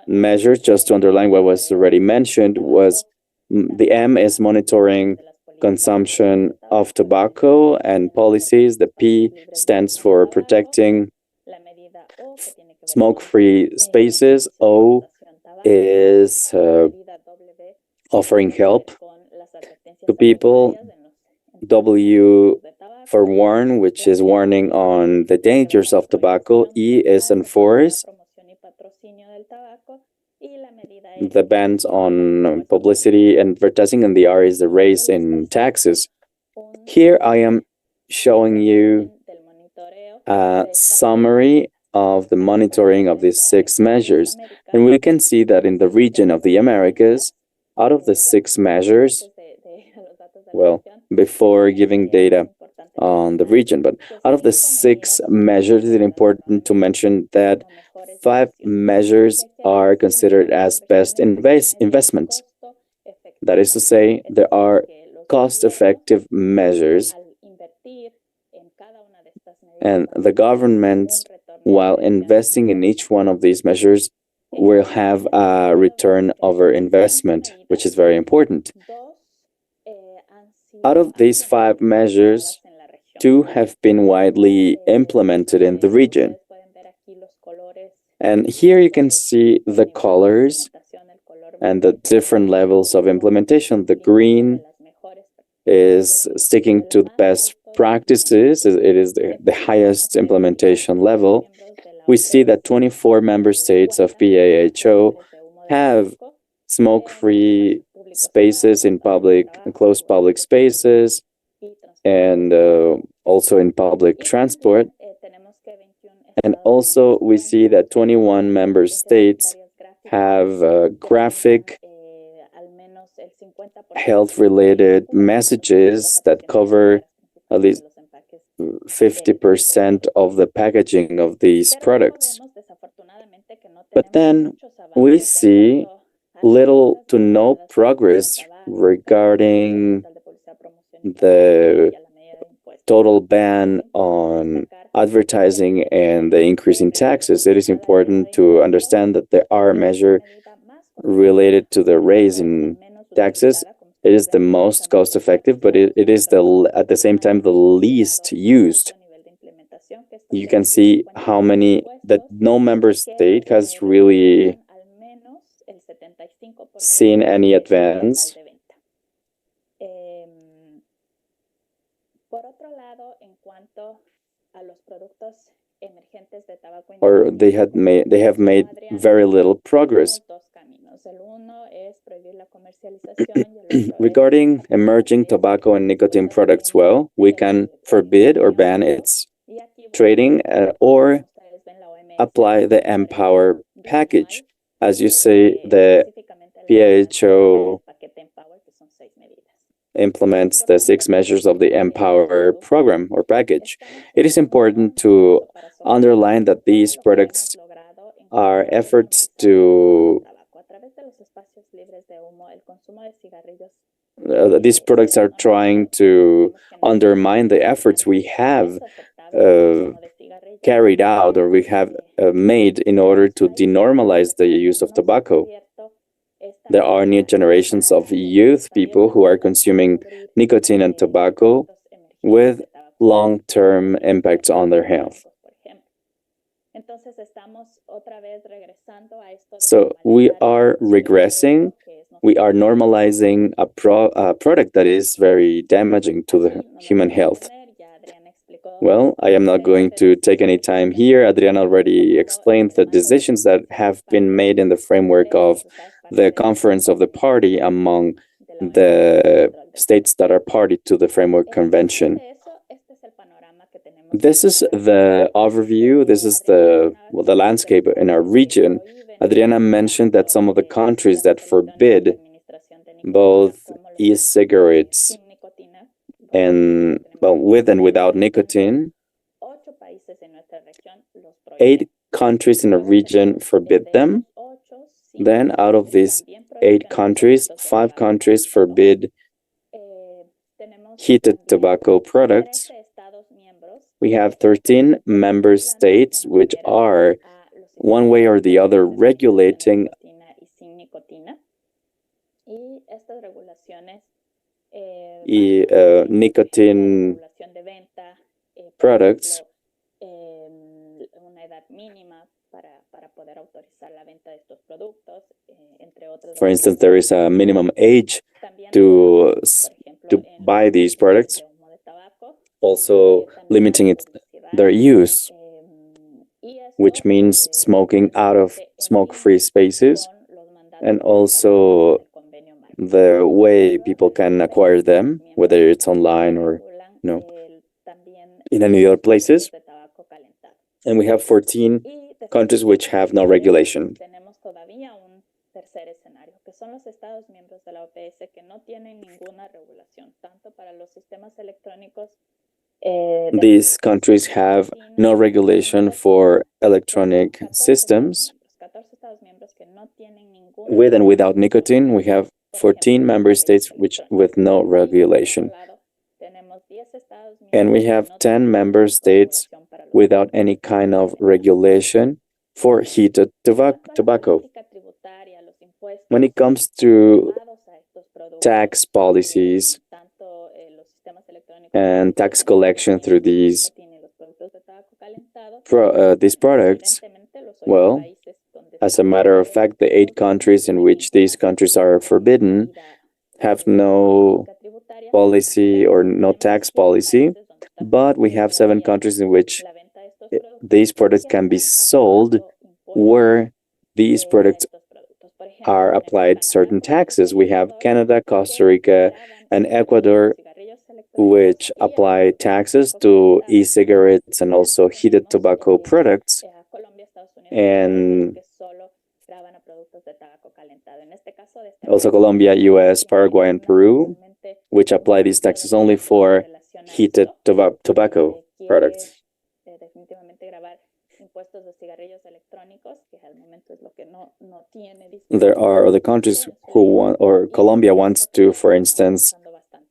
[SPEAKER 3] measures, just to underline what was already mentioned, was the M is monitoring consumption of tobacco and policies. The P stands for protecting smoke-free spaces. O is offering help to people. W for warn, which is warning on the dangers of tobacco. E is enforce the bans on publicity and advertising, and the R is the raise in taxes. Here I am showing you a summary of the monitoring of these 6 measures, and we can see that in the region of the Americas, out of the 6 measures, well, before giving data on the region, but out of the 6 measures, it is important to mention that 5 measures are considered as best investments. That is to say, there are cost-effective measures, and the governments, while investing in each one of these measures, will have a return over investment, which is very important. Out of these 5 measures, 2 have been widely implemented in the region. And here you can see the colors and the different levels of implementation. The green is sticking to the best practices. It is the highest implementation level. We see that 24 member states of PAHO have smoke-free spaces in public, enclosed public spaces, and also in public transport. And also we see that 21 member states have graphic health-related messages that cover at least 50% of the packaging of these products. But then we see little to no progress regarding the total ban on advertising and the increase in taxes. It is important to understand that there are measures related to the raise in taxes. It is the most cost-effective, but it is at the same time the least used. You can see how many that no member state has really seen any advance. Or they have made very little progress. Regarding emerging tobacco and nicotine products, well, we can forbid or ban its trading or apply the Empower package. As you say, the WHO implements the 6 measures of the Empower program or package. It is important to underline that these products are efforts to these products are trying to undermine the efforts we have carried out or we have made in order to denormalize the use of tobacco. There are new generations of youth people who are consuming nicotine and tobacco with long-term impacts on their health. So we are regressing, we are normalizing a product that is very damaging to the human health. Well, I am not going to take any time here. Adriana already explained the decisions that have been made in the framework of the conference of the party among the states that are party to the framework convention. This is the overview, this is the landscape in our region. Adriana mentioned that some of the countries that forbid both e-cigarettes and, well, with and without nicotine, 8 countries in a region forbid them. Then out of these 8 countries, 5 countries forbid heated tobacco products. We have 13 member states which are one way or the other regulating nicotine products. For instance, there is a minimum age to buy these products, also limiting their use, which means smoking out of smoke-free spaces, and also the way people can acquire them, whether it's online or in any other places. And we have 14 countries which have no regulation. These countries have no regulation for electronic systems. With and without nicotine, we have 14 member states with no regulation. And we have 10 member states without any kind of regulation for heated tobacco. When it comes to tax policies and tax collection through these products, well, as a matter of fact, the 8 countries in which these countries are forbidden have no policy or no tax policy, but we have 7 countries in which these products can be sold where these products are applied certain taxes. We have Canada, Costa Rica, and Ecuador, which apply taxes to e-cigarettes and also heated tobacco products. And also Colombia, US, Paraguay, and Peru, which apply these taxes only for heated tobacco products. There are other countries who want, or Colombia wants to, for instance,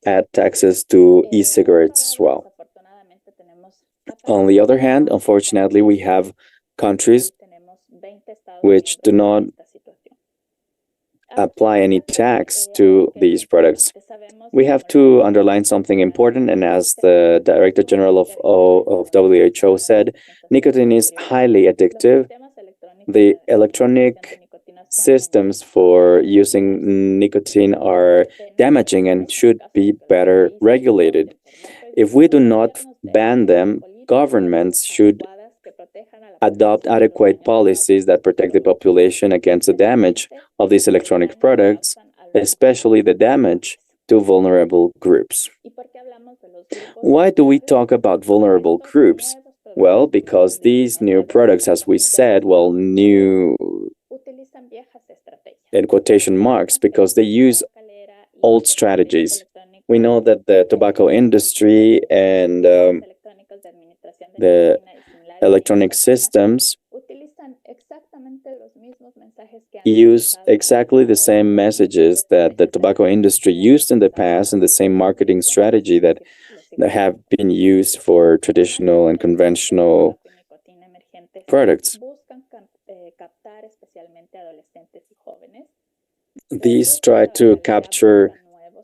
[SPEAKER 3] add taxes to e-cigarettes as well. On the other hand, unfortunately, we have countries which do not apply any tax to these products. We have to underline something important, and as the Director General of WHO said, nicotine is highly addictive. The electronic systems for using nicotine are damaging and should be better regulated. If we do not ban them, governments should adopt adequate policies that protect the population against the damage of these electronic products, especially the damage to vulnerable groups. Why do we talk about vulnerable groups? Well, because these new products, as we said, well, new in quotation marks, because they use old strategies. We know that the tobacco industry and the electronic systems use exactly the same messages that the tobacco industry used in the past and the same marketing strategy that have been used for traditional and conventional products. These try to capture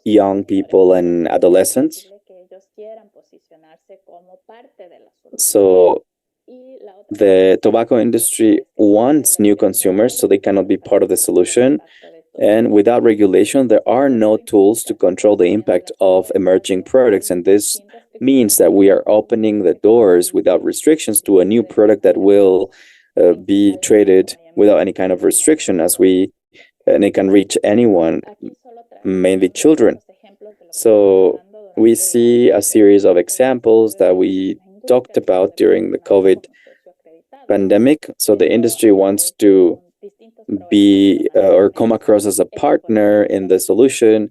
[SPEAKER 3] young people and adolescents. So the tobacco industry wants new consumers, so they cannot be part of the solution. And without regulation, there are no tools to control the impact of emerging products. And this means that we are opening the doors without restrictions to a new product that will be traded without any kind of restriction, and it can reach anyone, mainly children. So we see a series of examples that we talked about during the COVID pandemic. So the industry wants to be or come across as a partner in the solution.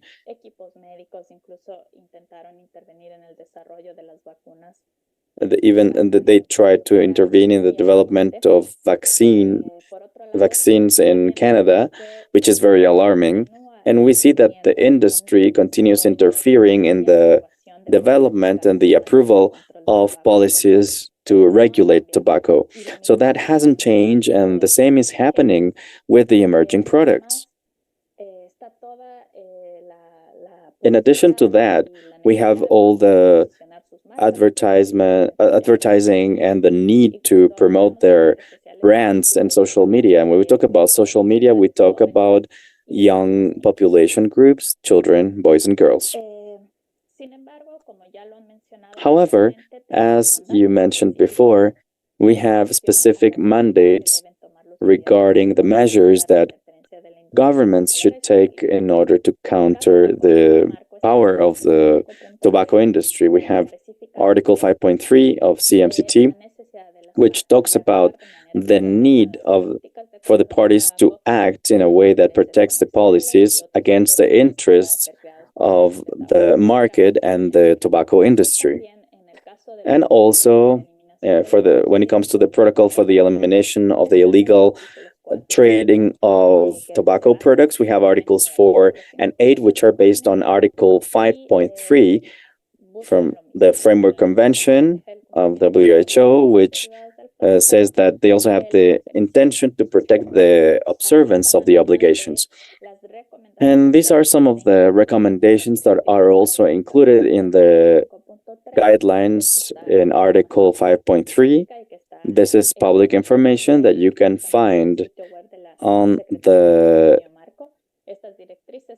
[SPEAKER 3] They tried to intervene in the development of vaccines in Canada, which is very alarming. And we see that the industry continues interfering in the development and the approval of policies to regulate tobacco. So that hasn't changed, and the same is happening with the emerging products. In addition to that, we have all the advertising and the need to promote their brands and social media. And when we talk about social media, we talk about young population groups, children, boys and girls. However, as you mentioned before, we have specific mandates regarding the measures that governments should take in order to counter the power of the tobacco industry. We have Article 5.3 of CMCT, which talks about the need for the parties to act in a way that protects the policies against the interests of the market and the tobacco industry. And also, when it comes to the protocol for the elimination of the illegal trading of tobacco products, we have Articles 4 and 8, which are based on Article 5.3 from the Framework Convention of WHO, which says that they also have the intention to protect the observance of the obligations. And these are some of the recommendations that are also included in the guidelines in Article 5.3. This is public information that you can find on the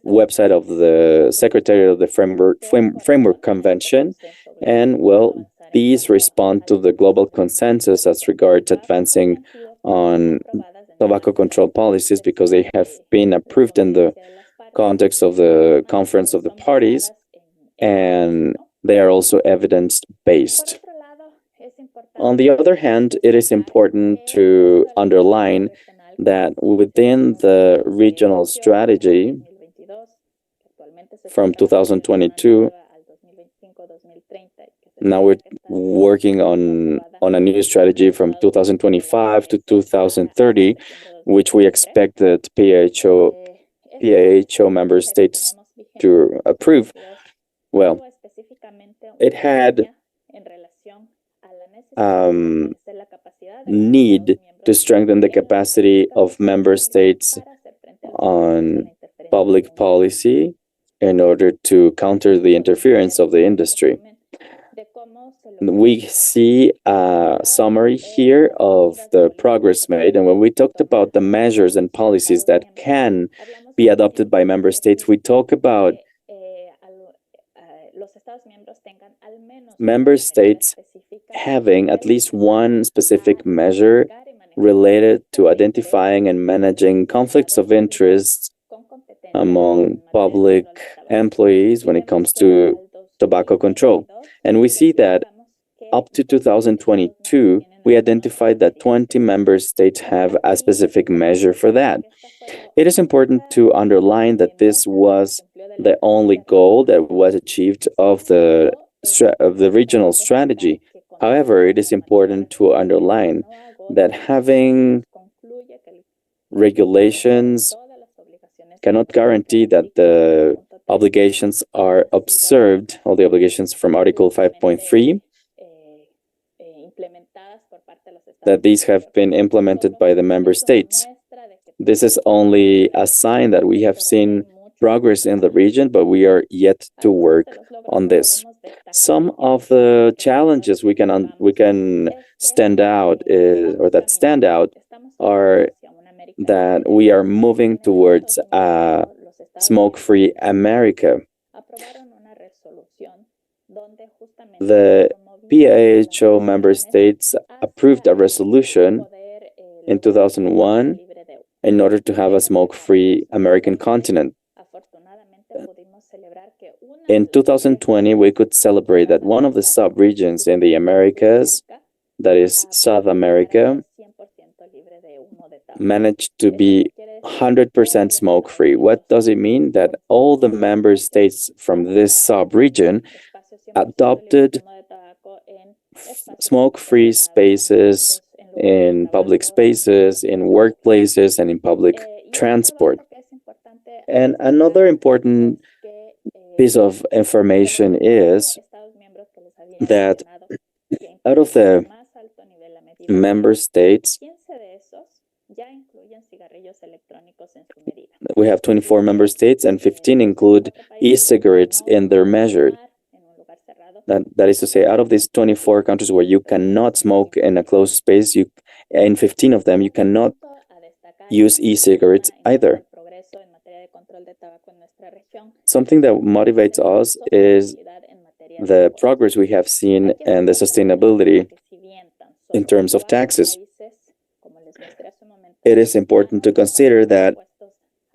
[SPEAKER 3] website of the Secretary of the Framework Convention. And, well, these respond to the global consensus as regards advancing on tobacco control policies, because they have been approved in the context of the Conference of the Parties, and they are also evidence-based. On the other hand, it is important to underline that within the regional strategy from 2022, now we're working on a new strategy from 2025 to 2030, which we expect that PAHO member states to approve. Well, it had need to strengthen the capacity of member states on public policy in order to counter the interference of the industry. we see a summary here of the progress made. And when we talked about the measures and policies that can be adopted by member states, we talk about member states having at least one specific measure related to identifying and managing conflicts of interest among public employees when it comes to tobacco control. And we see that up to 2022, we identified that 20 member states have a specific measure for that. It is important to underline that this was the only goal that was achieved of the regional strategy. However, it is important to underline that having regulations cannot guarantee that the obligations are observed, all the obligations from Article 5.3, that these have been implemented by the member states. This is only a sign that we have seen progress in the region, but we are yet to work on this. Some of the challenges we can stand out are that we are moving towards a smoke-free America. The WHO member states approved a resolution in 2001 in order to have a smoke-free American continent. In 2020, we could celebrate that one of the sub-regions in the Americas, that is South America, managed to be 100% smoke-free. What does it mean? That all the member states from this sub-region adopted smoke-free spaces in public spaces, in workplaces, and in public transport. And another important piece of information is that out of the member states, we have 24 member states and 15 include e-cigarettes in their measure. That is to say, out of these 24 countries where you cannot smoke in a closed space, in 15 of them, you cannot use e-cigarettes either. Something that motivates us is the progress we have seen and the sustainability in terms of taxes. It is important to consider that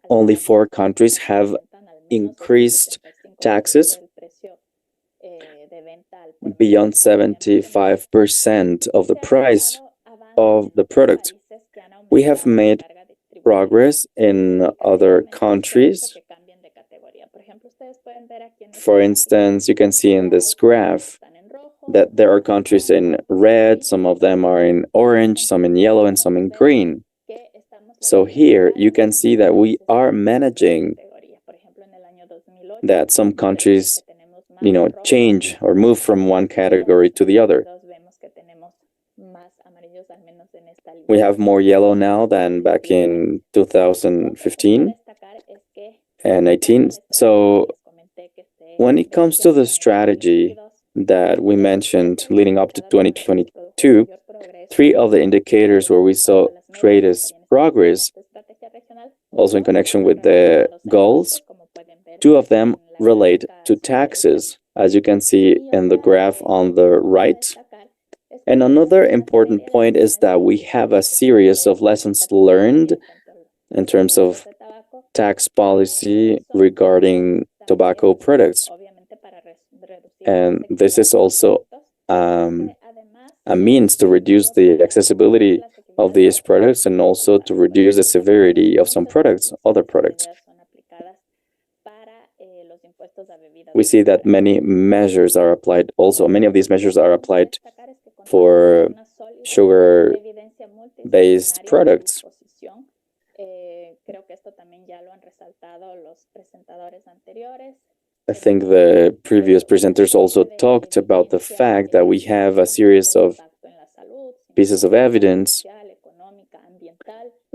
[SPEAKER 3] only 4 countries have increased taxes beyond 75% of the price of the product. We have made progress in other countries. For instance, you can see in this graph that there are countries in red, some of them are in orange, some in yellow, and some in green. So here you can see that we are managing that some countries, change or move from one category to the other. We have more yellow now than back in 2015 and 18. So when it comes to the strategy that we mentioned leading up to 2022, 3 of the indicators where we saw greatest progress, also in connection with the goals, 2 of them relate to taxes, as you can see in the graph on the right. And another important point is that we have a series of lessons learned in terms of tax policy regarding tobacco products. And this is also a means to reduce the accessibility of these products and also to reduce the severity of some products, other products. We see that many measures are applied also. Many of these measures are applied for sugar-based products. I think the previous presenters also talked about the fact that we have a series of pieces of evidence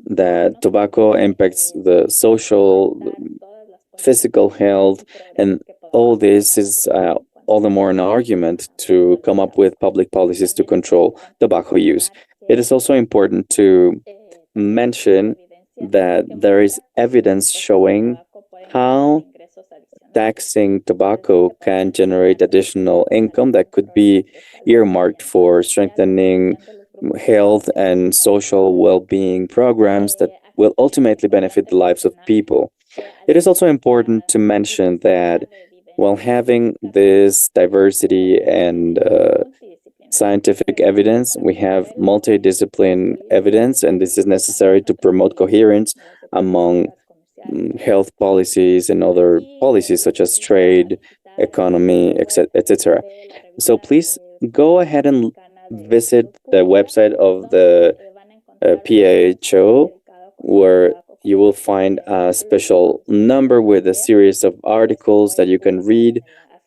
[SPEAKER 3] that tobacco impacts the social, physical health, and all this is all the more an argument to come up with public policies to control tobacco use. It is also important to mention that there is evidence showing how taxing tobacco can generate additional income that could be earmarked for strengthening health and social well-being programs that will ultimately benefit the lives of people. It is also important to mention that while having this diversity and scientific evidence, we have multidiscipline evidence, and this is necessary to promote coherence among health policies and other policies such as trade, economy, etc. So please go ahead and visit the website of the PAHO, where you will find a special number with a series of articles that you can read.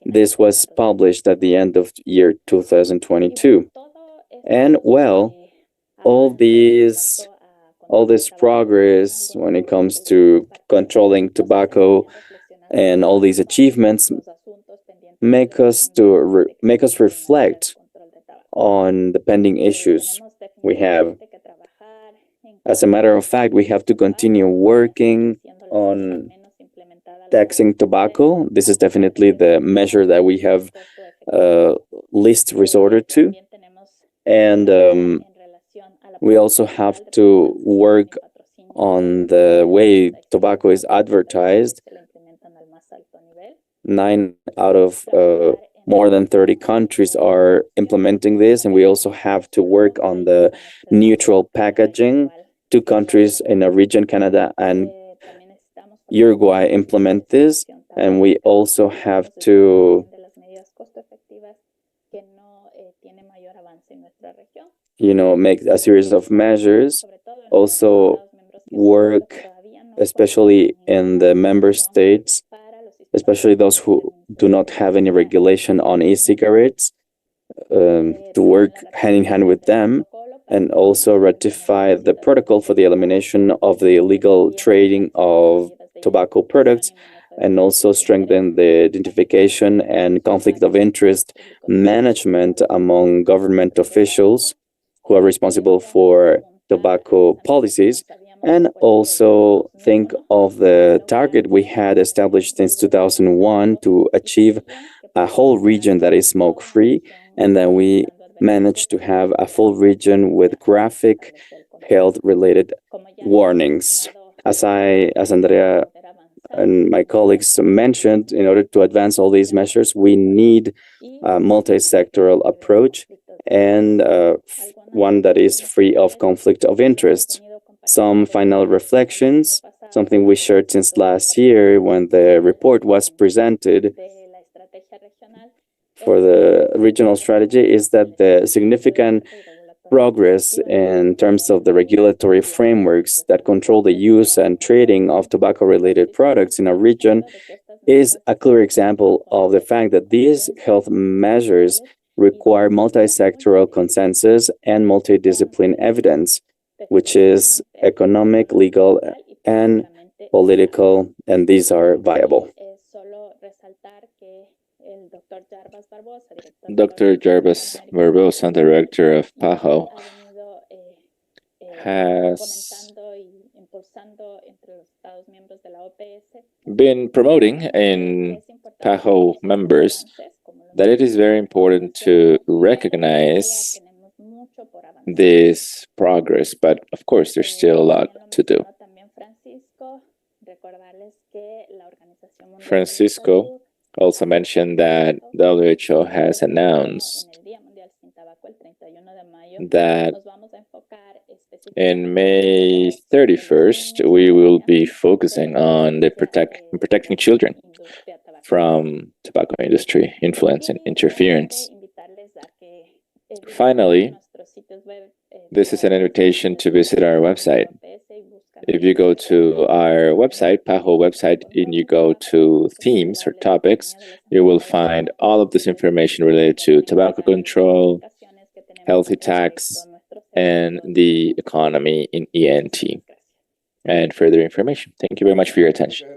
[SPEAKER 3] This was published at the end of year 2022. And well, all this progress when it comes to controlling tobacco and all these achievements make us reflect on the pending issues we have. As a matter of fact, we have to continue working on taxing tobacco. This is definitely the measure that we have least resorted to. And we also have to work on the way tobacco is advertised. 9 out of more than 30 countries are implementing this, and we also have to work on the neutral packaging. 2 countries in a region, Canada and Uruguay, implement this, and we also have to make a series of measures, also work, especially in the member states, especially those who do not have any regulation on e-cigarettes, to work hand in hand with them, and also ratify the protocol for the elimination of the illegal trading of tobacco products, and also strengthen the identification and conflict of interest management among government officials who are responsible for tobacco policies, and also think of the target we had established since 2001 to achieve a whole region that is smoke-free, and then we managed to have a full region with graphic health-related warnings. As Andrea and my colleagues mentioned, in order to advance all these measures, we need a multi-sectoral approach and one that is free of conflict of interest. Some final reflections, something we shared since last year when the report was presented for the regional strategy, is that the significant progress in terms of the regulatory frameworks that control the use and trading of tobacco-related products in a region is a clear example of the fact that these health measures require multi-sectoral consensus and multidiscipline evidence, which is economic, legal, and political, and these are viable.
[SPEAKER 5] Dr. Jarbas Barbosa, Director of PAHO, has been promoting in PAHO members that it is very important to recognize this progress, but of course there's still a lot to do. Francisco also mentioned that WHO has announced that in May 31st, we will be focusing on the protecting children from tobacco industry influence and interference. Finally, this is an invitation to visit our website. If you go to our website, PAHO website, and you go to themes or topics, you will find all of this information related to tobacco control, healthy tax, and the economy in ENT, and further information. Thank you very much for your attention.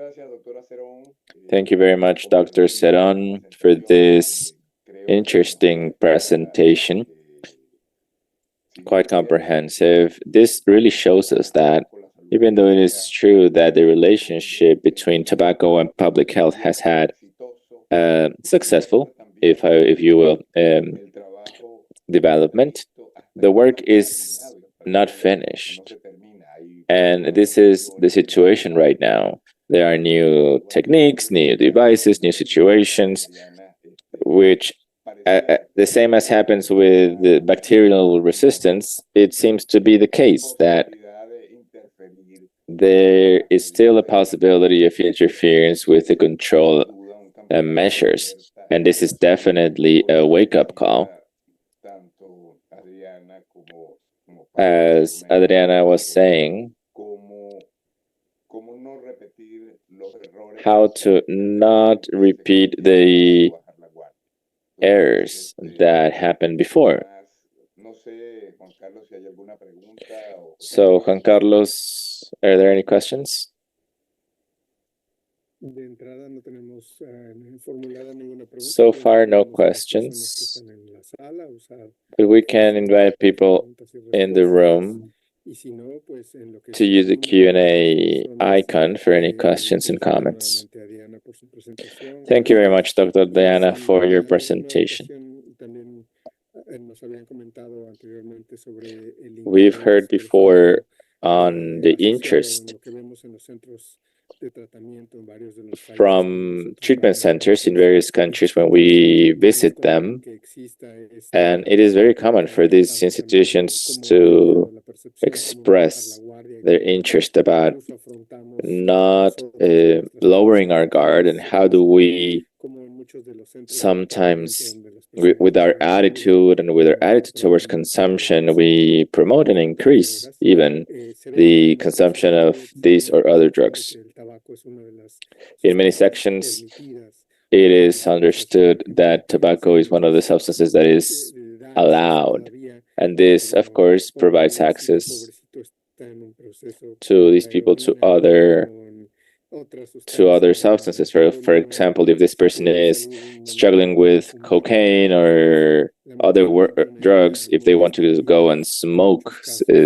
[SPEAKER 5] Thank you very much, Dr. Ceron, for this interesting presentation. Quite comprehensive. This really shows us that even though it is true that the relationship between tobacco and public health has had successful, if you will, development, the work is not finished. And this is the situation right now. There are new techniques, new devices, new situations, which the same as happens with the bacterial resistance, it seems to be the case that there is still a possibility of interference with the control measures. And this is definitely a wake-up call. As Adriana was saying, how to not repeat the errors that happened before. So, Juan Carlos, are there any questions? So far, no questions. But we can invite people in the room to use the Q&A icon for any questions and comments. Thank you very much, Dr. Diana, for your presentation. We've heard before on the interest from treatment centers in various countries when we visit them. And it is very common for these institutions to express their interest about not lowering our guard, and how do we sometimes, with our attitude and with our attitude towards consumption, we promote and increase even the consumption of these or other drugs. In many sections, it is understood that tobacco is one of the substances that is allowed, and this, of course, provides access to these people to other substances. For example, if this person is struggling with cocaine or other drugs, if they want to go and smoke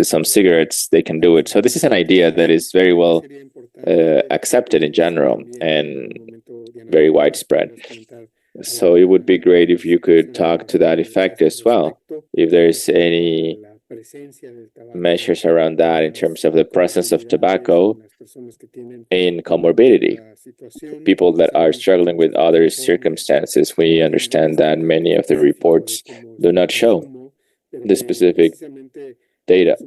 [SPEAKER 5] some cigarettes, they can do it. So this is an idea that is very well accepted in general and very widespread. So it would be great if you could talk to that effect as well, if there's any measures around that in terms of the presence of tobacco in comorbidity. People that are struggling with other circumstances, we understand that many of the reports do not show the specific data.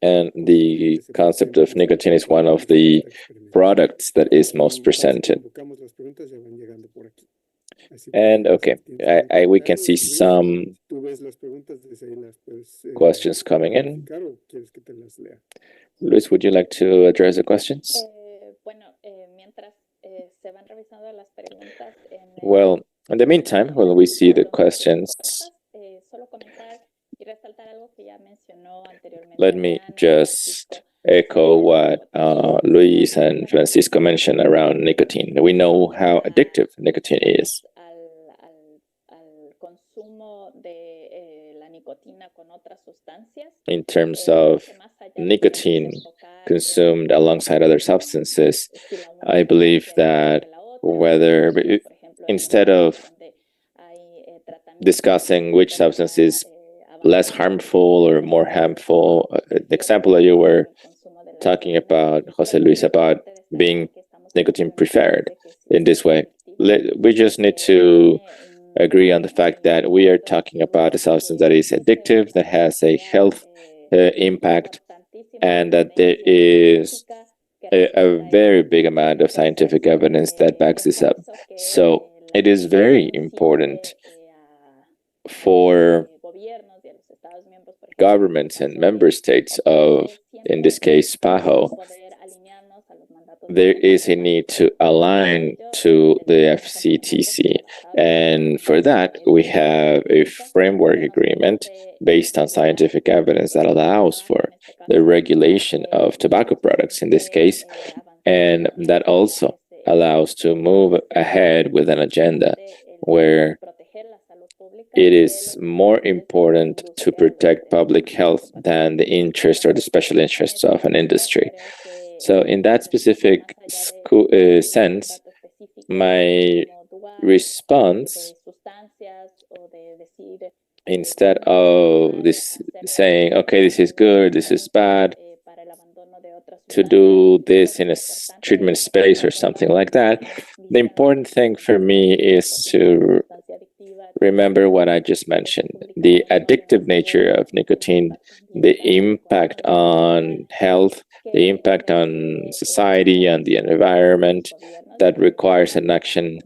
[SPEAKER 5] And the concept of nicotine is one of the products that is most presented. And okay, we can see some questions coming in. Luis, would you like to address the questions? Well, in the meantime, while we see the questions, let me just echo what Luis and Francisco mentioned around nicotine. We know how addictive nicotine is. In terms of nicotine consumed alongside other substances, I believe that instead of discussing which substance is less harmful or more harmful, the example that you were talking about, Jose Luis, about being nicotine preferred in this way, we just need to agree on the fact that we are talking about a substance that is addictive, that has a health impact, and that there is a very big amount of scientific evidence that backs this up. So it is very important for governments and member states of, in this case, PAHO, there is a need to align to the FCTC. And for that, we have a framework agreement based on scientific evidence that allows for the regulation of tobacco products in this case, and that also allows to move ahead with an agenda where it is more important to protect public health than the interest or the special interests of an industry. So in that specific sense, my response, instead of this saying, okay, this is good, this is bad, to do this in a treatment space or something like that, the important thing for me is to remember what I just mentioned, the addictive nature of nicotine, the impact on health, the impact on society and the environment that requires an action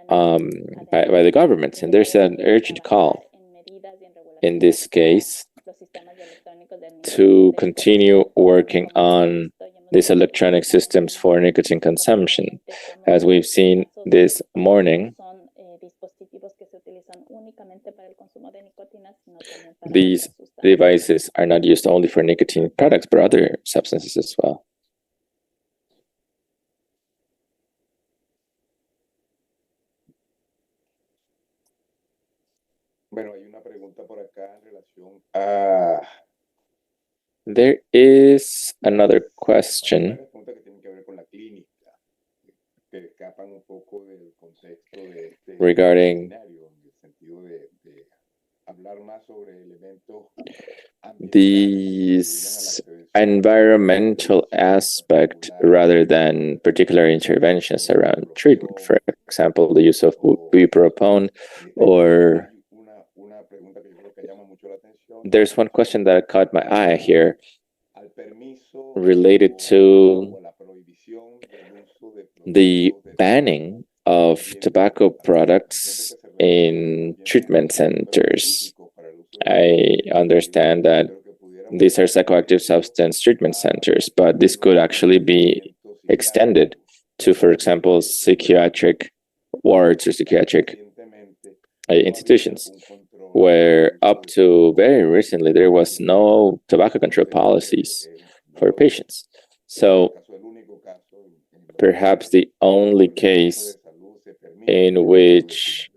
[SPEAKER 5] by the governments. And there's an urgent call in this case to continue working on these electronic systems for nicotine consumption. As we've seen this morning, these devices are not used only for nicotine products, but other substances as well.
[SPEAKER 7] Bueno, hay una pregunta por acá en relación a...
[SPEAKER 5] There is another question regarding these environmental aspect rather than particular interventions around treatment. For example, the use of bupropion, or there's one question that caught my eye here related to the banning of tobacco products in treatment centers. I understand that these are psychoactive substance treatment centers, but this could actually be extended to, for example, psychiatric wards or psychiatric institutions, where up to very recently there was no tobacco control policies for patients. So perhaps the only case in which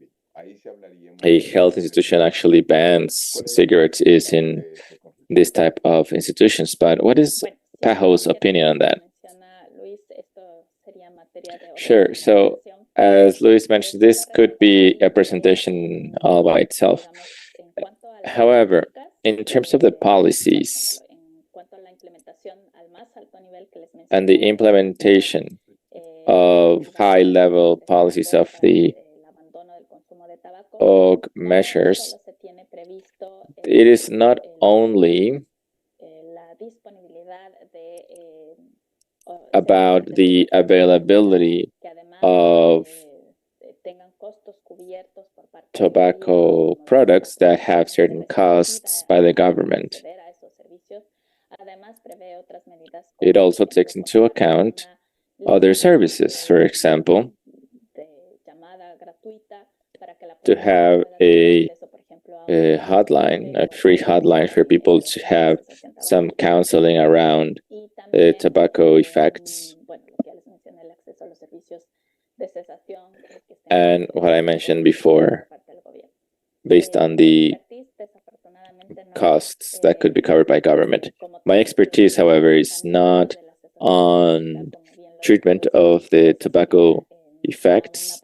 [SPEAKER 5] a health institution actually bans cigarettes is in this type of institutions. But what is Pajo's opinion on that? Sure. So as Luis mentioned, this could be a presentation all by itself. However, in terms of the policies and the implementation of high-level policies of the OG measures, it is not only about the availability of tobacco products that have certain costs by the government. It also takes into account other services, for example, to have a hotline, a free hotline for people to have some counseling around tobacco effects. And what I mentioned before, based on the costs that could be covered by government. My expertise, however, is not on treatment of the tobacco effects.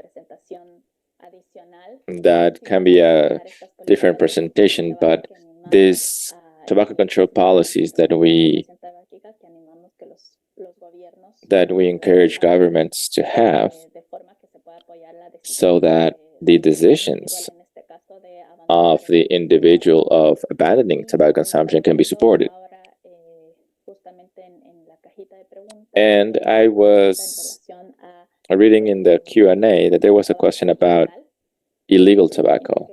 [SPEAKER 5] That can be a different presentation, but these tobacco control policies that we encourage governments to have, so that the decisions of the individual of abandoning tobacco consumption can be supported. And I was reading in the Q&A that there was a question about illegal tobacco.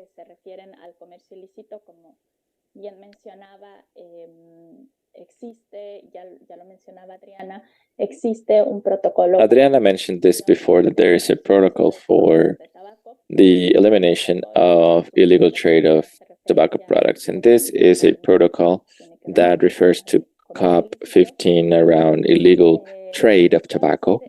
[SPEAKER 5] Adriana mentioned this before, that there is a protocol for the elimination of illegal trade of tobacco products. And this is a protocol that refers to COP15 around illegal trade of tobacco.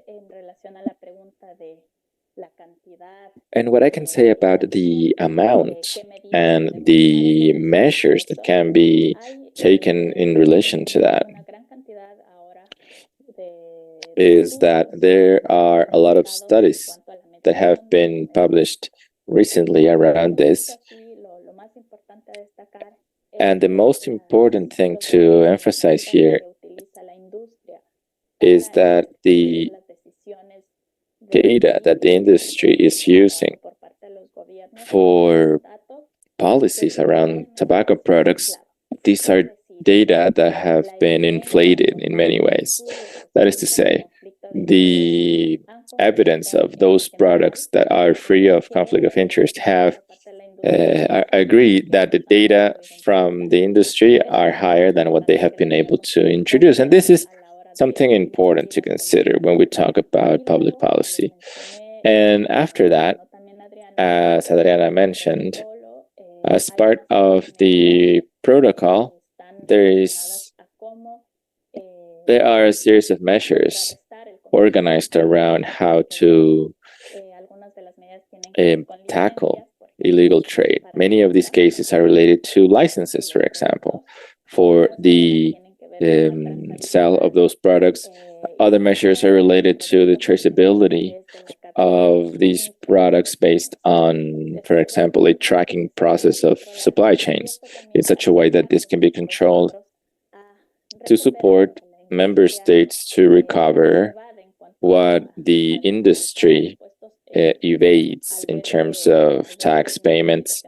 [SPEAKER 5] And what I can say about the amount and the measures that can be taken in relation to that is that there are a lot of studies that have been published recently around this. And the most important thing to emphasize here is that the data that the industry is using for policies around tobacco products, these are data that have been inflated in many ways. That is to say, the evidence of those products that are free of conflict of interest have I agree that the data from the industry are higher than what they have been able to introduce. And this is something important to consider when we talk about public policy. And after that, as Adriana mentioned, as part of the protocol, there are a series of measures organized around how to tackle illegal trade. Many of these cases are related to licenses, for example, for the sale of those products. Other measures are related to the traceability of these products based on, for example, a tracking process of supply chains in such a way that this can be controlled to support member states to recover what the industry evades in terms of tax payments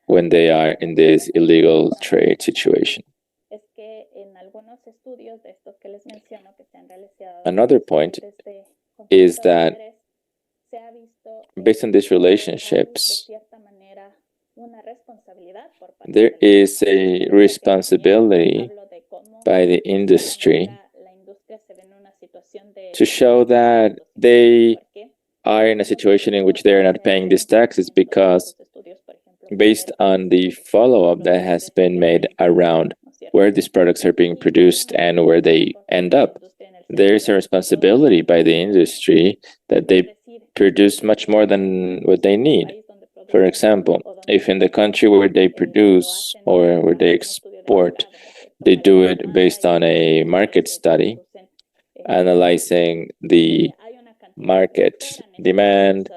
[SPEAKER 5] when they are in this illegal trade situation. Another point is that based on these relationships, there is a responsibility by the industry to show that they are in a situation in which they are not paying these taxes, because based on the follow-up that has been made around where these products are being produced and where they end up, there is a responsibility by the industry that they produce much more than what they need. For example, if in the country where they produce or where they export, they do it based on a market study, analyzing the market demand,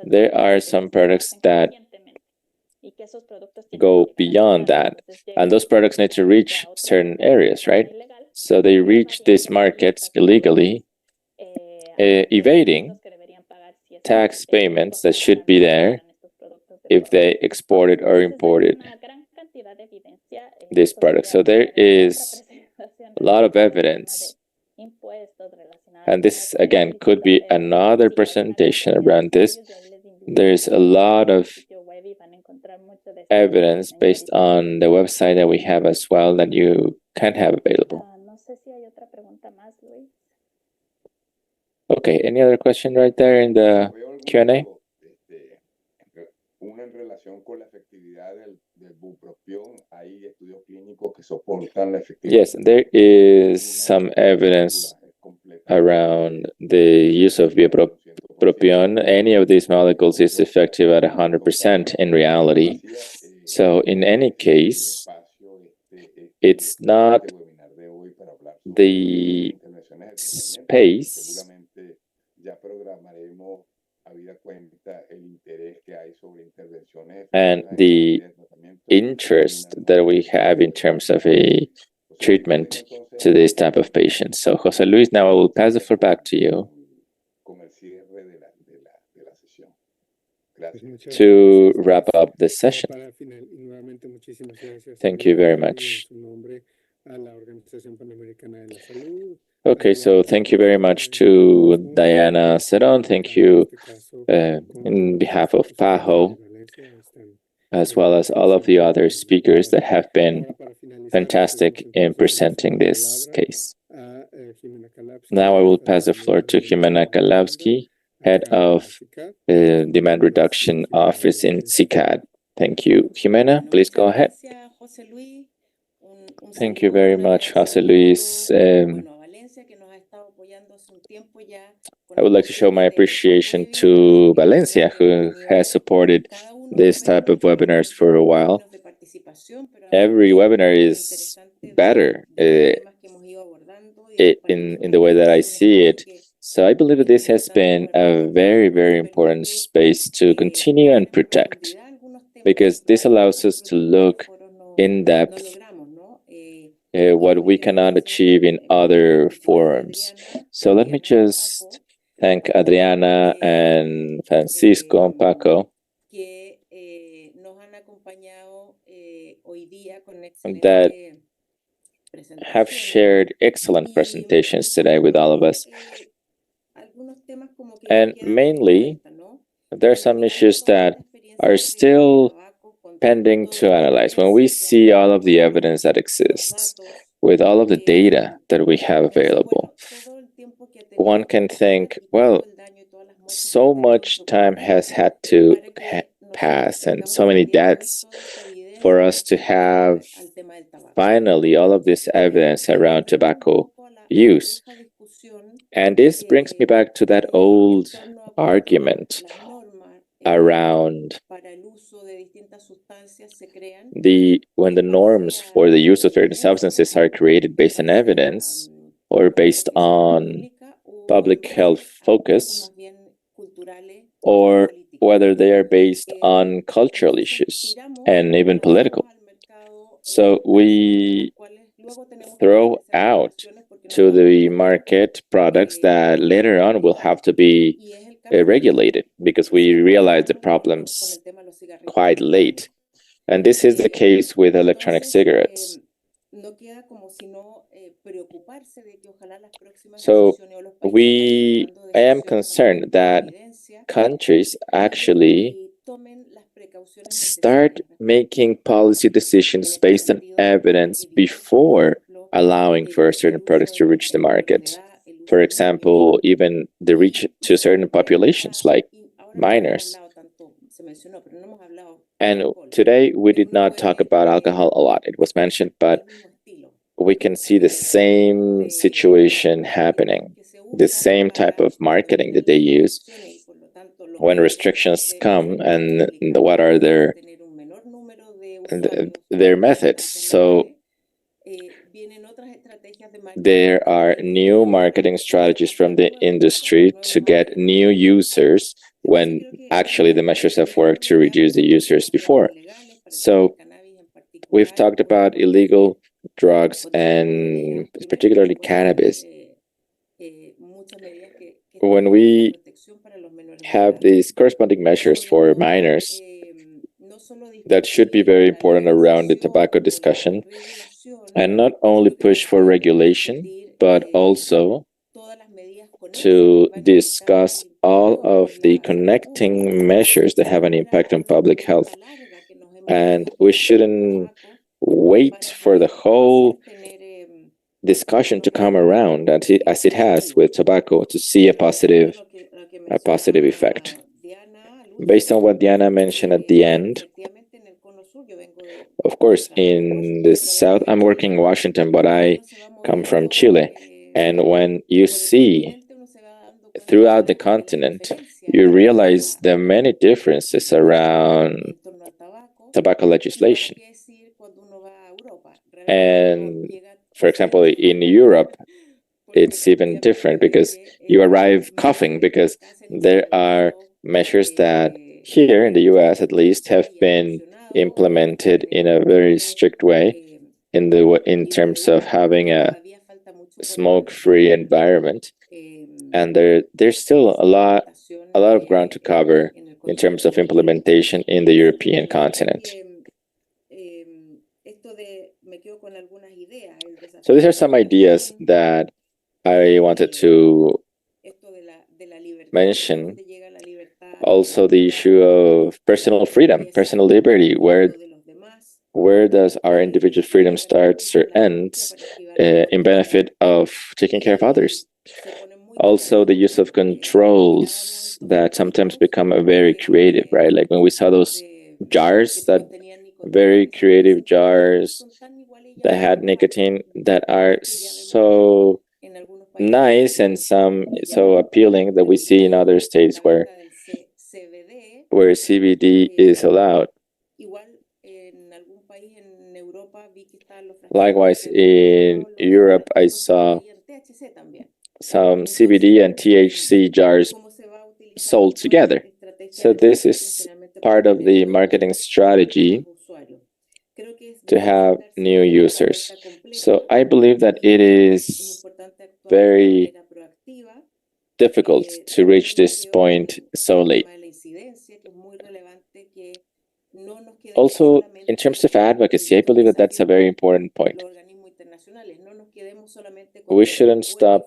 [SPEAKER 5] there are some products that go beyond that, and those products need to reach certain areas, right? So they reach these markets illegally, evading tax payments that should be there if they exported or imported this product. So there is a lot of evidence, and this again could be another presentation around this. There's a lot of evidence based on the website that we have as well that you can have available. Okay, any other question right there in the Q&A? Yes, there is some evidence around the use of bupropion. Any of these molecules is effective at 100% in reality. So in any case, it's not the space and the interest that we have in terms of a treatment to this type of patients. So Jose Luis, now I will pass the floor back to you to wrap up the session. Thank you very much. Okay, so thank you very much to Diana Cerón. Thank you in behalf of PAHO, as well as all of the other speakers that have been fantastic in presenting this case. Now I will pass the floor to Jimena Kalawski, Head of Demand Reduction Office in SICAD. Thank you. Jimena, please go ahead. Thank you very much, Jose Luis. I would like to show my appreciation to Valencia, who has supported this type of webinars for a while. Every webinar is better in the way that I see it. So I believe that this has been a very, very important space to continue and protect, because this allows us to look in depth what we cannot achieve in other forums. So let me just thank Adriana and Francisco and Paco that have shared excellent presentations today with all of us. And mainly, there are some issues that are still pending to analyze. When we see all of the evidence that exists, with all of the data that we have available, one can think, well, so much time has had to pass and so many deaths for us to have finally all of this evidence around tobacco use. And this brings me back to that old argument around when the norms for the use of certain substances are created based on evidence or based on public health focus, or whether they are based on cultural issues and even political. So we throw out to the market products that later on will have to be regulated, because we realize the problems quite late. And this is the case with electronic cigarettes. So I am concerned that countries actually start making policy decisions based on evidence before allowing for certain products to reach the market. For example, even the reach to certain populations like minors. And today we did not talk about alcohol a lot. It was mentioned, but we can see the same situation happening, the same type of marketing that they use when restrictions come, and what are their methods. So there are new marketing strategies from the industry to get new users when actually the measures have worked to reduce the users before. So we've talked about illegal drugs and particularly cannabis. When we have these corresponding measures for minors, that should be very important around the tobacco discussion, and not only push for regulation, but also to discuss all of the connecting measures that have an impact on public health. And we shouldn't wait for the whole discussion to come around as it has with tobacco to see a positive effect. Based on what Diana mentioned at the end, of course, in the South, I'm working in Washington, but I come from Chile. And when you see throughout the continent, you realize there are many differences around tobacco legislation. And for example, in Europe, it's even different, because you arrive coughing, because there are measures that here in the US at least have been implemented in a very strict way in terms of having a smoke-free environment. And there's still a lot of ground to cover in terms of implementation in the European continent. So these are some ideas that I wanted to mention. Also, the issue of personal freedom, personal liberty, where where does our individual freedom starts or ends in benefit of taking care of others. Also, the use of controls that sometimes become very creative, right? Like when we saw those jars, that very creative jars that had nicotine that are so nice and some so appealing that we see in other states where CBD is allowed. Likewise, in Europe, I saw some CBD and THC jars sold together. So this is part of the marketing strategy to have new users. So I believe that it is very difficult to reach this point so late. Also, in terms of advocacy, I believe that that's a very important point. We shouldn't stop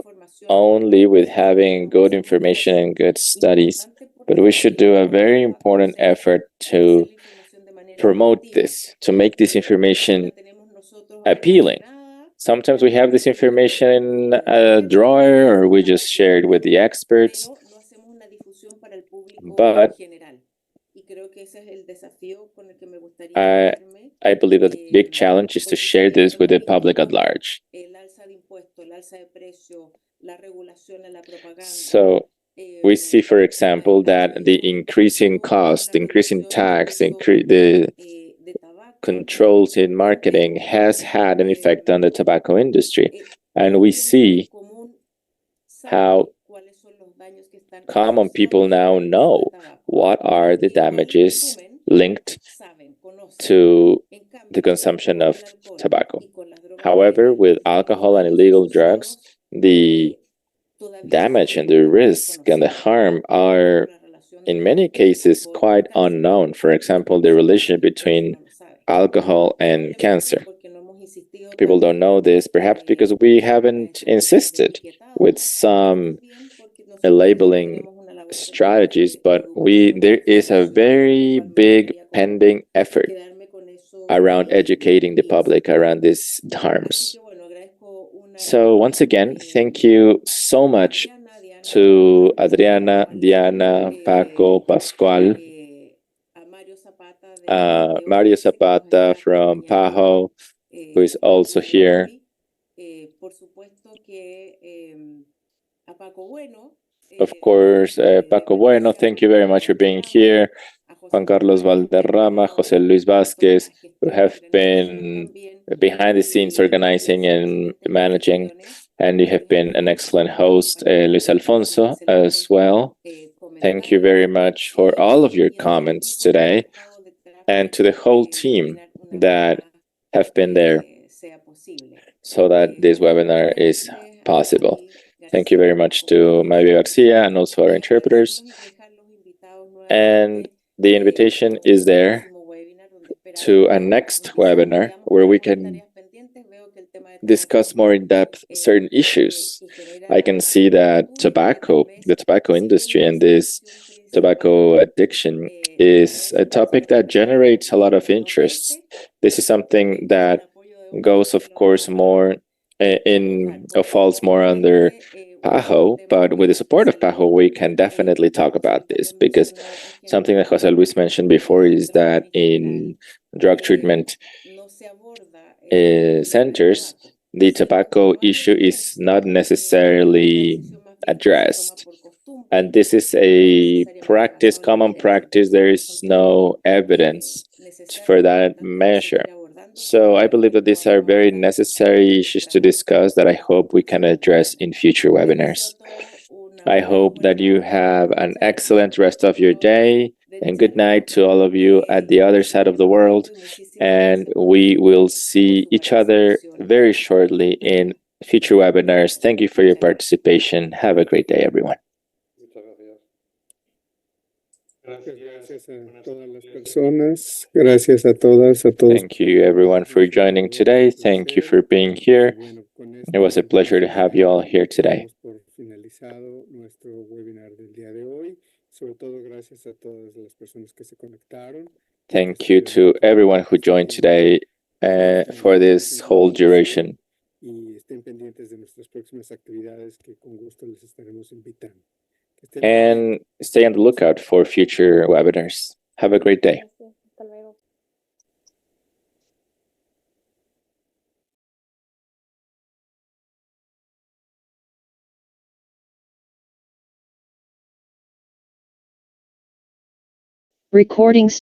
[SPEAKER 5] only with having good information and good studies, but we should do a very important effort to promote this, to make this information appealing. Sometimes we have this information in a drawer or we just share it with the experts, but I believe that the big challenge is to share this with the public at large. So we see, for example, that the increasing cost, increasing tax, the controls in marketing has had an effect on the tobacco industry. And we see how common people now know what are the damages linked to the consumption of tobacco. However, with alcohol and illegal drugs, the damage and the risk and the harm are, in many cases, quite unknown. For example, the relationship between alcohol and cancer. People don't know this, perhaps because we haven't insisted with some labeling strategies, but there is a very big pending effort around educating the public around these harms. So once again, thank you so much to Adriana, Diana, Paco, Pascual, Mario Zapata from PAHO, who is also here. Of course, Paco Bueno, thank you very much for being here. Juan Carlos Valderrama, Jose Luis Vázquez, who have been behind the scenes organizing and managing, and you have been an excellent host. Luis Alfonso as well. Thank you very much for all of your comments today, and to the whole team that have been there so that this webinar is possible. Thank you very much to Mario Garcia and also our interpreters. And the invitation is there to a next webinar where we can discuss more in depth certain issues. I can see that the tobacco industry and this tobacco addiction is a topic that generates a lot of interest. This is something that goes, of course, more falls more under PAHO, but with the support of PAHO, we can definitely talk about this, because something that Jose Luis mentioned before is that in drug treatment centers, the tobacco issue is not necessarily addressed. And this is a practice, common practice. There is no evidence for that measure. So I believe that these are very necessary issues to discuss that I hope we can address in future webinars. I hope that you have an excellent rest of your day, and good night to all of you at the other side of the world. And we will see each other very shortly in future webinars. Thank you for your participation. Have a great day, everyone.
[SPEAKER 1] Gracias a todas las personas. Gracias a todas, a todos.
[SPEAKER 5] Thank you, everyone, for joining today. Thank you for being here. It was a pleasure to have you all here today.
[SPEAKER 1] Por finalizado nuestro webinar del día de hoy. Sobre todo, gracias a todas las personas que se conectaron.
[SPEAKER 5] Thank you to everyone who joined today for this whole duration.
[SPEAKER 1] Y estén pendientes de nuestras próximas actividades que con gusto les estaremos invitando. Que estén muy bien.
[SPEAKER 5] And stay on the lookout for future webinars. Have a great day.
[SPEAKER 9] Hasta luego.
[SPEAKER 10] Recordings